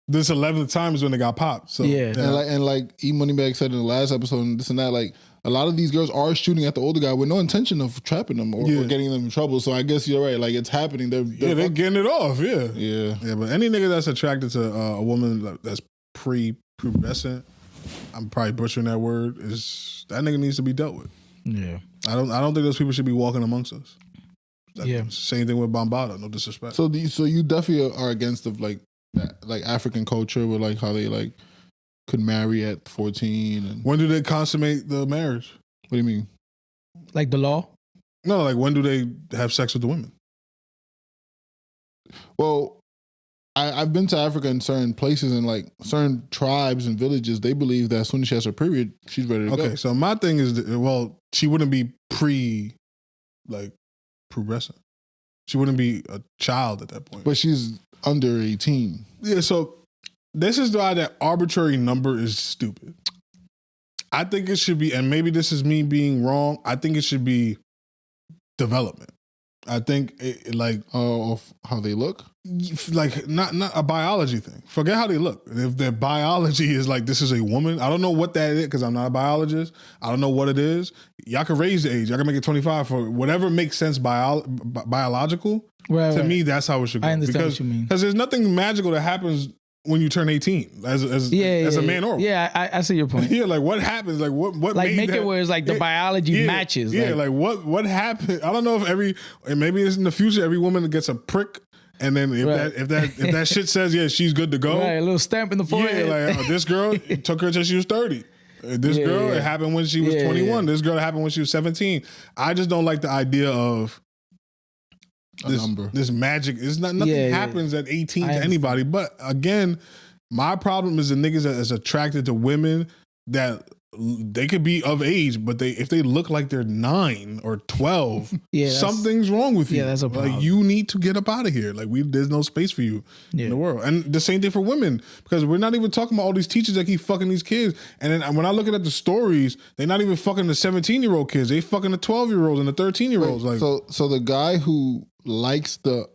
this 11th time is when they got popped. So and like E Moneybag said in the last episode, and this and that, like, a lot of these girls are shooting at the older guy with no intention of trapping them or getting them in trouble. So I guess you're right. Like, it's happening. They're getting it off. Yeah. Yeah. But any nigga that's attracted to a woman that's pre-pubescent, I'm probably butchering that word, that nigga needs to be dealt with. Yeah. I don't think those people should be walking amongst us. Same thing with Bambaataa. No disrespect. So you definitely are against like African culture with like how they like could marry at 14. And when do they consummate the marriage? What do you mean? Like the law? No, like when do they have sex with the women? Well, I've been to Africa in certain places and like certain tribes and villages. They believe that as soon as she has her period, she's ready to go. Okay, so my thing is, she wouldn't be pubescent. She wouldn't be a child at that point. But she's under 18. Yeah, so this is why that arbitrary number is stupid. I think it should be, and maybe this is me being wrong, I think it should be development. I think of how they look, like not a biology thing. Forget how they look. If their biology is like, this is a woman, I don't know what that is because I'm not a biologist. I don't know what it is. Y'all can raise the age. Y'all can make it 25 for whatever makes sense biological. To me, that's how it should go. I understand what you mean. Because there's nothing magical that happens when you turn 18 as a man or woman. Yeah, I see your point. Yeah, like what happens? Like what like made make that, it where it's like the biology matches. Yeah, like what happened? I don't know if maybe it's in the future every woman gets a prick, and then if that shit says she's good to go, right, a little stamp in the forehead. Yeah, like this girl, it took her till she was 30. This girl, it happened when she was 21. This girl, it happened when she was 17. I just don't like the idea of this magic. It's nothing happens at 18 to anybody. But again, My problem is the niggas that is attracted to women that they could be of age, but if they look like they're 9 or 12, something's wrong with you. Yeah, that's a problem. Like, you need to get up out of here. Like, there's no space for you in the world. And the same thing for women, because we're not even talking about all these teachers that keep fucking these kids. And then when I look at the stories, they're not even fucking the 17-year-old kids. They fucking the 12-year-olds and the 13-year-olds. Like, so the guy who likes the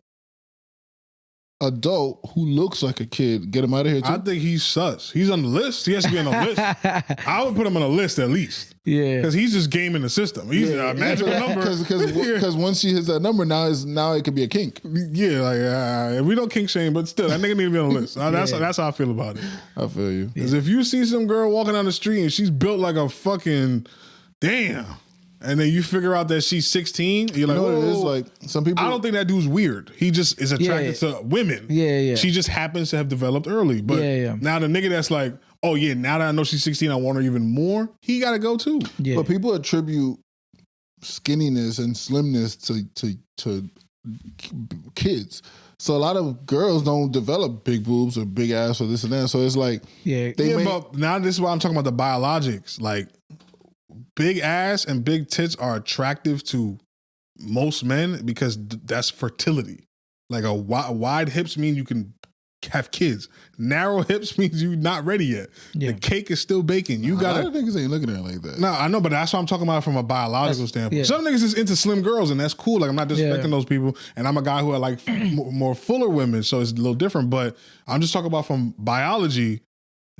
adult who looks like a kid, get him out of here too? I think he's sus. He's on the list. He has to be on the list. I would put him on a list at least. Yeah, because he's just gaming the system. He's a magical number. Because once she hits that number, now it could be a kink. Yeah, like we don't kink shame, but still, that nigga need to be on the list. That's how I feel about it. I feel you. Because if you see some girl walking down the street and she's built like a fucking damn, and then you figure out that she's 16, you're like, what it is? Like, some people, I don't think that dude's weird. He just is attracted to women. Yeah. She just happens to have developed early. But now the nigga that's like, oh yeah, now that I know she's 16, I want her even more. He got to go too. Yeah. But people attribute skinniness and slimness to kids. So a lot of girls don't develop big boobs or big ass or this and that. So it's like, but now this is why I'm talking about the biologics. Like, big ass and big tits are attractive to most men because that's fertility. Like a wide hips mean you can have kids. Narrow hips means you're not ready yet. The cake is still baking. You got a lot of niggas ain't looking at it like that. No, I know, but that's what I'm talking about from a biological standpoint. Yeah. Some niggas is into slim girls, and that's cool. Like, I'm not disrespecting those people, and I'm a guy who I like more fuller women, so it's a little different. But I'm just talking about from biology.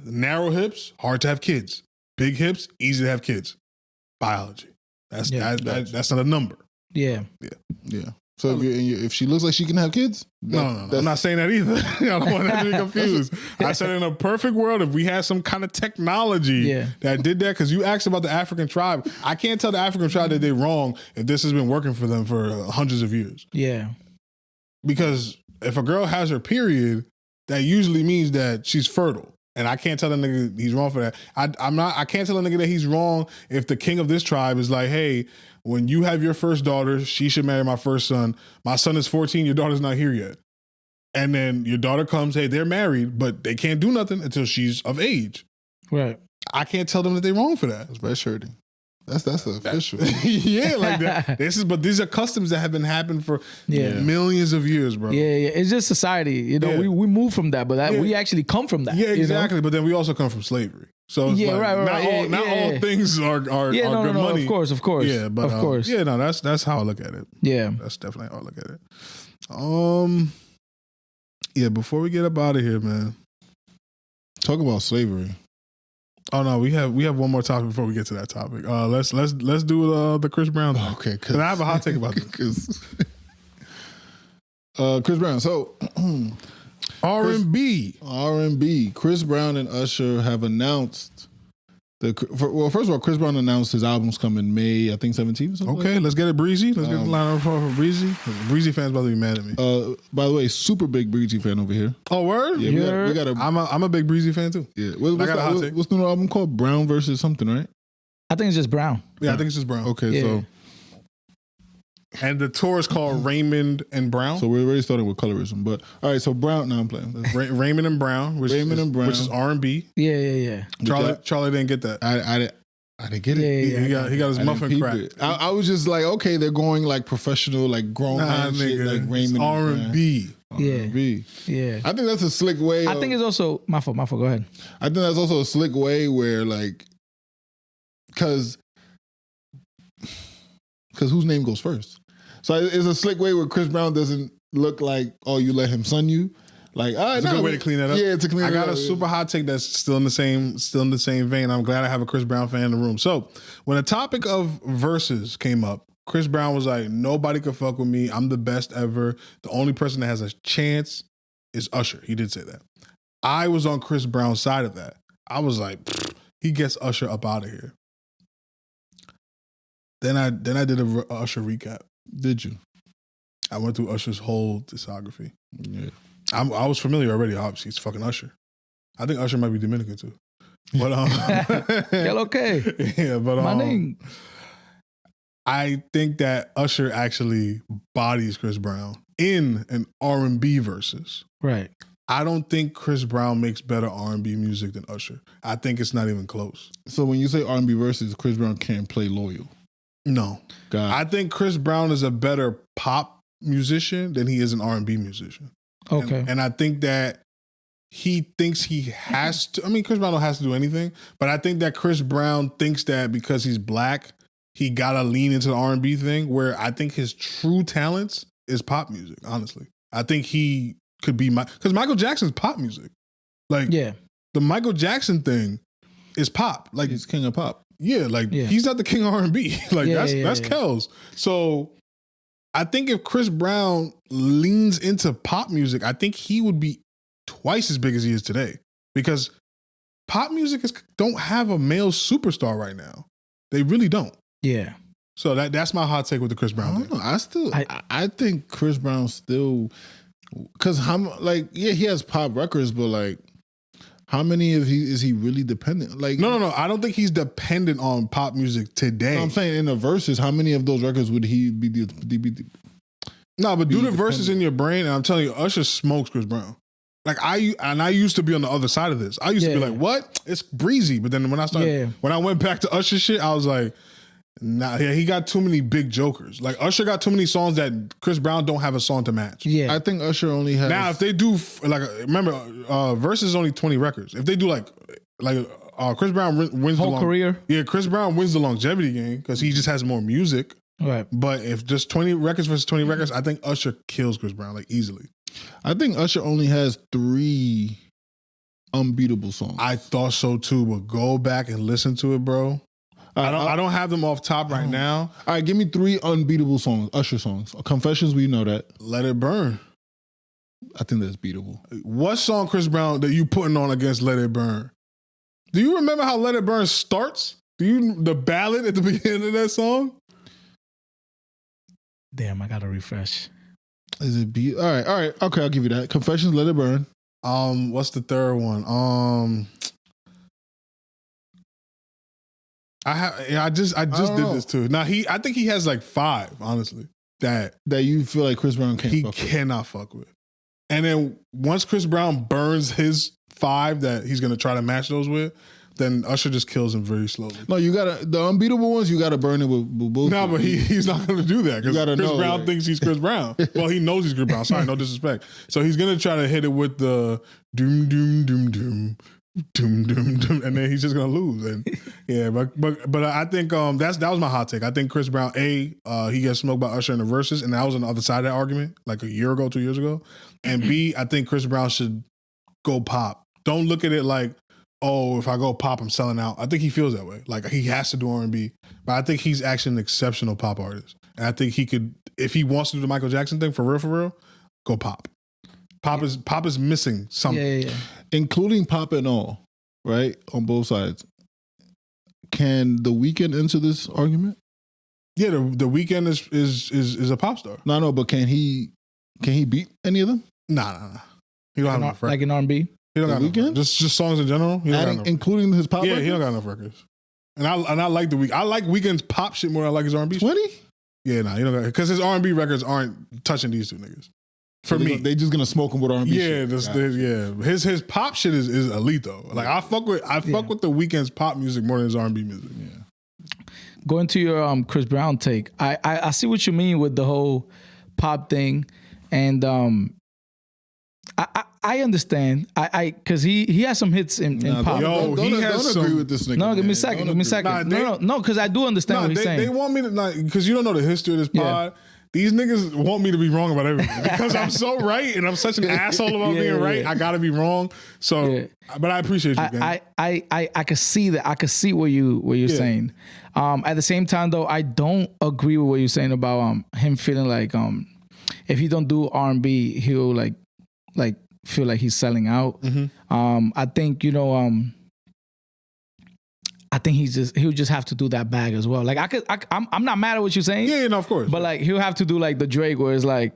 Narrow hips, hard to have kids. Big hips, easy to have kids. Biology. That's not a number. Yeah. So if she looks like she can have kids, no. I'm not saying that either. I don't want that to be confused. I said in a perfect world, if we had some kind of technology that did that, because you asked about the African tribe, I can't tell the African tribe that they're wrong if this has been working for them for hundreds of years. Yeah. Because if a girl has her period, that usually means that she's fertile. And I can't tell a nigga he's wrong for that. I can't tell a nigga that he's wrong if the king of this tribe is like, hey, when you have your first daughter, she should marry my first son. My son is 14, your daughter's not here yet. And then your daughter comes, hey, they're married, but they can't do nothing until she's of age. Right. I can't tell them that they're wrong for that. It's red shirting. That's the official. Yeah, like that. But these are customs that have been happening for millions of years, bro. Yeah. It's just society. You know, we move from that, but we actually come from that. Yeah, exactly. You know? But then we also come from slavery. So it's not all things are good money. Of course. Yeah, but of course. Yeah, no, that's how I look at it. Yeah. That's definitely how I look at it. Yeah, before we get up out of here, man. Talk about slavery. Oh no, we have one more topic before we get to that topic. Let's do the Chris Brown thing. Okay, because I have a hot take about this. Chris Brown. So R&B. Chris Brown and Usher have announced first of all, Chris Brown announced his album's coming May, I think 17th. Okay, let's get it breezy. Let's get the line up for Breezy. Breezy fans about to be mad at me. By the way, super big Breezy fan over here. Oh, word? Yeah, we got a. I'm a big Breezy fan too. Yeah, what's the new album called? Brown versus something, right? I think it's just Brown. Yeah, I think it's just Brown. Okay, so. And the tour is called Raymond and Brown. So we're already starting with colorism, but all right. So Brown. Now I'm playing Raymond and Brown, which is R&B. Yeah. Charlie didn't get that. I didn't get it. Yeah, he got his muffin cracked. I was just like, okay, they're going like professional, like grown man shit, like Raymond R&B. R&B. Yeah. I think that's a slick way. I think it's also my fault. Go ahead. I think that's also a slick way where like, because whose name goes first? So it's a slick way where Chris Brown doesn't look like, oh, you let him son you. Like, all right, it's a good way to clean that up. Yeah, to clean it up. I got a super hot take that's still in the same vein. I'm glad I have a Chris Brown fan in the room. So when the topic of verses came up, Chris Brown was like, nobody could fuck with me. I'm the best ever. The only person that has a chance is Usher. He did say that. I was on Chris Brown's side of that. I was like, he gets Usher up out of here. Then I did a Usher recap. Did you? I went through Usher's whole discography. Yeah. I was familiar already, obviously. It's fucking Usher. I think Usher might be Dominican too. But okay. Yeah, but my name. I think that Usher actually bodies Chris Brown in an R&B versus. Right. I don't think Chris Brown makes better R&B music than Usher. I think it's not even close. So when you say R&B verses, Chris Brown can't play Loyal. No. God. I think Chris Brown is a better pop musician than he is an R&B musician. Okay. And I think that he thinks he has to. I mean, Chris Brown don't have to do anything, but I think that Chris Brown thinks that because he's black, he gotta lean into the R&B thing. Where I think his true talents is pop music. Honestly, I think he could be because Michael Jackson's pop music. Like, Yeah. the Michael Jackson thing is pop. Like, He's king of pop. yeah, like Yeah. he's not the king of R&B. Like that's Yeah. Kells. So I think if Chris Brown leans into pop music, I think he would be twice as big as he is today. Because pop music don't have a male superstar right now. They really don't. Yeah. So that's my hot take with the Chris I Brown don't thing. know. I think Chris Brown still, because he has pop records, but like, how many is he really dependent? Like, No. I don't think he's dependent on pop music today. I'm saying in the verses, how many of those records would he be? No, but do the verses dependent. in your brain, and I'm telling you, Usher smokes Chris Brown. Like I used to be on the other side of this. I used to be Yeah. like, "What? It's breezy." But then when I went back to Usher shit, I was like, "Nah, yeah, he got too many big jokers. Like Usher got too many songs that Chris Brown don't have a song to match." Yeah. I think Usher only has. Now, if they do remember, Versus is only 20 records. If they do Chris Brown wins Whole career. Yeah, Chris Brown wins the longevity game because he just has more music. Right. But if just 20 records versus 20 records, I think Usher kills Chris Brown like easily. I think Usher only has 3 unbeatable songs. I thought so too, but go back and listen to it, bro. I don't have them off top right now. All right, give me 3 unbeatable songs, Usher songs. Confessions, we know that. Let It Burn. I think that's beatable. What song, Chris Brown, that you putting on against Let It Burn? Do you remember how Let It Burn starts? The ballad at the beginning of that song? Damn, I gotta refresh. Is it beat? All right. Okay, I'll give you that. Confessions, Let It Burn. What's the third one? I just did this too. Now I think he has like 5, honestly, that you feel like Chris Brown can't he fuck with. cannot fuck with. And then once Chris Brown burns his 5 that he's gonna try to match those with, then Usher just kills him very slowly. No, you gotta the unbeatable ones. You gotta burn it with both. No, but he's not gonna do that because Chris Brown thinks he's Chris Brown. Well, he knows he's Chris Brown. Sorry, no disrespect. So he's gonna try to hit it with the doom doom doom doom. Doom, doom, doom, and then he's just gonna lose. And yeah, but I think that was my hot take. I think Chris Brown, he gets smoked by Usher in the verses, and that was on the other side of that argument, like a year ago, 2 years ago. And B, I think Chris Brown should go pop. Don't look at it like, oh, if I go pop, I'm selling out. I think he feels that way. Like he has to do R&B, but I think he's actually an exceptional pop artist, and I think he could, if he wants to do the Michael Jackson thing for real, go pop. Pop is missing something. Yeah. Including pop and all, right? On both sides. Can The Weeknd enter this argument? Yeah, the Weeknd is a pop star. No, but can he beat any of them? Nah. He don't have enough records. Like an R&B? He don't The got enough. Weeknd? Just songs in general. He don't got enough. Including his pop Yeah, records? he don't got enough records. And I like the Weeknd. I like Weeknd's pop shit more than I like his R&B shit. 20? Yeah, he don't got, because his R&B records aren't touching these two niggas. For me, They just gonna smoke him with R&B yeah, shit. His pop shit is elite though. Like I fuck with the Weeknd's pop music more than his R&B music. Yeah. Going to your Chris Brown take, I see what you mean with the whole pop thing, and I understand. Because he has some hits in pop. Yo, he has don't agree some- with this nigga. No, give me a man. second. Don't Give me a agree. second. No, because I do understand what he's saying. They want me to because you don't know the history of this pod. These niggas want me to be wrong about everything because I'm so right and I'm such an asshole about being right. I gotta be wrong. So, but I appreciate you, gang. I could see that. I could see what you're saying. At the same time, though, I don't agree with what you're saying about him feeling like if he don't do R&B, he'll like feel like he's selling out. Mm-hmm. I think I think he'll just have to do that bag as well. Like I'm not mad at what you're saying. Yeah, no, of course. But like he'll have to do like the Drake, where it's like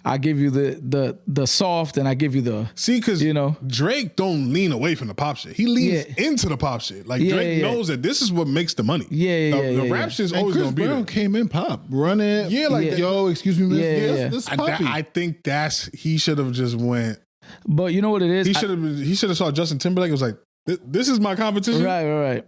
I give you the soft and I give you the because Drake don't lean away from the pop shit. He leans into the pop shit. Like Drake knows that this is what makes the money. The rap shit's always Chris gonna be Brown there. came in pop, run it. Yeah, like yo, excuse me, miss. Yeah. This poppy. I think he should have just went But you know what it is? He should have saw Justin Timberlake. It was like, this is my competition. Right.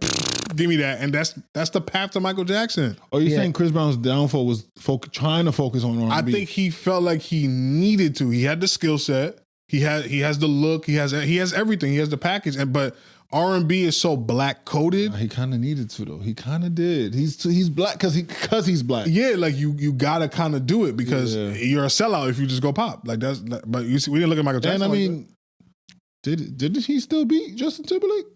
Give me that, and that's the path to Michael Jackson. Are you saying Chris Brown's downfall was trying to focus on R&B? I think he felt like he needed to. He had the skill set. He has the look. He has everything. He has the package. But R&B is so black coded. He kind of needed to though. He kind of did. He's black because he's black. Yeah, like you gotta kind of do it because you're a sellout if you just go pop. Like that's. But you see, we didn't look at Michael Jackson. And I mean, didn't he still beat Justin Timberlake?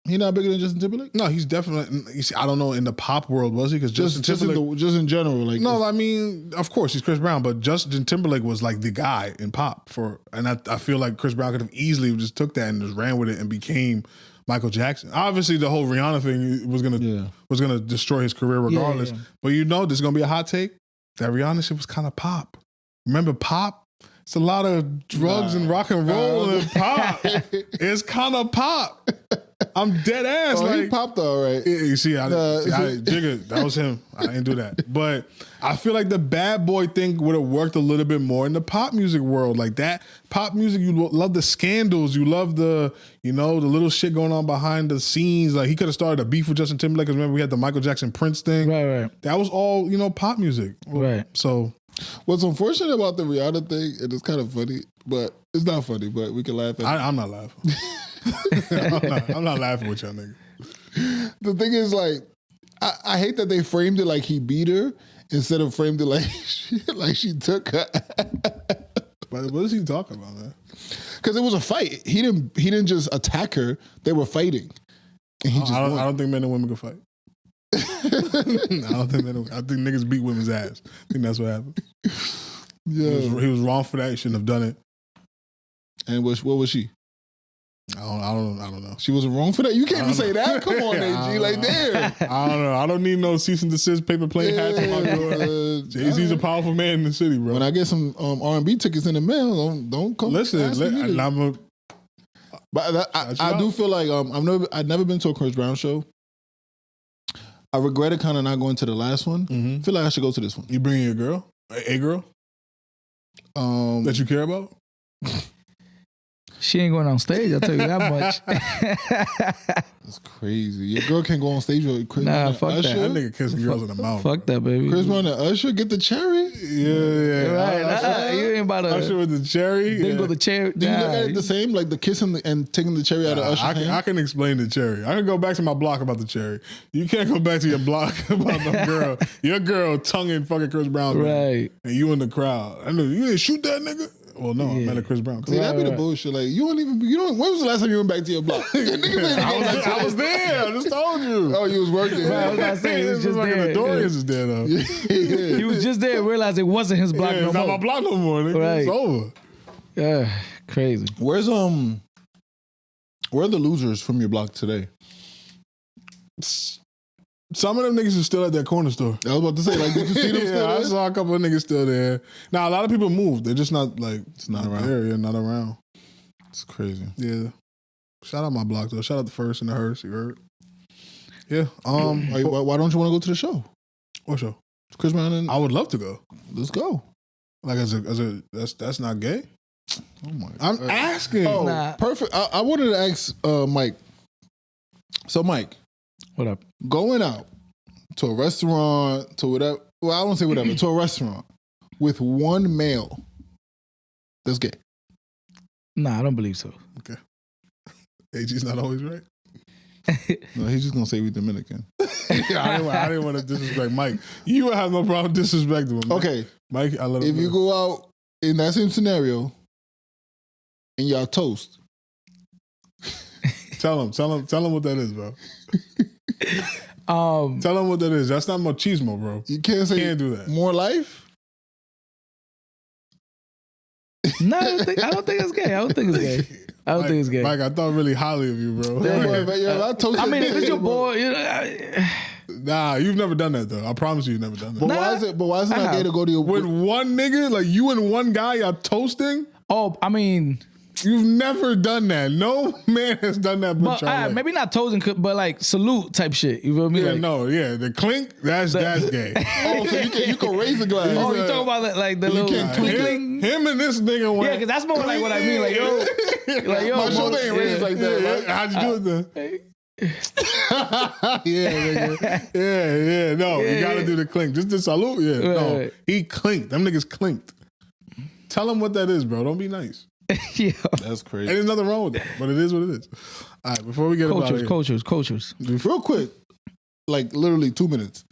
He not bigger than Justin Timberlake? No, he's definitely. You see, I don't know in the pop world was he? Because Justin Timberlake, just in general, like no, I mean, of course he's Chris Brown, but Justin Timberlake was like the guy in pop and I feel like Chris Brown could have easily just took that and just ran with it and became Michael Jackson. Obviously, the whole Rihanna thing was gonna destroy his career regardless. But this is gonna be a hot take. That Rihanna shit was kind of pop. Remember pop? It's a lot of drugs and rock and roll and pop. It's kind of pop. I'm dead ass. He popped all right. You see, Jigga, that was him. I didn't do that. But I feel like the bad boy thing would have worked a little bit more in the pop music world. Like that pop music, you love the scandals. You love the little shit going on behind the scenes. Like he could have started a beef with Justin Timberlake because remember we had the Michael Jackson Prince thing. Right. That was all, pop music. Right. So what's unfortunate about the Rihanna thing, and it's kind of funny, but it's not funny, but we can laugh at it. I'm not laughing. I'm not laughing with y'all nigga. The thing is, like, I hate that they framed it like he beat her instead of framed it like she took her. But what is he talking about, man? Because it was a fight. He didn't just attack her. They were fighting. And he I don't think men and women can fight. I think niggas beat women's ass. I think that's what happened. Yeah, he was wrong for that. He shouldn't have done it. And what was she? I don't know. She wasn't wrong for that. You can't even say that. Come on, AG. Like, damn. I don't know. I don't need no cease and desist paper plane hats on my door. Jay-Z's a powerful man in the city, bro. When I get some R&B tickets in the mail, don't come. Listen, but I do feel like I've never been to a Chris Brown show. I regretted kind of not going to the last one. Mm-hmm. I feel like I should go to this one. You bringing your girl? A girl? That you care about? She ain't going on stage, I'll tell you that much. That's crazy. Your girl can't go on stage with Chris Brown and fuck Usher? That nigga kissing girls in the mouth. Fuck that, baby. Chris Brown and Usher get the cherry? Yeah. Right. You ain't about to... Usher with the cherry? Dingle the cherry. Do you look at it the same? Like the kissing and taking the cherry out of Usher's hand? I can explain the cherry. I can go back to my block about the cherry. You can't go back to your block about the girl. Your girl tonguing fucking Chris Brown. Right. And you in the crowd. I know you didn't shoot that nigga. Well, no, I meant a Chris Brown. See, that'd be the bullshit. Like, when was the last time you went back to your block? I was there. I just told you. Oh, you was working. Right, I was about to say, he was just there. The Dorians is there, though. He was just there and realized it wasn't his block no it's more. not my block no more. Nigga. Right. It's over. Yeah, crazy. Where are the losers from your block today? Some of them niggas are still at that corner store. I was about to say, like, did you see them still there? I saw a couple of niggas still there. Now, a lot of people moved. They're just not, like, it's not around. There. Yeah, not around. It's crazy. Yeah. Shout out my block, though. Shout out the First and the Hearst. You heard? Yeah. Why don't you want to go to the show? What show? Chris Brown and... I would love to go. Let's go. Like, that's not gay? Oh, my God. I'm asking. Oh, nah. Perfect. I wanted to ask Mike. So, Mike. What up? Going out to a restaurant, to whatever. Well, I won't say whatever. To a restaurant with one male that's gay. Nah, I don't believe so. Okay. AG's not always right. No, he's just gonna say we Dominican. I didn't want to disrespect Mike. You would have no problem disrespecting him. Okay, Mike, I love. If you go out in that same scenario and y'all toast, tell him what that is, bro. Tell him what that is. That's not machismo, bro. You can't say. Can't do that. More life. No, I don't think it's gay. I don't think it's gay. Mike, I thought really highly of you, bro. I mean, if it's your boy, nah, you've never done that though. I promise you've never done that. But why is it not gay to go to your with one nigga? Like you and one guy, y'all toasting? Oh, I mean, you've never done that. No man has done that. But maybe not toasting, but like salute type shit. You feel me? Yeah, like, the clink, that's gay. Oh, so you can raise the glass. Oh, you talking about like the little twinkling? Him and this nigga went. Yeah, because that's more like what I mean. Like, yo. My shoulder ain't raised like that. Right? How'd you do it then? Yeah, nigga. Yeah. No, you gotta do the clink. Just the salute. Yeah. No, Right. he clinked. Them niggas clinked. Tell him what that is, bro. Don't be nice. Yeah. That's crazy. And there's nothing wrong with that, but it is what it is. All right, before we get about it, Cultures. Real quick, like literally 2 minutes.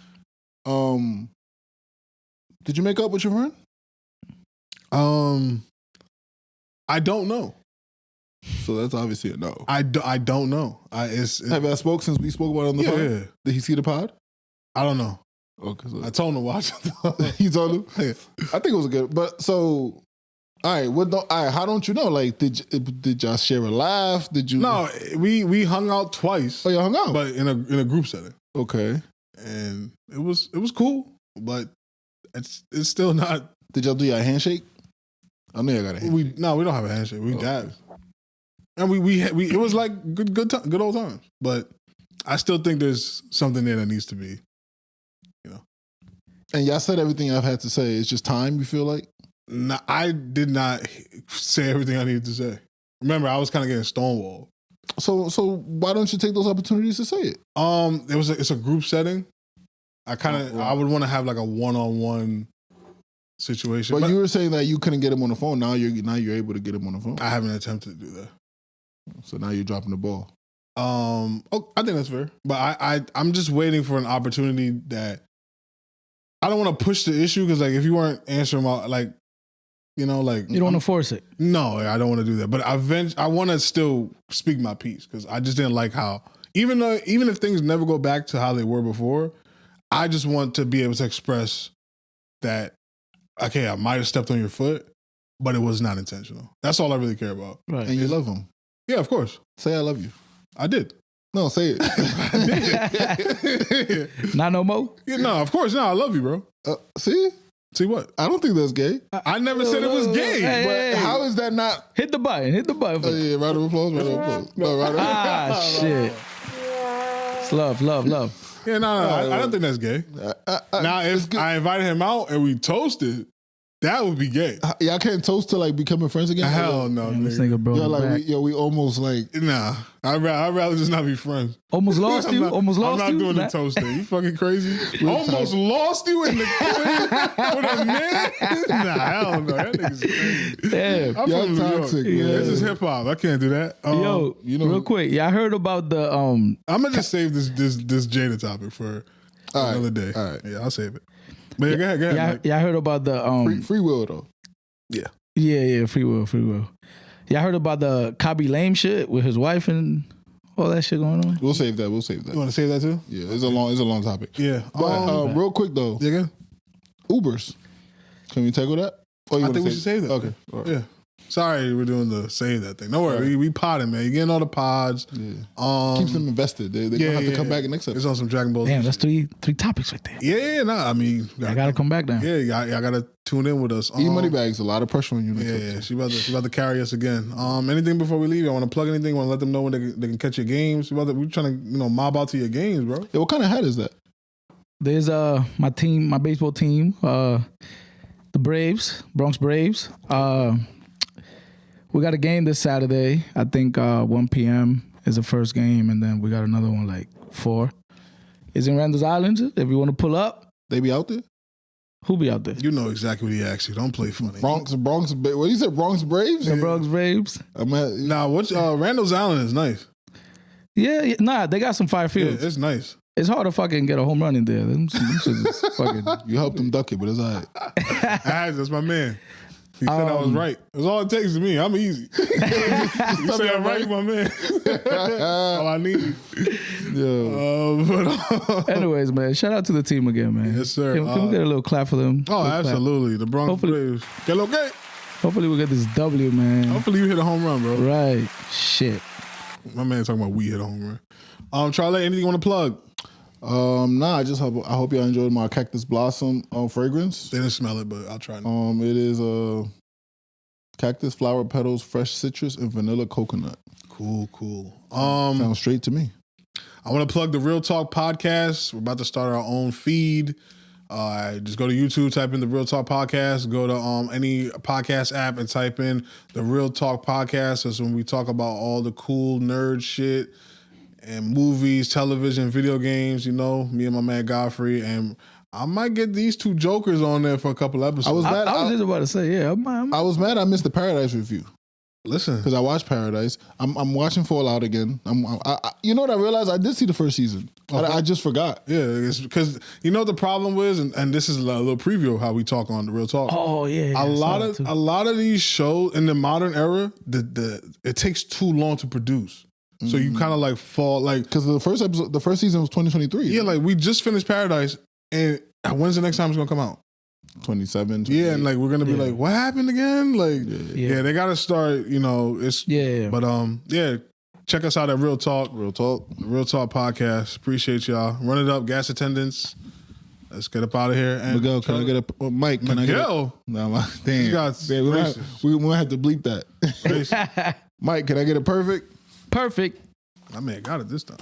Did you make up with your friend? I don't know. So that's obviously a no. I don't know. Have I spoke since we spoke about it on the pod? Yeah. Did he see the pod? I don't know. Okay, so I told him to watch it. he told him. Yeah. I think it was a good. But so, all right. All right. How don't you know? Like, did y'all share a laugh? Did you? No, we hung out twice. Oh, y'all hung out. But in a group setting, Okay. and it was cool, but it's still not. Did y'all do your handshake? I know y'all got a handshake. We don't have a handshake. We dabbed, and we it was like good old times. But I still think there's something there that needs to be. And y'all said everything I've had to say. It's just time. You feel like? No, I did not say everything I needed to say. Remember, I was kind of getting stonewalled. So why don't you take those opportunities to say it? It's a group setting. I would want to have like a one-on-one situation. But you were saying that you couldn't get him on the phone. Now you're able to get him on the phone. I haven't attempted to do that. So now you're dropping the ball. I think that's fair. But I'm just waiting for an opportunity that I don't want to push the issue because like if you weren't answering my like, you know, like You don't want to force it. No, I don't want to do that. But I want to still speak my piece because I just didn't like how even if things never go back to how they were before, I just want to be able to express that okay, I might have stepped on your foot, but it was not intentional. That's all I really care about. Right. And you love him. Yeah, of course. Say I love you. I did. No, say it. Not no more. Yeah, no, of course. No, I love you, bro. See? See what? I don't think that's gay. I never said it was gay. Hey, But how is that not? Hit the button. Oh, yeah, round of applause. No, round of applause. Shit. It's love. Yeah, no, I don't think that's gay. Now, if I invited him out and we toasted, that would be gay. Y'all can't toast to like becoming friends again? Hell no, Man, this nigga. nigga bro. Yo, like, we almost like. Nah, I'd rather just not be friends. Almost lost you. I'm not doing the toasting. You fucking crazy? Almost lost you in the with a man? Nah, hell no. That nigga's crazy. Damn. I'm Y'all from New York. toxic, Yeah, man. this is hip hop. I can't do that. Yo, real quick. Y'all heard about the I'm gonna just save this Jada topic for another day. All right. Yeah, I'll save it. But yeah, go ahead. Mike. y'all heard about the Free will, though. Yeah, free will. Y'all heard about the Kabi Lame shit with his wife and all that shit going on? We'll save that. You want to save that too? Yeah, it's a long topic. Yeah. But real quick though, Yeah, good. Ubers. Can we tackle that? Or you I wanna think we should save that. Okay. All right. Yeah. Sorry, we're doing the save that thing. Don't worry, we potting, man. You're getting all the pods. Yeah. Keeps them invested. They're gonna have to come back next episode. It's on some Dragon Ball. Damn, that's three topics right there. Yeah, nah. I mean, I gotta come back now. Yeah, y'all gotta tune in with us. E-money bags, a lot of pressure on you. Next Yeah, episode. she about to carry us again. Anything before we leave? I want to plug anything. Want to let them know when they can catch your games. We're trying to mob out to your games, bro. Yeah, what kind of hat is that? There's my team, my baseball team, the Braves, Bronx Braves. We got a game this Saturday. I think 1 p.m. is the first game, and then we got another one like 4. It's in Randall's Island. If you want to pull up, They be out there? who be out there? You know exactly what he asked you. Don't play funny. Bronx. What you said? Bronx Braves? The Bronx Braves. I'm at, Nah, Randall's Island is nice. Yeah, nah, they got some fire Yeah, fields. it's nice. It's hard to fucking get a home run in there. Them shits is fucking. you helped him duck it, but it's all right. That's my man. He said I was right. That's all it takes to me. I'm easy. You say I'm right, my man. All I need. Yeah. Anyways, man, shout out to the team again, man. Yes, sir. Can we get a little clap for them? Oh, Little clap. absolutely. The Bronx Hopefully- Braves. Get okay. Hopefully we get this W, man. Hopefully you hit a home run, bro. Right. Shit. My man talking about we hit a home run. Charlie, anything you want to plug? Nah, I hope y'all enjoyed my Cactus Blossom fragrance. They didn't smell it, but I'll try. Now. It is cactus, flower petals, fresh citrus, and vanilla coconut. Cool. Sounds straight to me. I want to plug the Real Talk podcast. We're about to start our own feed. Just go to YouTube, type in the Real Talk Podcast. Go to any podcast app and type in the Real Talk Podcast. That's when we talk about all the cool nerd shit and movies, television, video games. You know, me and my man Godfrey, and I might get these two jokers on there for a couple episodes. I was mad. I was just about to say, yeah. I was mad I missed the Paradise review. Listen, because I watched Paradise. I'm watching Fallout again. You know what I realized? I did see the first season. I just forgot. Yeah, it's because you know what the problem was, and this is a little preview of how we talk on the Real Talk. Oh yeah, a lot of these shows in the modern era, it takes too long to produce. So you kind of like fall like because the first season was 2023. Yeah, like we just finished Paradise, and when's the next time it's gonna come out? 27. Yeah, and like we're gonna be like, what happened again? Like, yeah, they gotta start. You know, it's But check us out at Real Talk Podcast. Appreciate y'all. Run it up, gas attendants. Let's get up out of here. And Miguel, can I get a Mike? Can Miguel? No, damn. We might have to bleep that. Mike, can I get a perfect? Perfect. I may have got it this time.